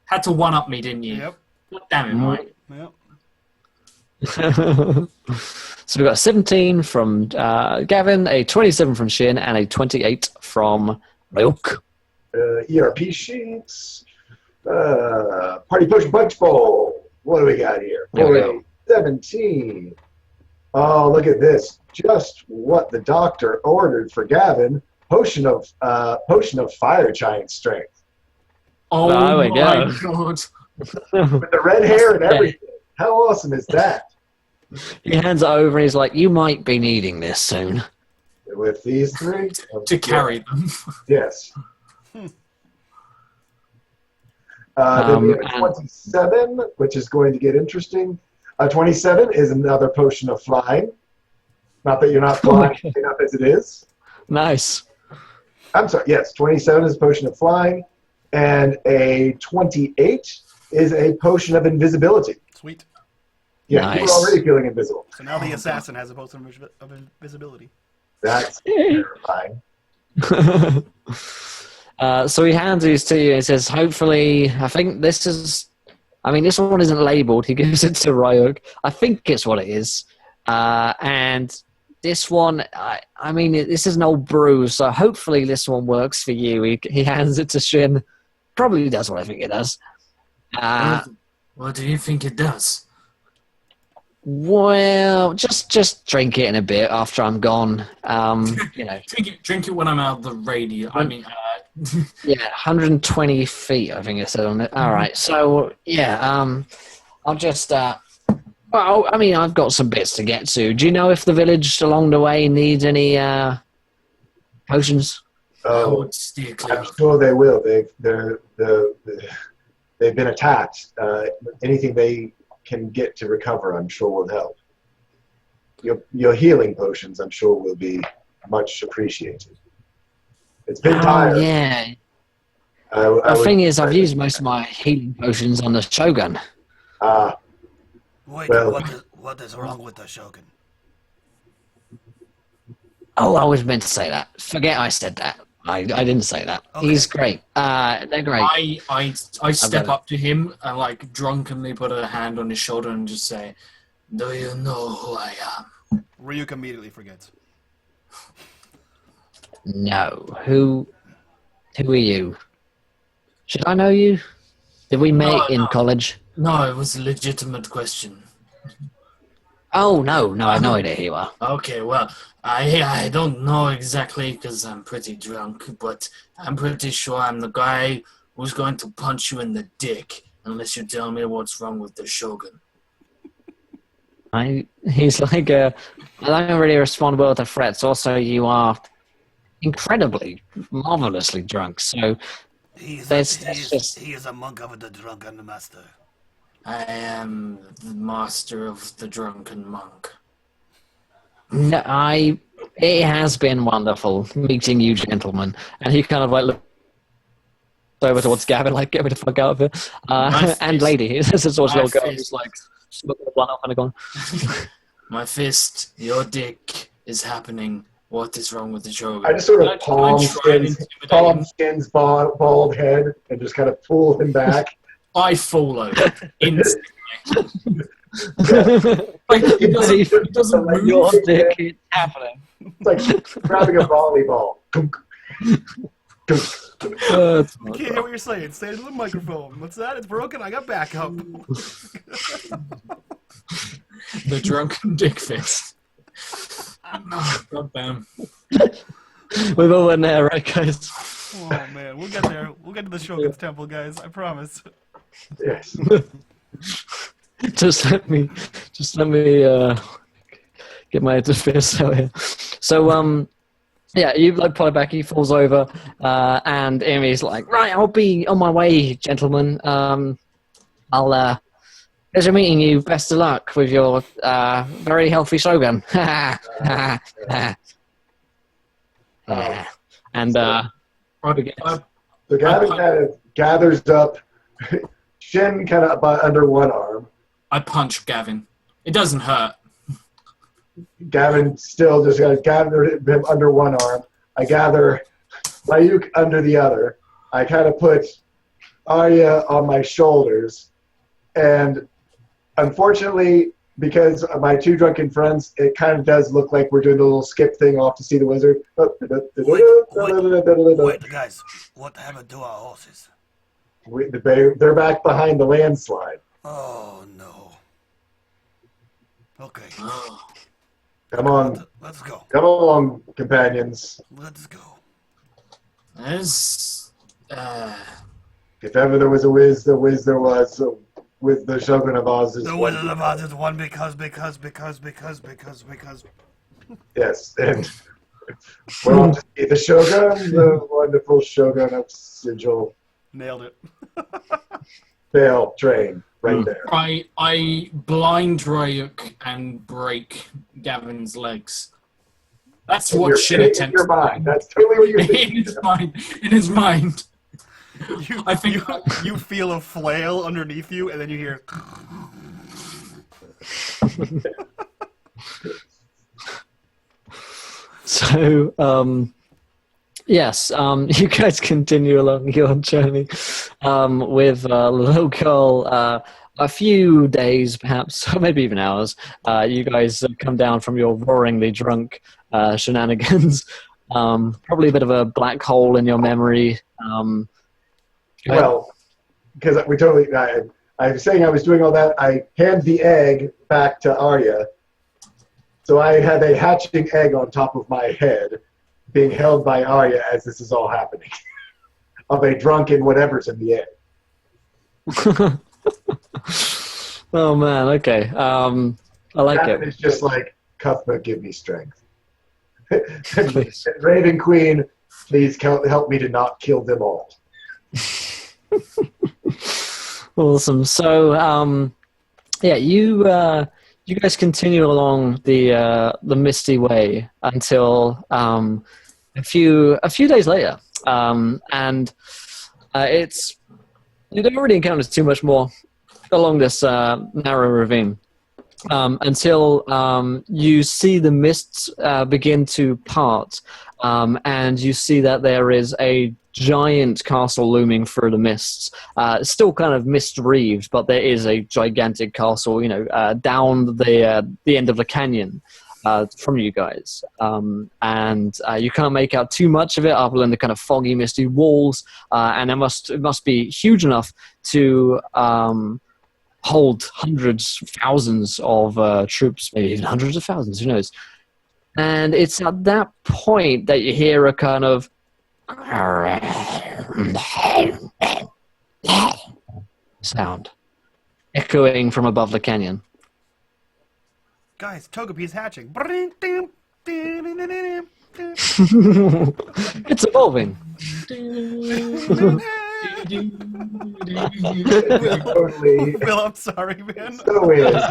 Had to one-up me, didn't you? Yep. God damn it, Mike. Yep. So we've got a 17 from Gavin, a 27 from Shin, and a 28 from Ryuk. ERP sheets. Party Potion Punch Bowl. What do we got here? There we go. 17. Oh, look at this. Just what the doctor ordered for Gavin. Potion of fire giant strength. Oh, There we my go. God. With the red hair and everything. How awesome is that? He hands it over and he's like, you might be needing this soon. With these three? To carry them. Yes. Then we have a and- 27, which is going to get interesting. 27 is another potion of flying. Not that you're not flying enough as it is. Nice. I'm sorry, yes, 27 is a potion of flying, and a 28 is a potion of invisibility. Sweet. Yeah, you were Nice. already feeling invisible. So now the assassin has a potion of invisibility. That's terrifying. So he hands these to you and says, hopefully, I think this is, this one isn't labeled. He gives it to Ryuk. I think it's what it is. And this one, this is an old brew, so hopefully this one works for you. He hands it to Shin. Probably does what I think it does. What do you think it does? Well, just drink it in a bit after I'm gone. Drink it when I'm out of the radio. Yeah, 120 feet, I think it said on it. All right, so, I'll just, I've got some bits to get to. Do you know if the village along the way needs any potions? Oh, steer clear. I'm sure they will. They've been attacked. Anything they can get to recover, I'm sure will help. Your healing potions, I'm sure, will be much appreciated. It's been tired. Yeah. The thing is, I've used most of my healing potions on the Shogun. Wait, Well- what is wrong with the Shogun? Oh, I was meant to say that. Forget I said that. I didn't say that. Okay. He's great. They're great. I step it. up to him and like drunkenly put a hand on his shoulder and just say, "Do you know who I am?" Ryuk immediately forgets. No. Who are you? Should I know you? Did we meet in college? No, it was a legitimate question. Oh, no, I have no idea who you are. Okay, well, I don't know exactly because I'm pretty drunk, but I'm pretty sure I'm the guy who's going to punch you in the dick unless you tell me what's wrong with the Shogun. He's like, I don't really respond well to threats. Also, you are incredibly, marvelously drunk, so He is There's- he is a monk of the drunken master. I am the master of the drunken monk. no, it has been wonderful meeting you, gentlemen. And he kind of like looks over towards Gavin, like, get me the fuck out of here. And lady, this is towards My little girl face. who's like, smoking a blunt up and gone. My fist, your dick is happening. What is wrong with the Shogun? I just sort Can of can I try and intimidate him? Skins bald head and just kind of pull him back. I fall over instantly. Like, Like, it doesn't move. your dick is happening. It's like grabbing a volleyball. I can't hear what you're saying. Say it to the microphone. What's that? It's broken. I got backup. The drunken dick fist. Oh, God damn. We've all been there, right, guys? Oh man, we'll get there. We'll get to the Shogun's temple, guys. I promise. Yes. just let me get my fist out here. So you like pull it back, he falls over, and Amy's like, right, I'll be on my way, gentlemen. I'll pleasure meeting you. Best of luck with your very healthy Shogun. Yeah. And So Gavin kind of gathers up, Shin kind of under one arm. I punch Gavin. It doesn't hurt. Gavin still just gathered him under one arm. I gather Ryuk under the other. I kind of put Arya on my shoulders. And unfortunately, because of my two drunken friends, it kind of does look like we're doing a little skip thing off to see the wizard. Wait, guys, what happened to our horses? They're back behind the landslide. Oh, no. Okay. Come on. Let's go. Come along, companions. Let's go. There's... If ever there was a whiz there was with the Shogun of Oz. The Wizard of Oz is one because. Yes, and we're on to see the Shogun, the wonderful Shogun of Sigil. Nailed it. Fail train right there. I blind Ryuk and break Gavin's legs. That's what Shin attempts. In your mind. That's totally what you're thinking. In his mind. I think you feel a flail underneath you, and then you hear. So, yes, you guys continue along your journey with a little girl. A few days, perhaps, or maybe even hours, you guys come down from your roaringly drunk shenanigans. Probably a bit of a black hole in your memory. Well, because we totally, I was saying I was doing all that. I hand the egg back to Arya. So I had a hatching egg on top of my head being held by Arya as this is all happening. Of a drunken whatever's in the egg. Oh, man, okay. I like that it. It's just like, Cuthbert, give me strength. Raven Queen, please help me to not kill them all. Awesome. So, yeah, you guys continue along the misty way until a few days later, and it's you don't really encounter too much more along this narrow ravine until you see the mists begin to part, and you see that there is a giant castle looming through the mists. Still kind of mist-wreathed, but there is a gigantic castle, down the end of the canyon from you guys. And you can't make out too much of it other than the kind of foggy, misty walls. And it must be huge enough to hold hundreds, thousands of troops, maybe even hundreds of thousands, who knows. And it's at that point that you hear a kind of sound echoing from above the canyon. Guys, Togepi's hatching. It's evolving. Will, I'm sorry, man. So is.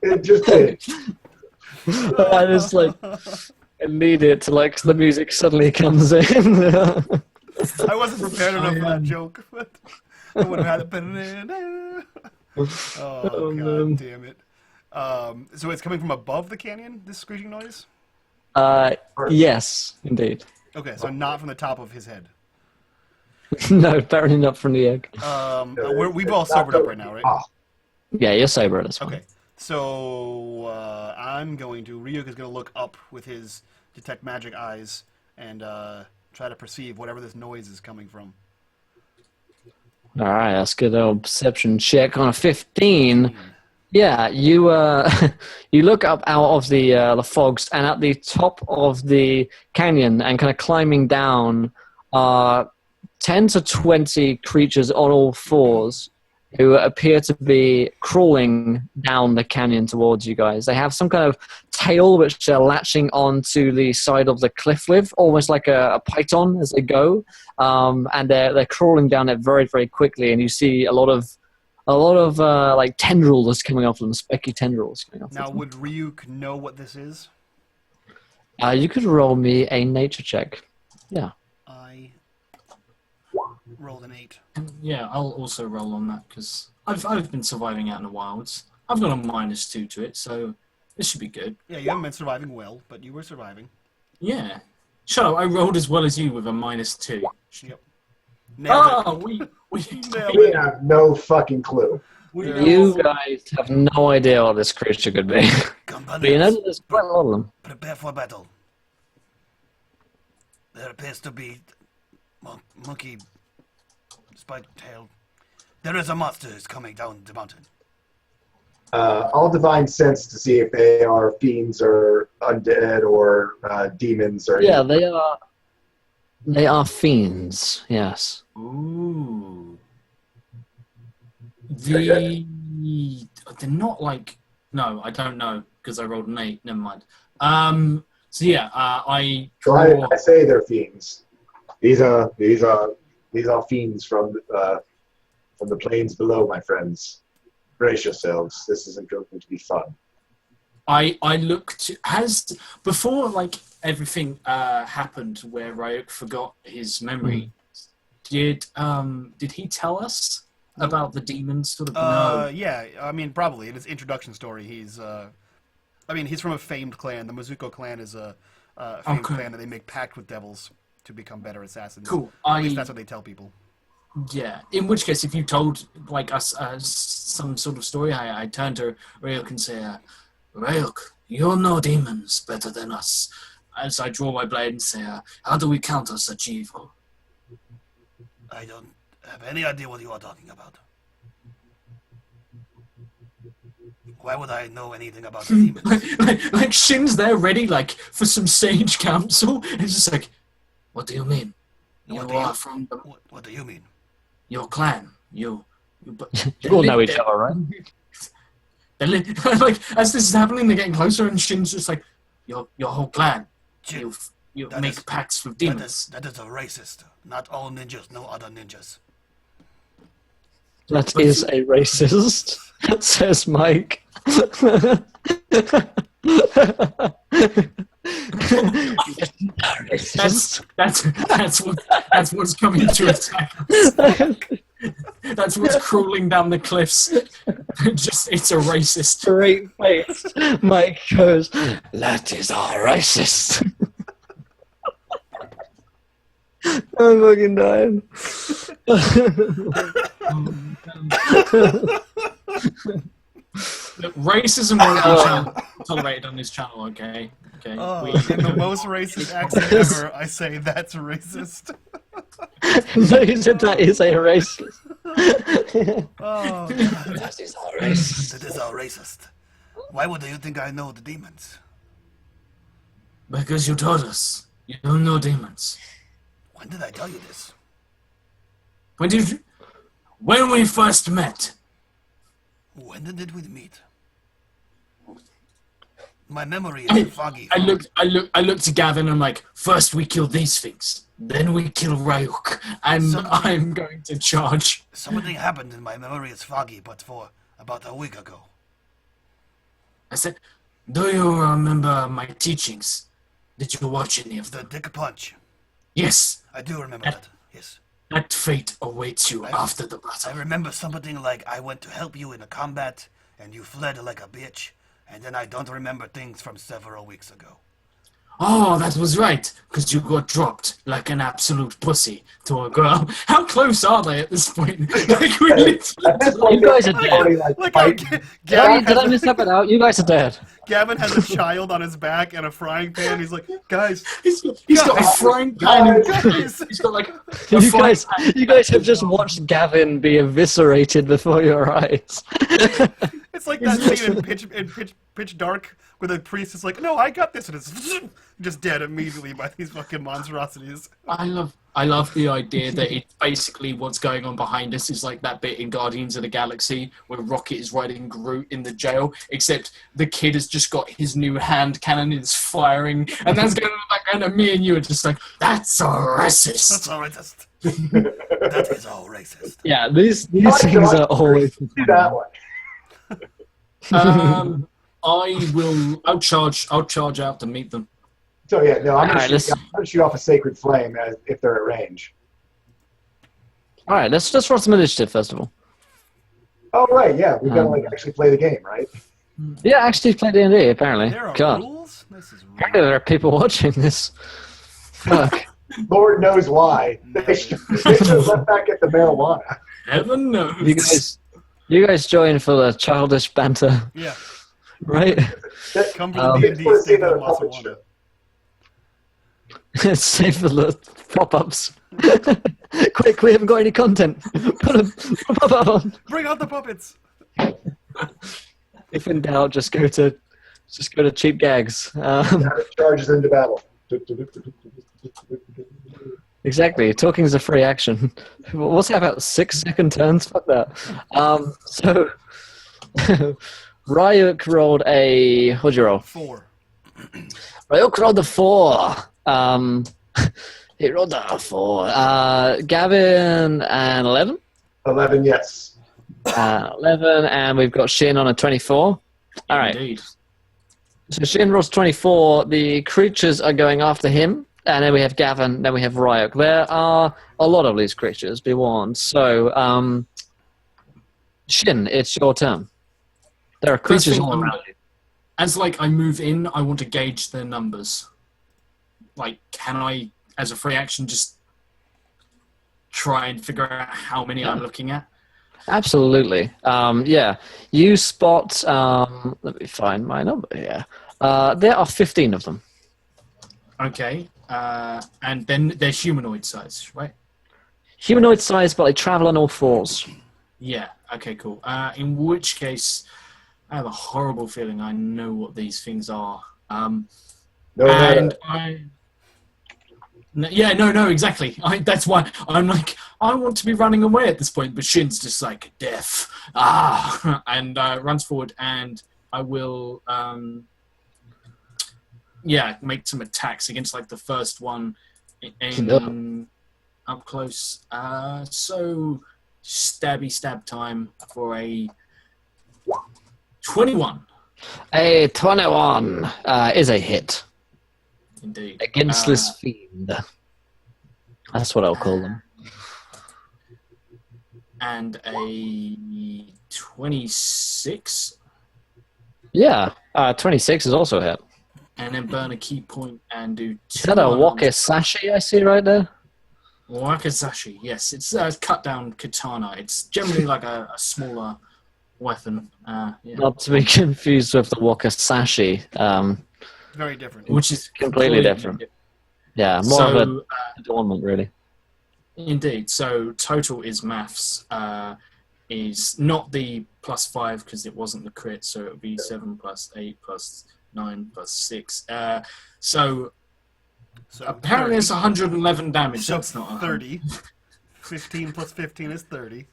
It just is. I just I need it to the music suddenly comes in. I wasn't prepared enough for that joke, but I would have had it been. Oh, God damn it. So it's coming from above the canyon, this screeching noise? Yes, indeed. Okay, so not from the top of his head. No, apparently not from the egg. We've all sobered up right now, right? Yeah, you're sober at this point. Okay, so Ryuk is going to look up with his detect magic eyes and try to perceive whatever this noise is coming from. All right, let's get a little perception check on a 15. Yeah, you you look up out of the fogs, and at the top of the canyon and kind of climbing down are 10 to 20 creatures on all fours who appear to be crawling down the canyon towards you guys. They have some kind of tail which they're latching onto the side of the cliff with, almost like a python as they go, and they're crawling down it very, very quickly. And you see a lot of tendrils coming off them, specky tendrils coming off. Now, would Ryuk know what this is? You could roll me a nature check. Yeah. I rolled an 8. Yeah, I'll also roll on that because I've been surviving out in the wilds. I've got a -2 to it, so this should be good. Yeah, you haven't been surviving well, but you were surviving. Yeah. Shut up, I rolled as well as you with a -2. Yep. Nailed it. Oh, we Nailed We it. have no fucking clue. You guys have no idea what this creature could be. But you know, Companions, there's quite a lot of them. prepare for battle. There appears to be monkey spike tail. There is a monster who's coming down the mountain. I'll divine sense to see if they are fiends or undead or demons or Yeah, they are. They are fiends. Yes. Ooh. They're not like... No, I don't know, because I rolled an 8. Never mind. So yeah, I So draw... I say they're fiends. These are fiends from the plains below, my friends. Brace yourselves. This isn't going to be fun. I look to... Before, like, everything happened where Ryuk forgot his memory, did he tell us about the demons? Sort of, no. Yeah, I mean, probably. In his introduction story, he's from a famed clan. The Mizuko clan is a famed clan, and they make pact with devils to become better assassins. Cool. At least that's what they tell people. Yeah. In which case, if you told like us some sort of story, I turn to Ryuk and say, Ryuk, you know demons better than us. As I draw my blade and say, how do we counter such evil? I don't have any idea what you are talking about. Why would I know anything about the demons? like Shin's there ready, like, for some sage counsel. And it's just like, what do you mean? You are from What do you mean? your clan. You You all know each other, right? Like, as this is happening, they're getting closer, and Shin's just like, your whole clan. Jin, You that make is- pacts with demons. that is a racist. Not all ninjas, no other ninjas. That is a racist, says Mike. That's what's coming to attack us. That's what's crawling down the cliffs. It's a racist. Straight face. Mike goes, that is our racist. I'm fucking dying. Look, racism won't be tolerated on this channel, okay? Okay. In the most racist accent ever, I say that's racist. No, you said that is a racist. Oh, That is our racist. That is our racist. Why would you think I know the demons? Because you told us you don't know demons. When did I tell you this? When we first met. When did we meet? My memory is foggy. I looked to Gavin and I'm like, first we kill these things, then we kill Ryuk, and I'm going to charge. Something happened and my memory is foggy, but for about a week ago. I said, do you remember my teachings? Did you watch any of The them? dick punch. Yes, I do remember that. Yes. that fate awaits you after the I battle. remember something like I went to help you in a combat and you fled like a bitch, and then I don't remember things from several weeks ago. Oh, that was right, because you got dropped like an absolute pussy to a girl. How close are they at this point? Like, we literally... At this point, You guys are they're dead. already, like, look how fighting. Did I miss that bit out? You guys are dead. Gavin has a child on his back and a frying pan. He's like, guys, He's got a frying pan and guys. he's got like a You frying guys, pan. you guys have just watched Gavin be eviscerated before your eyes. It's like that scene in Pitch Dark where the priest is like, no, I got this, and it's just dead immediately by these fucking monstrosities. I love the idea that it's basically what's going on behind us is like that bit in Guardians of the Galaxy where Rocket is riding Groot in the jail, except the kid has just got his new hand cannon and is firing, and that's going on in the background, and me and you are just like, that's a racist. That's all racist. That is all racist. Yeah, these things are always. Do that one. I'll charge out to meet them. So yeah, no, I'm Alright, gonna shoot off a sacred flame if they're at range. All right, let's just roll some initiative first of all. Oh, right, yeah. We've got to actually play the game, right? Yeah, actually play D&D, apparently. There are God. rules? This is Apparently there are people watching this. Fuck. Lord knows why. They should have left back at the marijuana. Heaven knows. You guys join for the childish banter, Yeah. right? Come for the Just D&D, want to see stay for the the puppet Masawana. show. Save for the pop-ups. Quick, we haven't got any content. Put a pop-up on. Bring out the puppets! If in doubt, just go to cheap gags. Charges into battle. Exactly. Talking is a free action. What's that about 6-second turns? Fuck that. So Ryuk rolled a. What'd you roll? 4. Ryuk rolled a 4. He rolled a 4. Gavin and 11. 11, yes. 11, and we've got Shin on a 24. All right. Indeed. So Shin rolls 24. The creatures are going after him. And then we have Gavin, then we have Ryuk. There are a lot of these creatures, be warned. So, Shin, it's your turn. There are creatures all around you. As I move in, I want to gauge their numbers. Can I, as a free action, just try and figure out how many I'm looking at? Absolutely. Yeah. You spot, let me find my number here. There are 15 of them. Okay. And then they're humanoid size, right? Humanoid size, but they travel on all fours. Yeah. Okay, cool. In which case, I have a horrible feeling I know what these things are. No, exactly. That's why I'm I want to be running away at this point, but Shin's just death. And runs forward, and I will, make some attacks against the first one in up close. So stab time for a 21. A 21 is a hit. Indeed. Against this fiend. That's what I'll call them. And a 26. Yeah, 26 is also a hit. And then burn a key point and do 2. Is that a wakizashi I see right there? Wakizashi, yes. It's a cut down katana. It's generally a smaller weapon. Not to be confused with the wakizashi. Very different. Which is completely different. Yeah, more of an adornment, really. Indeed. So total is maths. Is not the +5 because it wasn't the crit, so it would be 7 + 8 + 9 + 6. So apparently 30. it's 111 damage. So that's not 30. 15 + 15 is 30.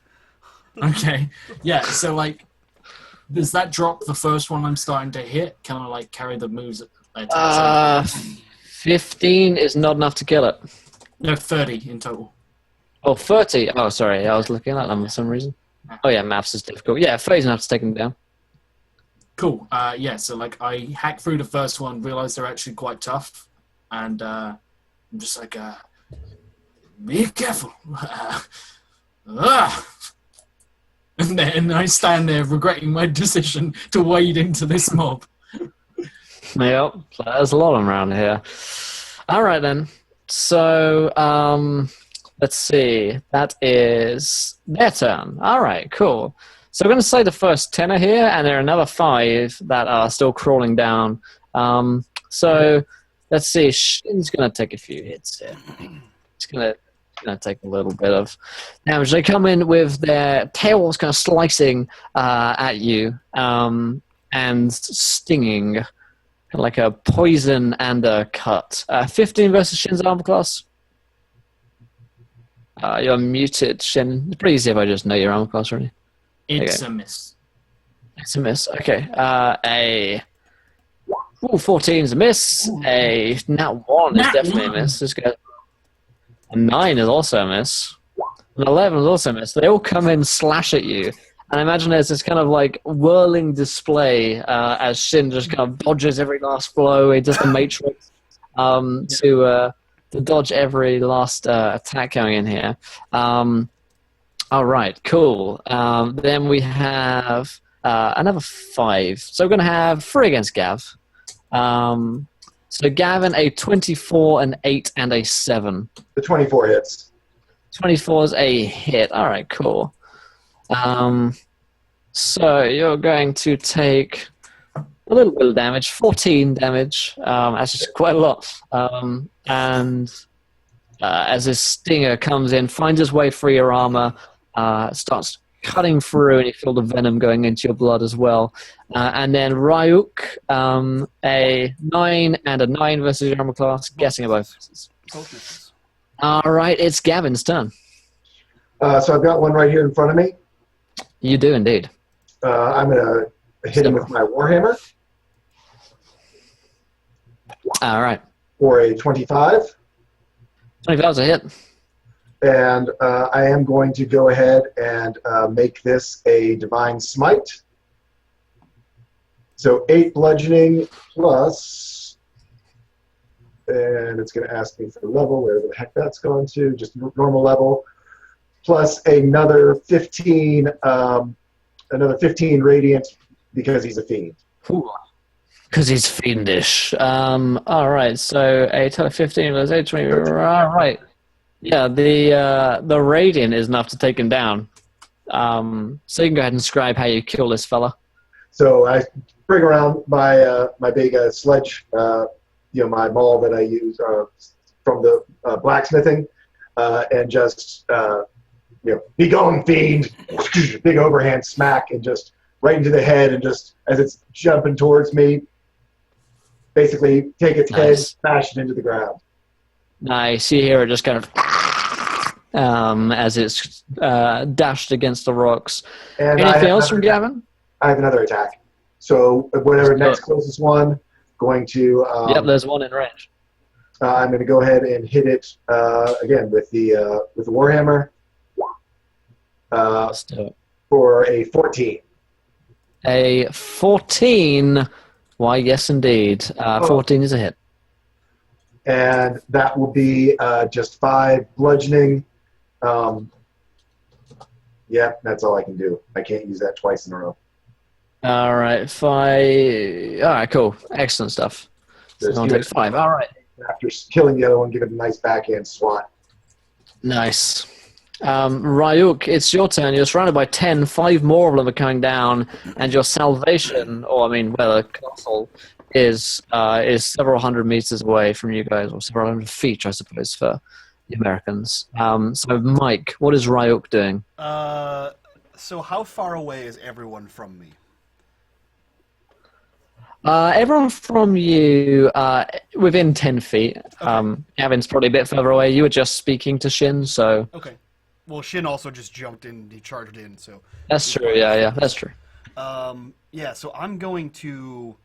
Okay. Yeah. So does that drop the first one I'm starting to hit? Can I carry the moves? 15 is not enough to kill it. No, 30 in total. Oh, 30. Oh, sorry. I was looking at that number for some reason. Oh, yeah, maths is difficult. Yeah, 30 is enough to take him down. Cool. So I hack through the first one, realize they're actually quite tough, and I'm just be careful. And then I stand there regretting my decision to wade into this mob. Yep, there's a lot of them around here. All right, then. So, let's see. That is their turn. All right, cool. So we're going to say the first 10 are here, and there are another 5 that are still crawling down. So let's see. Shin's going to take a few hits here. It's going to take a little bit of damage. They come in with their tails kind of slicing at you and stinging like a poison and a cut. 15 versus Shin's armor class. You're muted, Shin. It's pretty easy if I just know your armor class already. It's a miss. It's a miss. Okay. A 14 is a miss. A nat 1 is definitely a miss. Let's go. A 9 is also a miss. An 11 is also a miss. They all come in, slash at you. And I imagine there's this kind of whirling display as Shin just kind of dodges every last blow. He does the Matrix to dodge every last attack going in here. All right, cool. Then we have another 5. So we're going to have 3 against Gav. So Gavin, a 24, an 8, and a 7. The 24 hits. 24 is a hit. All right, cool. So you're going to take a little bit of damage, 14 damage. That's just quite a lot. And as this stinger comes in, finds its way through your armor, starts cutting through, and you feel the venom going into your blood as well. And then Ryuk, a 9 and a 9 versus your armor class, guessing about misses. Both misses. All right, it's Gavin's turn. So I've got one right here in front of me. You do indeed. I'm going to hit him with my Warhammer All right. for a 25. 25 is a hit. And I am going to go ahead and make this a Divine Smite. So 8 bludgeoning plus, and it's going to ask me for the level, wherever the heck that's going to, just normal level, plus another 15 radiant because he's a fiend. Because he's fiendish. All right, so a total of 15 plus 8, 20. All right. Yeah, the radiant is enough to take him down. So you can go ahead and describe how you kill this fella. So I bring around my my big sledge, my maul that I use from the blacksmithing, and just be gone, fiend! Big overhand smack, and just right into the head, and just as it's jumping towards me, basically take its head, smash it into the ground. Nice. You hear it just kind of as it's dashed against the rocks. And anything else from Gavin? I have another attack. So whatever next closest one, going to... yep, there's one in range. I'm going to go ahead and hit it again with the Warhammer for a 14. A 14. Why, yes, indeed. 14 is a hit. And that will be just 5 bludgeoning. Yeah, that's all I can do. I can't use that twice in a row. All right, 5. All right, cool. Excellent stuff. So I'll take 5. All right. After killing the other one, give it a nice backhand swat. Nice. Ryuk, it's your turn. You're surrounded by 10. 5 more of them are coming down, and your salvation, the castle, is several hundred meters away from you guys, or several hundred feet, I suppose, for the Americans. So, Mike, what is Ryuk doing? So how far away is everyone from me? Everyone from you, within 10 feet. Okay. Gavin's probably a bit further away. You were just speaking to Shin, so... Okay. Well, Shin also just jumped in, he charged in, so... That's true, yeah, that's true. So I'm going to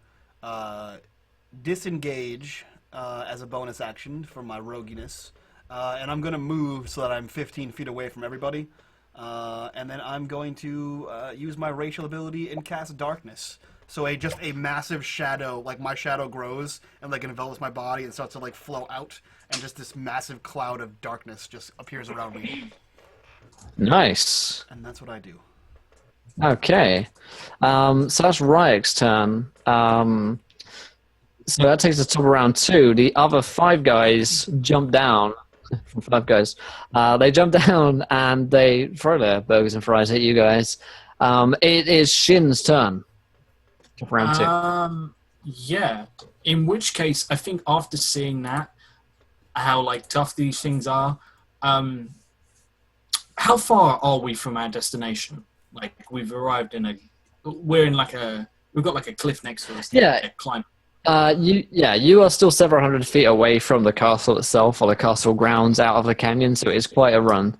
disengage as a bonus action for my roguiness, and I'm going to move so that I'm 15 feet away from everybody, and then I'm going to use my racial ability and cast darkness. So just a massive shadow, like my shadow grows and like envelops my body and starts to like flow out, and just this massive cloud of darkness just appears around me. Nice. And that's what I do. Okay. So that's Ryuk's turn. So that takes us to round 2. The other 5 guys jump down. From 5 guys. They jump down and they throw their burgers and fries at you guys. It is Shin's turn. Round 2. Yeah. In which case, I think after seeing that, how tough these things are, how far are we from our destination? We've arrived we've got a cliff next to us. Yeah. Climb. You are still several hundred feet away from the castle itself, or the castle grounds out of the canyon, so it is quite a run.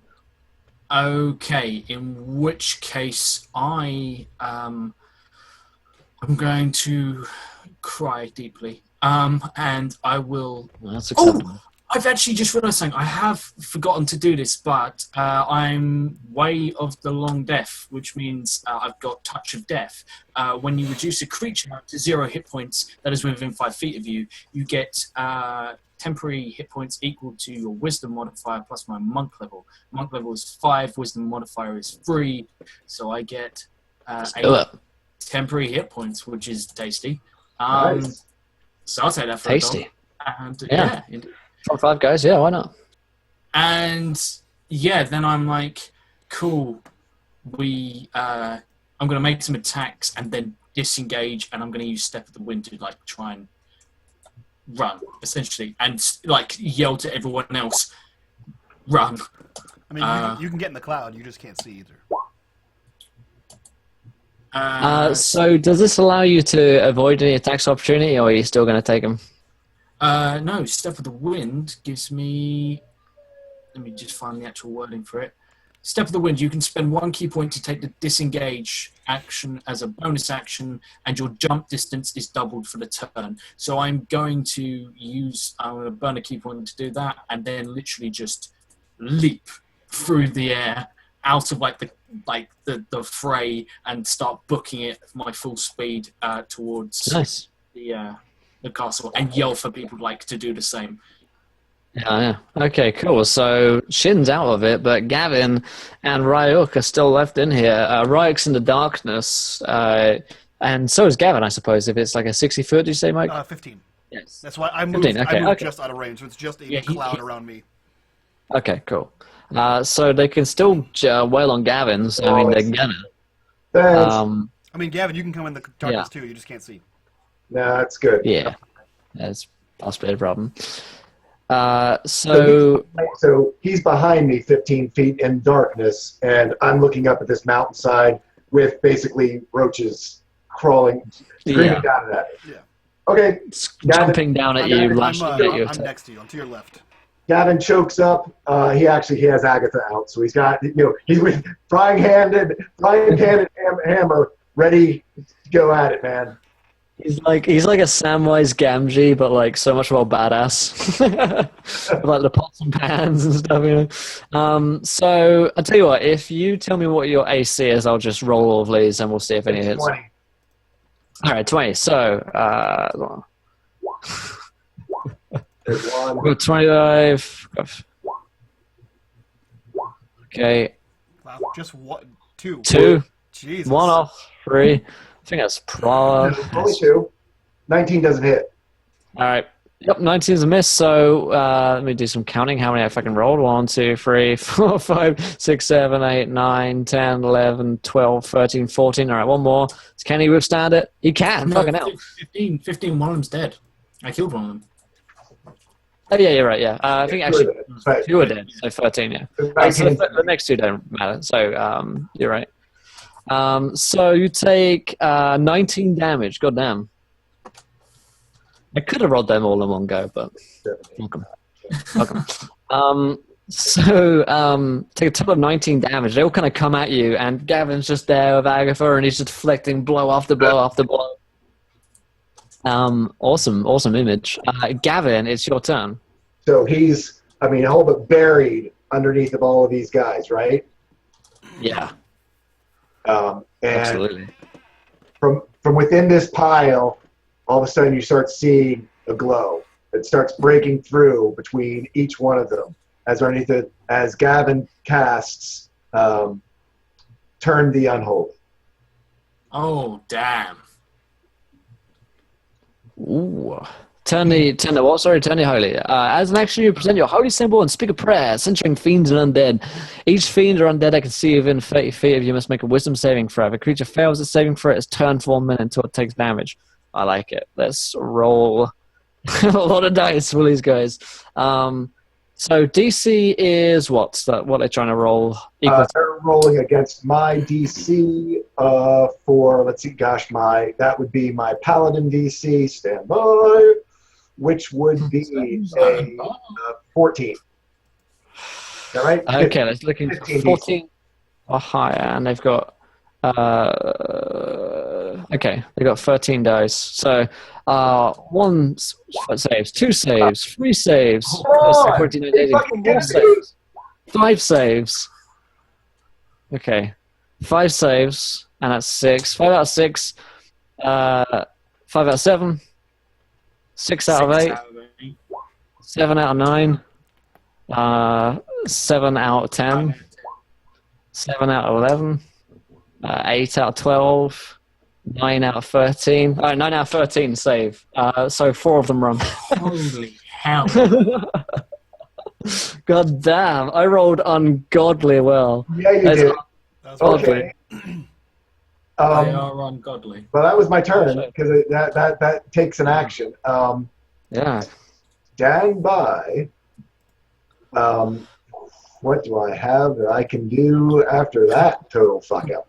Okay, in which case I'm going to cry deeply. And I will... Well, that's acceptable. I've actually just realised something. I have forgotten to do this, but I'm Way of the Long Death, which means I've got Touch of Death. When you reduce a creature to 0 hit points that is within 5 feet of you, you get temporary hit points equal to your Wisdom modifier plus my Monk level. Monk level is 5, Wisdom modifier is 3, so I get 8 temporary hit points, which is tasty. Nice. So I'll take that for Tasty. a dog. And yeah indeed. 5 guys, yeah, why not? And yeah, then I'm like, cool. I'm gonna make some attacks and then disengage, and I'm gonna use Step of the Wind to like try and run essentially, and like yell to everyone else, run. I mean, you can get in the cloud. You just can't see either. So does this allow you to avoid any attacks of opportunity, or are you still going to take them? No, Step of the Wind gives me... Let me just find the actual wording for it. Step of the Wind, you can spend 1 key point to take the disengage action as a bonus action, and your jump distance is doubled for the turn. So I'm going to burn a key point to do that, and then literally just leap through the air out of the fray and start booking it at my full speed towards Nice. the castle, and yell for people to do the same. Yeah. Okay, cool. So Shin's out of it, but Gavin and Ryuk are still left in here. Ryuk's in the darkness, and so is Gavin, I suppose, if it's like a 60-foot, did you say, Mike? 15. Yes. That's why I moved, 15, okay, I moved okay. just out of range, so it's just a cloud around me. Okay, cool. So they can still wail on Gavin, so I mean, they're gonna. Thanks. I mean, Gavin, you can come in the darkness too, you just can't see. No, that's good. Yeah, that's possibly a problem. So he's behind me 15 feet in darkness, and I'm looking up at this mountainside with basically roaches crawling, screaming down at it. Yeah. Okay. jumping down at you, lashing at you. I'm next to you. I'm to your left. Gavin chokes up. He has Agatha out, so he's got he's with frying handed hammer ready to go at it, man. He's like a Samwise Gamgee, but like so much more badass. Like the pots and pans and stuff, So I'll tell you what, if you tell me what your AC is, I'll just roll all of these and we'll see if any hits. 20. Alright, 20. So There's one. got 25. Okay. Wow, just one, two. 2. Jesus. 1 off 3. I think that's Only 2. 19 doesn't hit. Alright. Yep, 19 is a miss, so let me do some counting. How many I fucking rolled? 1, 2, 3, 4, 5, 6, 7, 8, 9, 10, 11, 12, 13, 14. Alright, one more. Can he withstand it? He can, fucking hell. 15, one of them's dead. I killed one of them. Oh, yeah, you're right, yeah. I think actually 2 are dead, so 13, yeah. So the next 2 don't matter, so you're right. So you take 19 damage, goddamn. I could have rolled them all in one go, but welcome. Take a total of 19 damage. They all kind of come at you, and Gavin's just there with Agatha, and he's just deflecting blow after blow after blow. Awesome image. Gavin, it's your turn. So he's, all but buried underneath of all of these guys, right? Yeah. And Absolutely. From within this pile, all of a sudden you start seeing a glow. It starts breaking through between each one of them as Gavin casts Turn the Unholy. Oh, damn. Ooh. Turn the what? Sorry, turn the holy. As an action, you present your holy symbol and speak a prayer, censuring fiends and undead. Each fiend or undead I can see within 30 feet of you must make a wisdom saving throw. If a creature fails at saving throw, it's turned for 1 minute until it takes damage. I like it. Let's roll a lot of dice for these guys. So DC is what? What they're trying to roll? They're rolling against my DC for, let's see, that would be my Paladin DC, stand by, which would be a 14. Is that right? Okay, let's look at 14 or higher, and they've got Okay, they got 13 dice. So, one saves, 2 saves, 3 saves, Oh, 14, they 18, fucking 4 get saves, 5 saves. Okay, 5 saves, and that's 6. 5 out of 6. 5 out of 7. 6 out of 8. 7 out of 9. 7 out of 10. 7 out of 11. 8 out of 12. 9 out of 13. 9 out of 13 save. So 4 of them run. Holy hell. God damn, I rolled ungodly well. Yeah, you That's did. That's Okay. They Um, are ungodly. well, that was my turn because that takes an action. Yeah. Stand by. What do I have that I can do after that total fuck up?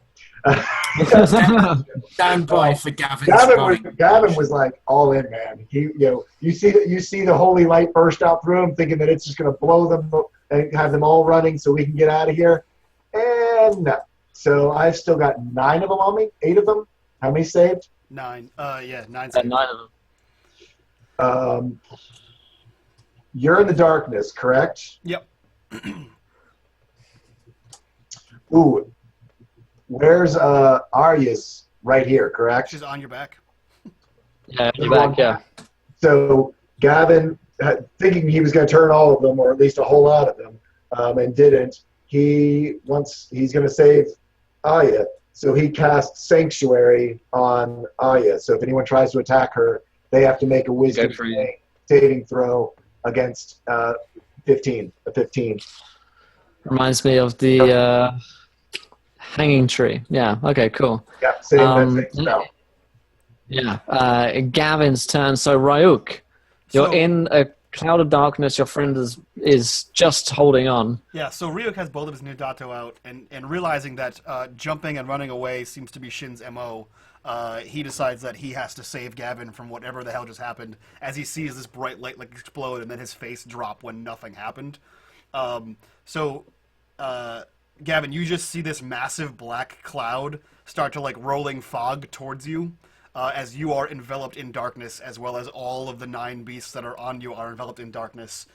Stand by for Gavin's running. Gavin was like all in, man. You see the holy light burst out through him, thinking that it's just going to blow them and have them all running so we can get out of here. And no. So I've still got 9 of them on me. 8 of them. How many saved? 9. 9 9 saved. of them. You're in the darkness, correct? Yep. Ooh. Where's Arya's right here, correct? She's on your back. Yeah, you're back, yeah. So Gavin, thinking he was going to turn all of them, or at least a whole lot of them, and didn't, he's going to save Arya. So he casts Sanctuary on Arya. So if anyone tries to attack her, they have to make a wisdom saving throw against 15. A 15. Reminds me of the hanging tree. Yeah, okay, cool. Yeah, same that same spell. Yeah, Gavin's turn. So Ryuk, you're in a cloud of darkness. Your friend is just holding on. Yeah, so Ryuk has both of his Nudato out, and realizing that jumping and running away seems to be Shin's MO, he decides that he has to save Gavin from whatever the hell just happened, as he sees this bright light like explode and then his face drop when nothing happened. Gavin, you just see this massive black cloud start to like rolling fog towards you, as you are enveloped in darkness, as well as all of the 9 beasts that are on you are enveloped in darkness.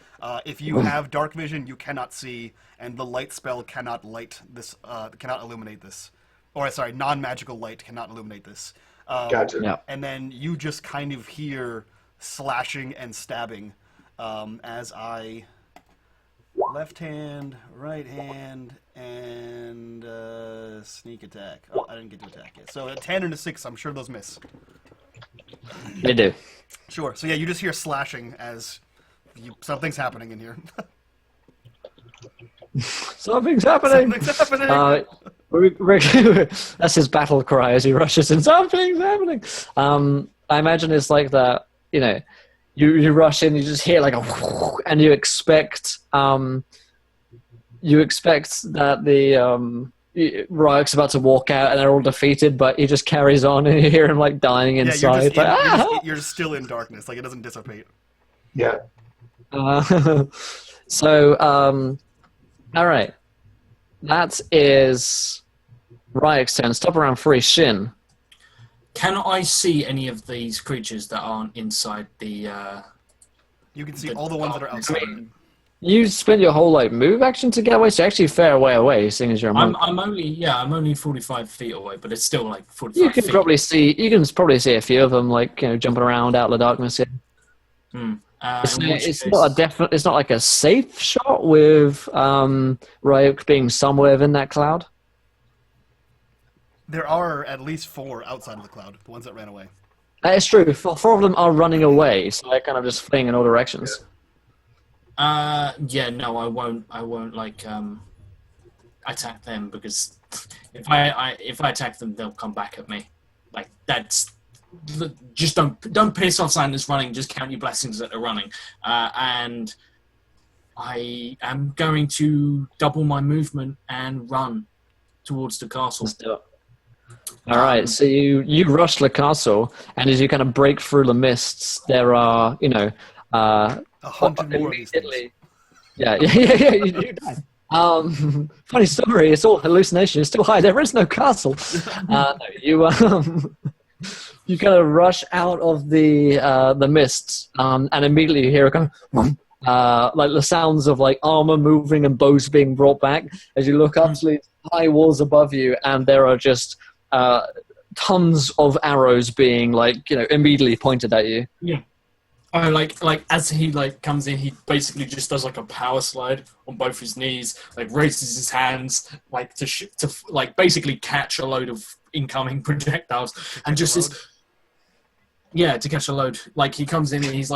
If you have dark vision, you cannot see, and the light spell cannot light this, cannot illuminate this. Or sorry, non-magical light cannot illuminate this. Gotcha. Yeah. And then you just kind of hear slashing and stabbing as I left hand, right hand, and sneak attack. Oh, I didn't get to attack yet. So a 10 and a 6, I'm sure those miss. They do. Sure. So yeah, you just hear slashing as something's happening in here. Something's happening. Something's happening. That's his battle cry as he rushes in. Something's happening. I imagine it's like that. You know, you rush in, you just hear like a, and you expect that the Ryuk's about to walk out and they're all defeated, but he just carries on and you hear him like dying inside. You're still in darkness. Like it doesn't dissipate. Yeah. All right. That is Ryuk's turn. Stop around free Shin. Can I see any of these creatures that aren't inside the... You can see all the ones that are outside. You spent your whole move action to get away, so you're actually a fair way away, seeing as you're a monk. I'm only 45 feet away, but it's still like 45 You can feet. probably see a few of them, jumping around out in the darkness. Yeah. It's not like a safe shot with Ryuk being somewhere in that cloud. There are at least 4 outside of the cloud, the ones that ran away. That is true. 4 of them are running away, so they're kind of just fleeing in all directions. No, I won't attack them, because if I attack them, they'll come back at me. Like, that's... Just don't piss off something that's running, just count your blessings that are running. And I am going to double my movement and run towards the castle. Let's do it. All right, so you rush the castle, and as you kind of break through the mists, there are, 100 more of these things. Yeah, you die. Funny story, it's all hallucination. It's still high. There is no castle. You kind of rush out of the mists, and immediately you hear a kind of like the sounds of like armor moving and bows being brought back as you look up to these high walls above you, and there are just tons of arrows being immediately pointed at you. Yeah. Oh, like as he comes in, he basically just does like a power slide on both his knees, like raises his hands like to basically catch a load of incoming projectiles, and just is to catch a load. Like he comes in and he's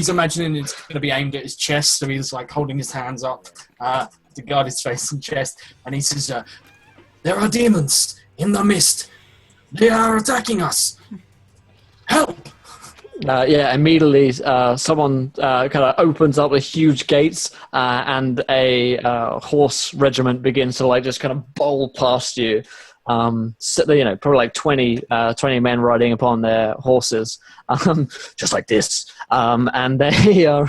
imagining it's going to be aimed at his chest, so he's like holding his hands up to guard his face and chest, and he says, "There are demons in the mist. They are attacking us. Help!" Immediately someone kind of opens up the huge gates and a horse regiment begins to just kind of bowl past you. Probably like 20 men riding upon their horses, just like this. And they are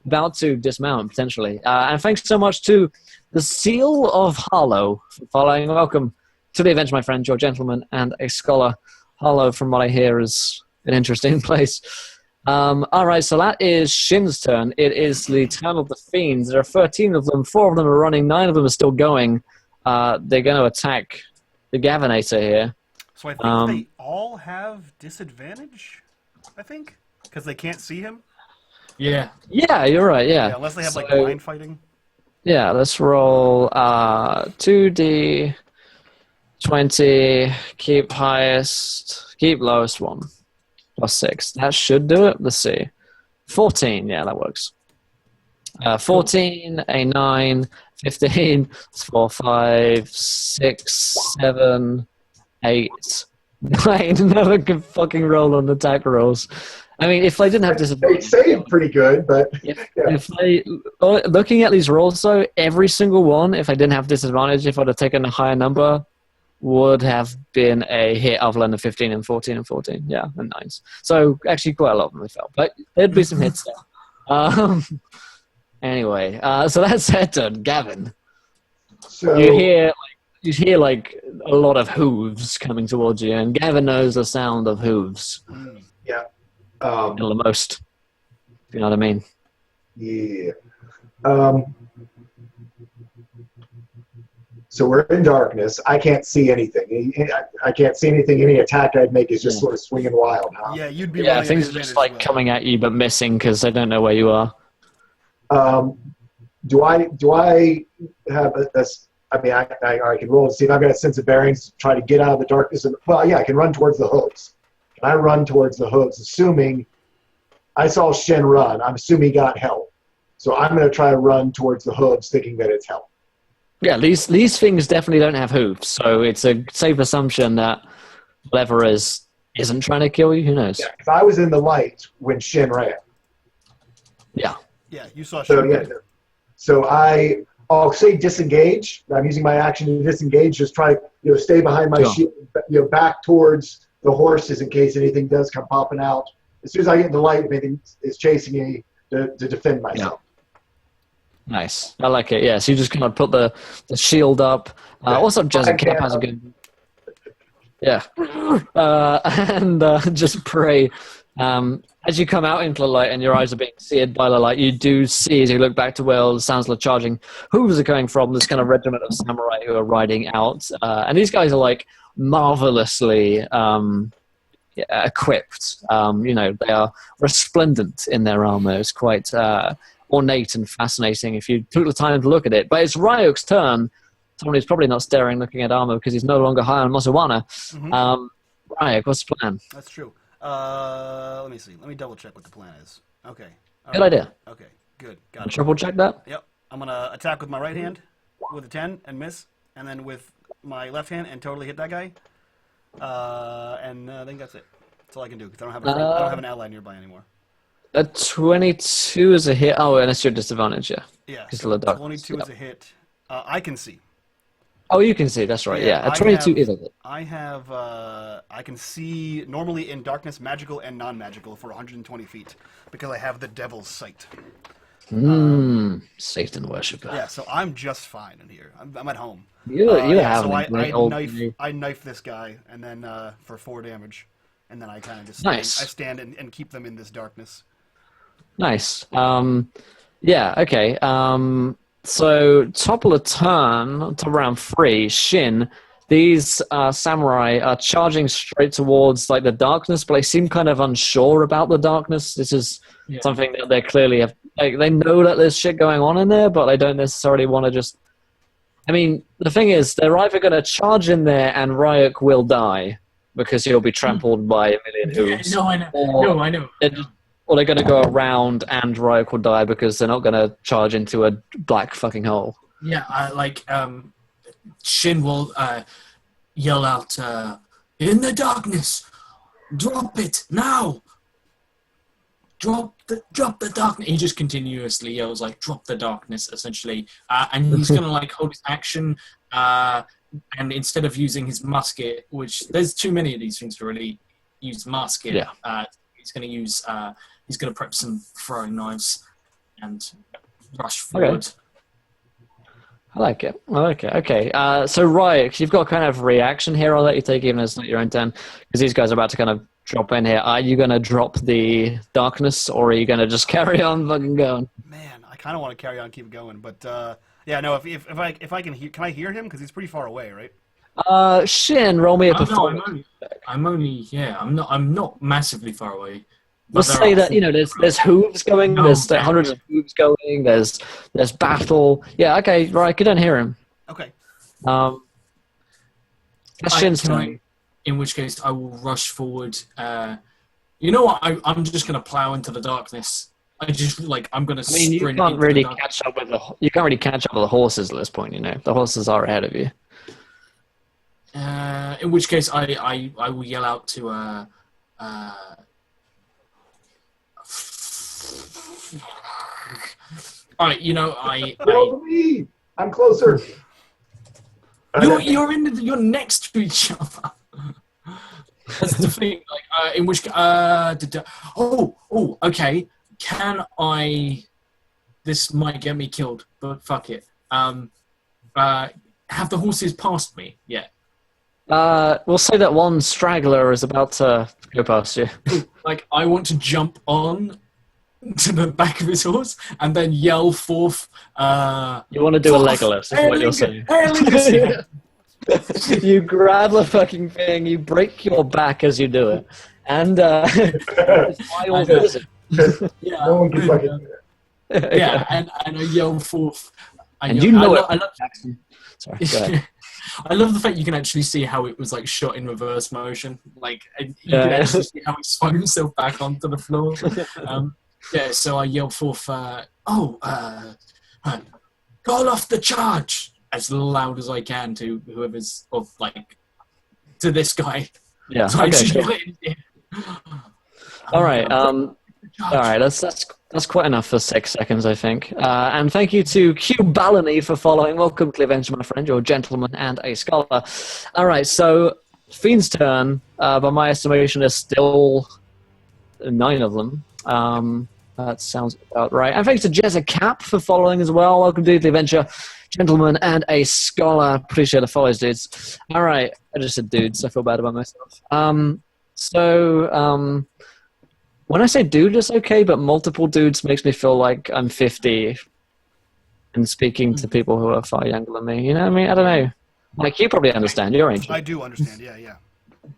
about to dismount potentially. And thanks so much to the Seal of Harlow for following. Welcome to the event, my friend. You're a gentleman and a scholar. Harlow, from what I hear, is an interesting place. All right, so that is Shin's turn. It is the turn of the Fiends. There are 13 of them. 4 of them are running. 9 of them are still going. They're going to attack the Gavinator here. So I think they all have disadvantage, I think, because they can't see him. Yeah. Yeah, you're right, yeah. Unless they have blind fighting. Yeah, let's roll 2d20, keep highest, keep lowest one. +6. That should do it. Let's see. 14. Yeah, that works. 14, a 9, 15, 4, 5, 6, 7, 8, 9. Never can fucking roll on attack rolls. I mean, if I didn't have disadvantage... They saved pretty good, but... Looking at these rolls, though, every single one, if I didn't have disadvantage, if I'd have taken a higher number, would have been a hit other than the 15 and 14 and 14. Yeah, and 9s. So, actually, quite a lot of them fell. But there'd be some hits there. Anyway, so that's their turn. Gavin. So, you hear a lot of hooves coming towards you, and Gavin knows the sound of hooves. Yeah. The most. If you know what I mean. Yeah. So we're in darkness. I can't see anything. I can't see anything. Any attack I'd make is just sort of swinging wild. Huh? Yeah, you'd be. Yeah, things are just coming at you but missing because they don't know where you are. Do I have a I mean, I can roll to see if I've got a sense of bearings to try to get out of the darkness. I can run towards the hooves. Can I run towards the hooves, assuming I saw Shin run? I'm assuming he got help. So I'm going to try to run towards the hooves, thinking that it's help. Yeah, these things definitely don't have hooves, so it's a safe assumption that whatever isn't trying to kill you. Who knows? Yeah, if I was in the light when Shin ran. Yeah. Yeah, you saw Shin. So I'll say disengage. I'm using my action to disengage. Just try to stay behind my shield, back towards the horses in case anything does come popping out. As soon as I get in the light, if anything is chasing me, to defend myself. Yeah. Nice. I like it. Yeah, so you just kind of put the shield up. Also, Jezza Cap has a good... Yeah. And just pray. As you come out into the light and your eyes are being seared by the light, you do see, as you look back to where the sounds of charging hooves are coming from, this kind of regiment of samurai who are riding out. And these guys are marvelously equipped. They are resplendent in their armor. It's quite ornate and fascinating if you took the time to look at it. But it's Ryuk's turn. Someone who's probably not staring, looking at armor because he's no longer high on Mosawana. Ryuk, what's the plan? That's true. Let me see. Let me double check what the plan is. Okay. Good idea. Okay. Good. Got it. Triple check that? Yep. I'm gonna attack with my right hand with a 10 and miss, and then with my left hand and totally hit that guy. And I think that's it. That's all I can do because I don't have an ally nearby anymore. A 22 is a hit. Oh, and it's your disadvantage, yeah. Yeah. So 22 is a hit. I can see. Oh, you can see. That's right. Yeah. A 22 is a hit. I can see normally in darkness, magical and non-magical for 120 feet because I have the Devil's Sight. Satan worshipper. Yeah, so I'm just fine in here. I'm at home. You have so I knife this guy, and then for 4 damage. and then I kind of just Nice. I stand and keep them in this darkness. Nice. Yeah, okay. So top of the turn, top round 3, Shin, these samurai are charging straight towards like the darkness, but they seem kind of unsure about the darkness. This is something that they clearly have, like, they know that there's shit going on in there, but they don't necessarily want to just... I mean, the thing is, they're either going to charge in there and Ryuk will die because he'll be trampled by a million hooves. No, I know. Or I know. Or they're going to go around and Ryuk will die because they're not going to charge into a black fucking hole. Yeah, Shin will yell out, "In the darkness, drop it now! Drop the darkness!" He just continuously yells like, "Drop the darkness!" Essentially, and he's gonna like hold his action, and instead of using his musket, which there's too many of these things to really use musket, he's gonna use he's gonna prep some throwing knives and rush forward. Okay. I like it. Okay. So Ryuk, you've got kind of reaction here. I'll let you take even as not your own turn, because these guys are about to kind of drop in here. Are you going to drop the darkness, or are you going to just carry on fucking going? Man, I kind of want to carry on, keep going, but yeah, no. If I can hear, can I hear him? Because he's pretty far away, right? Shin, roll me a performance. I'm not massively far away. Let's say that, there's hooves going, there's hundreds of hooves going, there's battle. Yeah, okay, right, you don't hear him. Okay. That's Shin's turn. In which case, I will rush forward. You know what? I'm just going to plow into the darkness. I'm going to sprint. You can't really catch up with the horses at this point. The horses are ahead of you. In which case, I will yell out to. All right, I'm closer. You're next to each other. That's the thing. In which okay. Can I? This might get me killed, but fuck it. Have the horses passed me yet? We'll say that one straggler is about to go past you. I want to jump on to the back of his horse and then yell forth. You want to do a Legolas, is what you're saying. You grab the fucking thing, you break your back as you do it, and no one can fucking do it. Yeah, and I yell forth. I love Jackson. Sorry, go ahead. I love the fact you can actually see how it was shot in reverse motion. You can actually see how he swung himself back onto the floor. So I yell forth, call off the charge as loud as I can to whoever's to this guy. Yeah. So All right. That's quite enough for 6 seconds, I think. And thank you to Q Ballany for following. Welcome to the adventure, my friend. You're a gentleman and a scholar. All right, so Fiend's turn. By my estimation, there's still 9 of them. That sounds about right. And thanks to Jezza Cap for following as well. Welcome to the adventure, gentleman and a scholar. Appreciate the follows, dudes. All right, I just said dudes. I feel bad about myself. When I say dude, it's okay, but multiple dudes makes me feel like I'm 50 and speaking to people who are far younger than me. You know what I mean? I don't know. You probably understand. You're ancient. I do understand, yeah.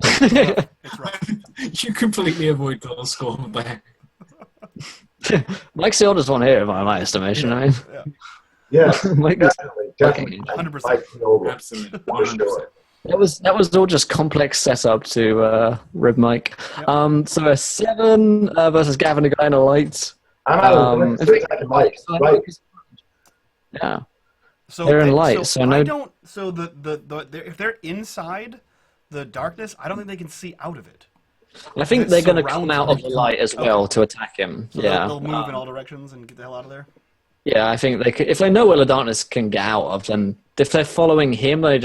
It's rough. You completely avoid goal score there. Mike's the oldest one here, by my estimation. Yeah. I mean, Yeah, Mike definitely. 100%. Absolutely. For sure. That was all just complex setup to rib Mike. Yep. So a 7 versus Gavin, a guy in a light. I'm out of Mike. Right. Yeah. So they're in light. So no. I don't. So if they're inside the darkness, I don't think they can see out of it. I think they're going to come out of the light as well to attack him. So yeah. They'll move in all directions and get the hell out of there. Yeah, I think they could, if they know where the darkness can get out of, then if they're following him, they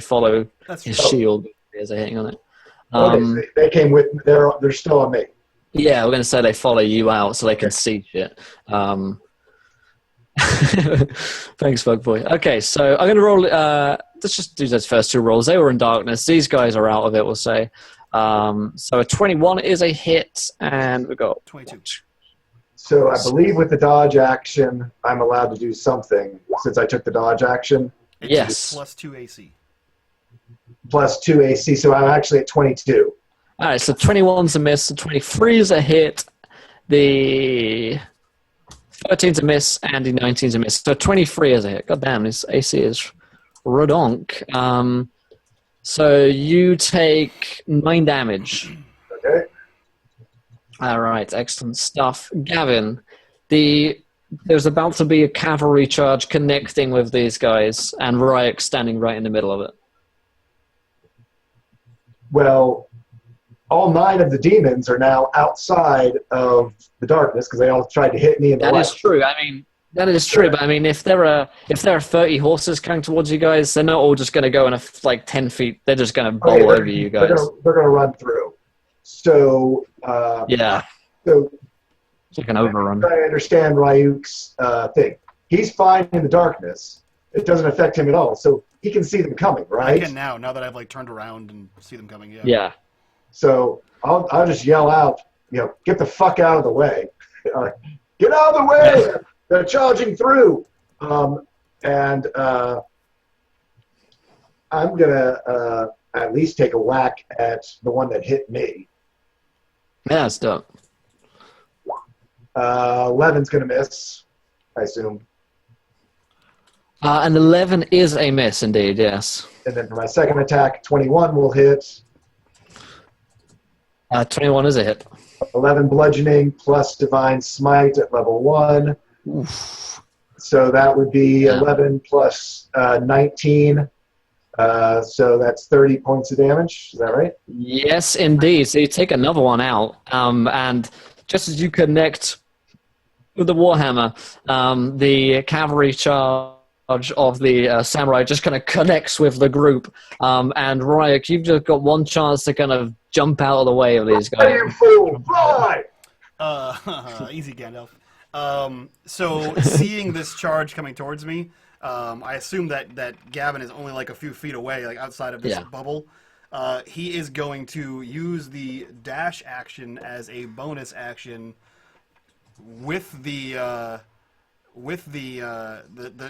follow his shield as they're hitting on it. Okay, they came with. They're still on me. Yeah, we're going to say they follow you out so they can see shit. Thanks, Bugboy. Okay, so I'm going to roll. Let's just do those first 2 rolls. They were in darkness. These guys are out of it, we'll say. So a 21 is a hit, and we got 22. So I believe with the dodge action, I'm allowed to do something since I took the dodge action. It's Yes. plus 2 AC. Plus 2 AC, so I'm actually at 22. All right, so 21's a miss, the 23 is a hit, the 13's a miss, and the 19's a miss. So 23 is a hit. God damn, this AC is redonk. So you take 9 damage. Okay. All right, excellent stuff. Gavin, there's about to be a cavalry charge connecting with these guys, and Ryuk standing right in the middle of it. Well, all 9 of the demons are now outside of the darkness because they all tried to hit me in the That light. is true. I mean, that is true. But I mean, if there are 30 horses coming towards you guys, they're not all just going to go in like 10 feet. They're just going to bowl over you guys. They're going to run through. So Yeah, so it's like an overrun. I understand Ryuk's thing. He's fine in the darkness. It doesn't affect him at all. So he can see them coming, right? Again now that I've like turned around and see them coming. Yeah. Yeah. So I'll just yell out, get the fuck out of the way. Get out of the way! They're charging through. I'm going to at least take a whack at the one that hit me. Yeah, it's dope. 11's going to miss, I assume. And 11 is a miss, indeed, yes. And then for my second attack, 21 will hit. 21 is a hit. 11 bludgeoning plus divine smite at level 1. Oof. So that would be 11 plus 19. So that's 30 points of damage. Is that right? Yes, indeed. So you take another one out, and just as you connect with the Warhammer, the cavalry charge of the samurai just kind of connects with the group. And Ryuk, you've just got one chance to kind of jump out of the way of these guys. Hey, you fool! Fly! Easy, Gandalf. So seeing this charge coming towards me, I assume that Gavin is only like a few feet away, like outside of this bubble. He is going to use the dash action as a bonus action with the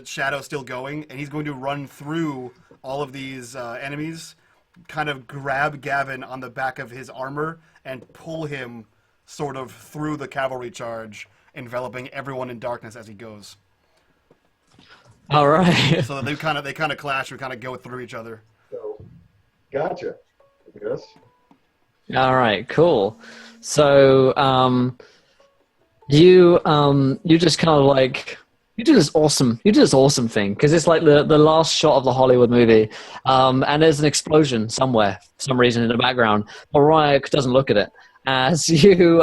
shadow still going, and he's going to run through all of these enemies, kind of grab Gavin on the back of his armor and pull him sort of through the cavalry charge, enveloping everyone in darkness as he goes. All right. So they kind of clash and kind of go through each other. So, gotcha. Yes. All right, cool. So you just kind of like you do this awesome thing because it's like the last shot of the Hollywood movie, and there's an explosion somewhere for some reason in the background. But Ryuk doesn't look at it as you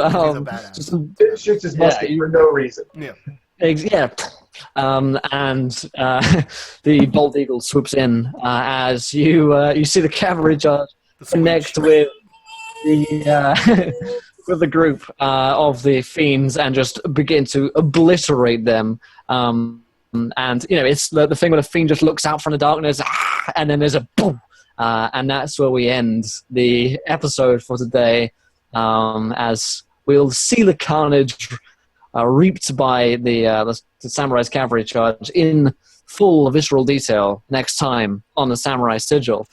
just It shoots his musket for no reason. Yeah. Yeah. And the bald eagle swoops in as you see the cavalry charge connect with the with the group of the fiends and just begin to obliterate them. And it's the thing where the fiend just looks out from the darkness, and then there's a boom, and that's where we end the episode for today. As we'll see the carnage reaped by the Samurai's cavalry charge in full visceral detail next time on the Samurai Sigil.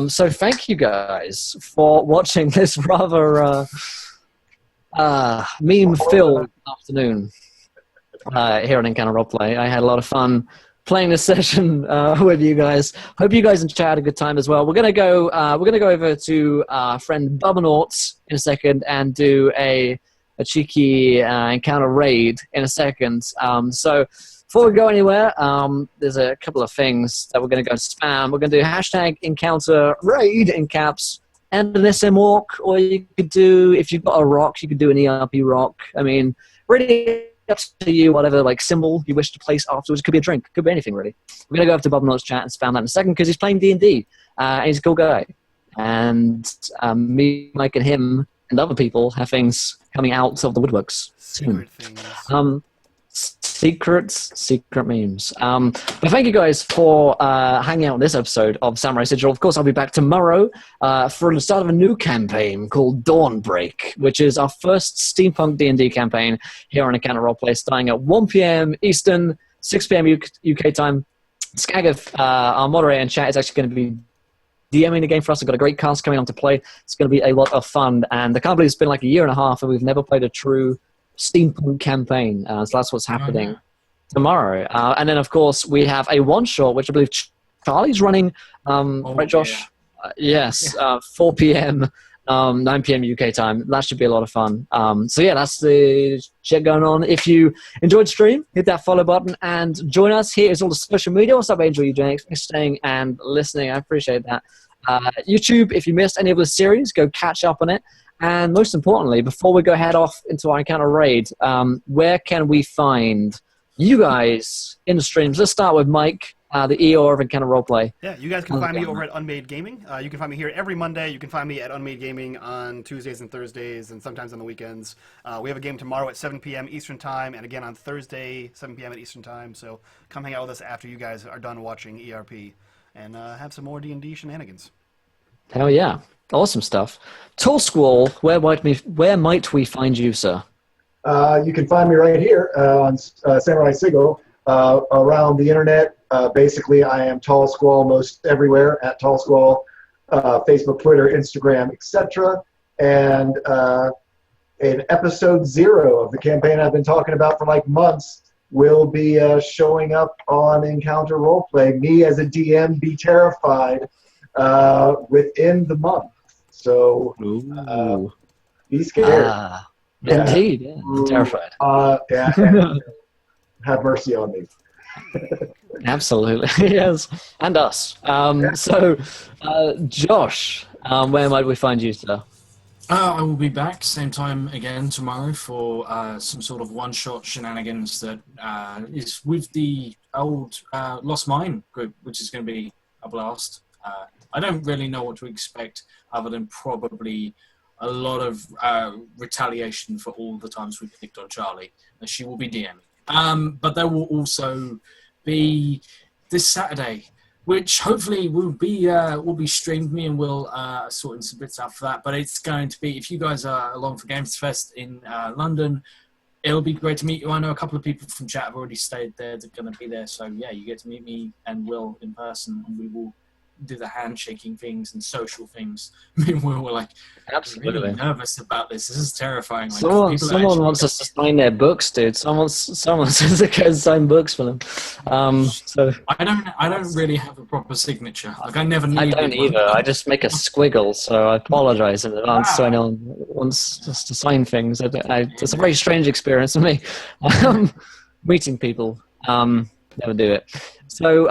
So thank you guys for watching this rather meme-filled afternoon here on Encounter Roleplay. I had a lot of fun playing this session with you guys. Hope you guys had a good time as well. We're gonna go over to our friend Bubbanort in a second and do a cheeky encounter raid in a second. So before we go anywhere, there's a couple of things that we're going to go and spam. We're going to do hashtag encounter raid in caps and an SM orc, or you could do, if you've got a rock, you could do an ERP rock. I mean, really up to you, whatever like symbol you wish to place afterwards. It could be a drink, could be anything really. We're going to go up to Bubbanort's chat and spam that in a second because he's playing D&D. And he's a cool guy. And me, Mike, and him and other people have things coming out of the woodworks soon. Secret things. secret memes. But thank you guys for hanging out on this episode of Samurai Sigil. Of course, I'll be back tomorrow for the start of a new campaign called Dawnbreak, which is our first steampunk D&D campaign here on Encounter Roleplay, starting at 1 p.m. Eastern, 6 p.m. UK time. Skageth, our moderator in chat, is actually going to be DMing the game for us. I've got a great cast coming on to play. It's going to be a lot of fun. And I can't believe it's been like a year and a half and we've never played a true steampunk campaign. So that's what's happening tomorrow. And then, of course, we have a one-shot, which I believe Charlie's running. Right, Josh? Yeah. Yes, 4 p.m., 9 p.m. UK time. That should be a lot of fun. So yeah, that's the shit going on. If you enjoyed the stream, hit that follow button and join us. Here is all the social media. What's up, Angel? You doing? Thanks for staying and listening. I appreciate that. YouTube, if you missed any of the series, go catch up on it. And most importantly, before we go head off into our Encounter raid, where can we find you guys in the streams? Let's start with Mike, the EO of Encounter Roleplay. Yeah, you guys can find me over at Unmade Gaming. You can find me here every Monday. You can find me at Unmade Gaming on Tuesdays and Thursdays and sometimes on the weekends. We have a game tomorrow at 7 p.m. Eastern Time and again on Thursday, 7 p.m. at Eastern Time. So come hang out with us after you guys are done watching ERP and have some more D&D shenanigans. Hell yeah. Awesome stuff. Tall Squall, where might we find you, sir? You can find me right here on Samurai Sigil around the internet. Basically, I am Tall Squall most everywhere, at Tall Squall, Facebook, Twitter, Instagram, etc. And in episode 0 of the campaign I've been talking about for like months will be showing up on Encounter Roleplay. Me as a DM, be terrified within the month. So be scared. Indeed, yeah. Terrified. Yeah, have mercy on me. Absolutely, yes, and us. So, Josh, where might we find you, sir? I will be back same time again tomorrow for some sort of one-shot shenanigans that is with the old Lost Mine group, which is going to be a blast. I don't really know what to expect other than probably a lot of retaliation for all the times we picked on Charlie, as she will be DMing. But there will also be this Saturday, which hopefully will be streamed. Me and we'll sort in some bits out for that. But it's going to be, if you guys are along for Games Fest in London, it'll be great to meet you. I know a couple of people from chat have already stayed there. They're going to be there. So yeah, you get to meet me and Will in person, and we will do the handshaking things and social things. Me and Will were like, absolutely really nervous about this. This is terrifying. Like, someone wants us to sign their books, dude. Someone says they can sign books for them. So I don't really have a proper signature. Like I never need. I don't either. I just make a squiggle, so I apologize in advance to anyone who wants us to sign things. It's a very strange experience for me. Meeting people. Never do it. So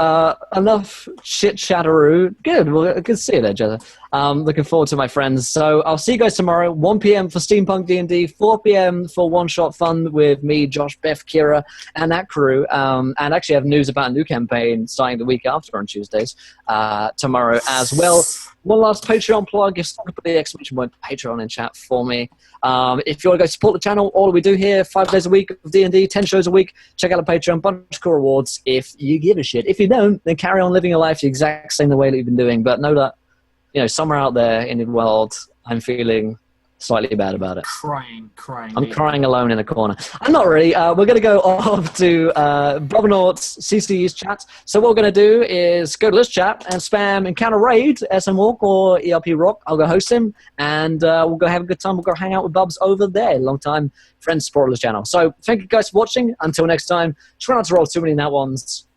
enough chit-chatteroo. Good. Well, good to see you there, Jetta. Looking forward to my friends. So I'll see you guys tomorrow, 1 p.m. for Steampunk D&D, 4 p.m. for one-shot fun with me, Josh, Beth, Kira, and that crew. And actually have news about a new campaign starting the week after on Tuesdays tomorrow as well. One last Patreon plug. If someone could put the exclamation point Patreon in chat for me. If you want to go support the channel, all we do here, 5 days a week of D&D, 10 shows a week. Check out the Patreon, bunch of cool rewards if you give a shit. If you don't, then carry on living your life the exact same the way that you've been doing. But know that, somewhere out there in the world, I'm feeling slightly bad about it. Crying. I'm crying alone in a corner. I'm not really. We're going to go off to Brothernaught's CC's chat. So what we're going to do is go to this chat and spam Encounter Raid, SM Walk or ERP Rock. I'll go host him, and we'll go have a good time. We'll go hang out with Bubs over there. Long time friend, support of the channel. So thank you guys for watching. Until next time, try not to roll too many nat ones,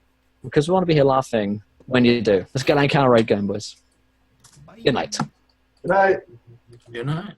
because we want to be here laughing when you do. Let's get Encounter Raid going, boys. Bye. Good night. Good night. Good night.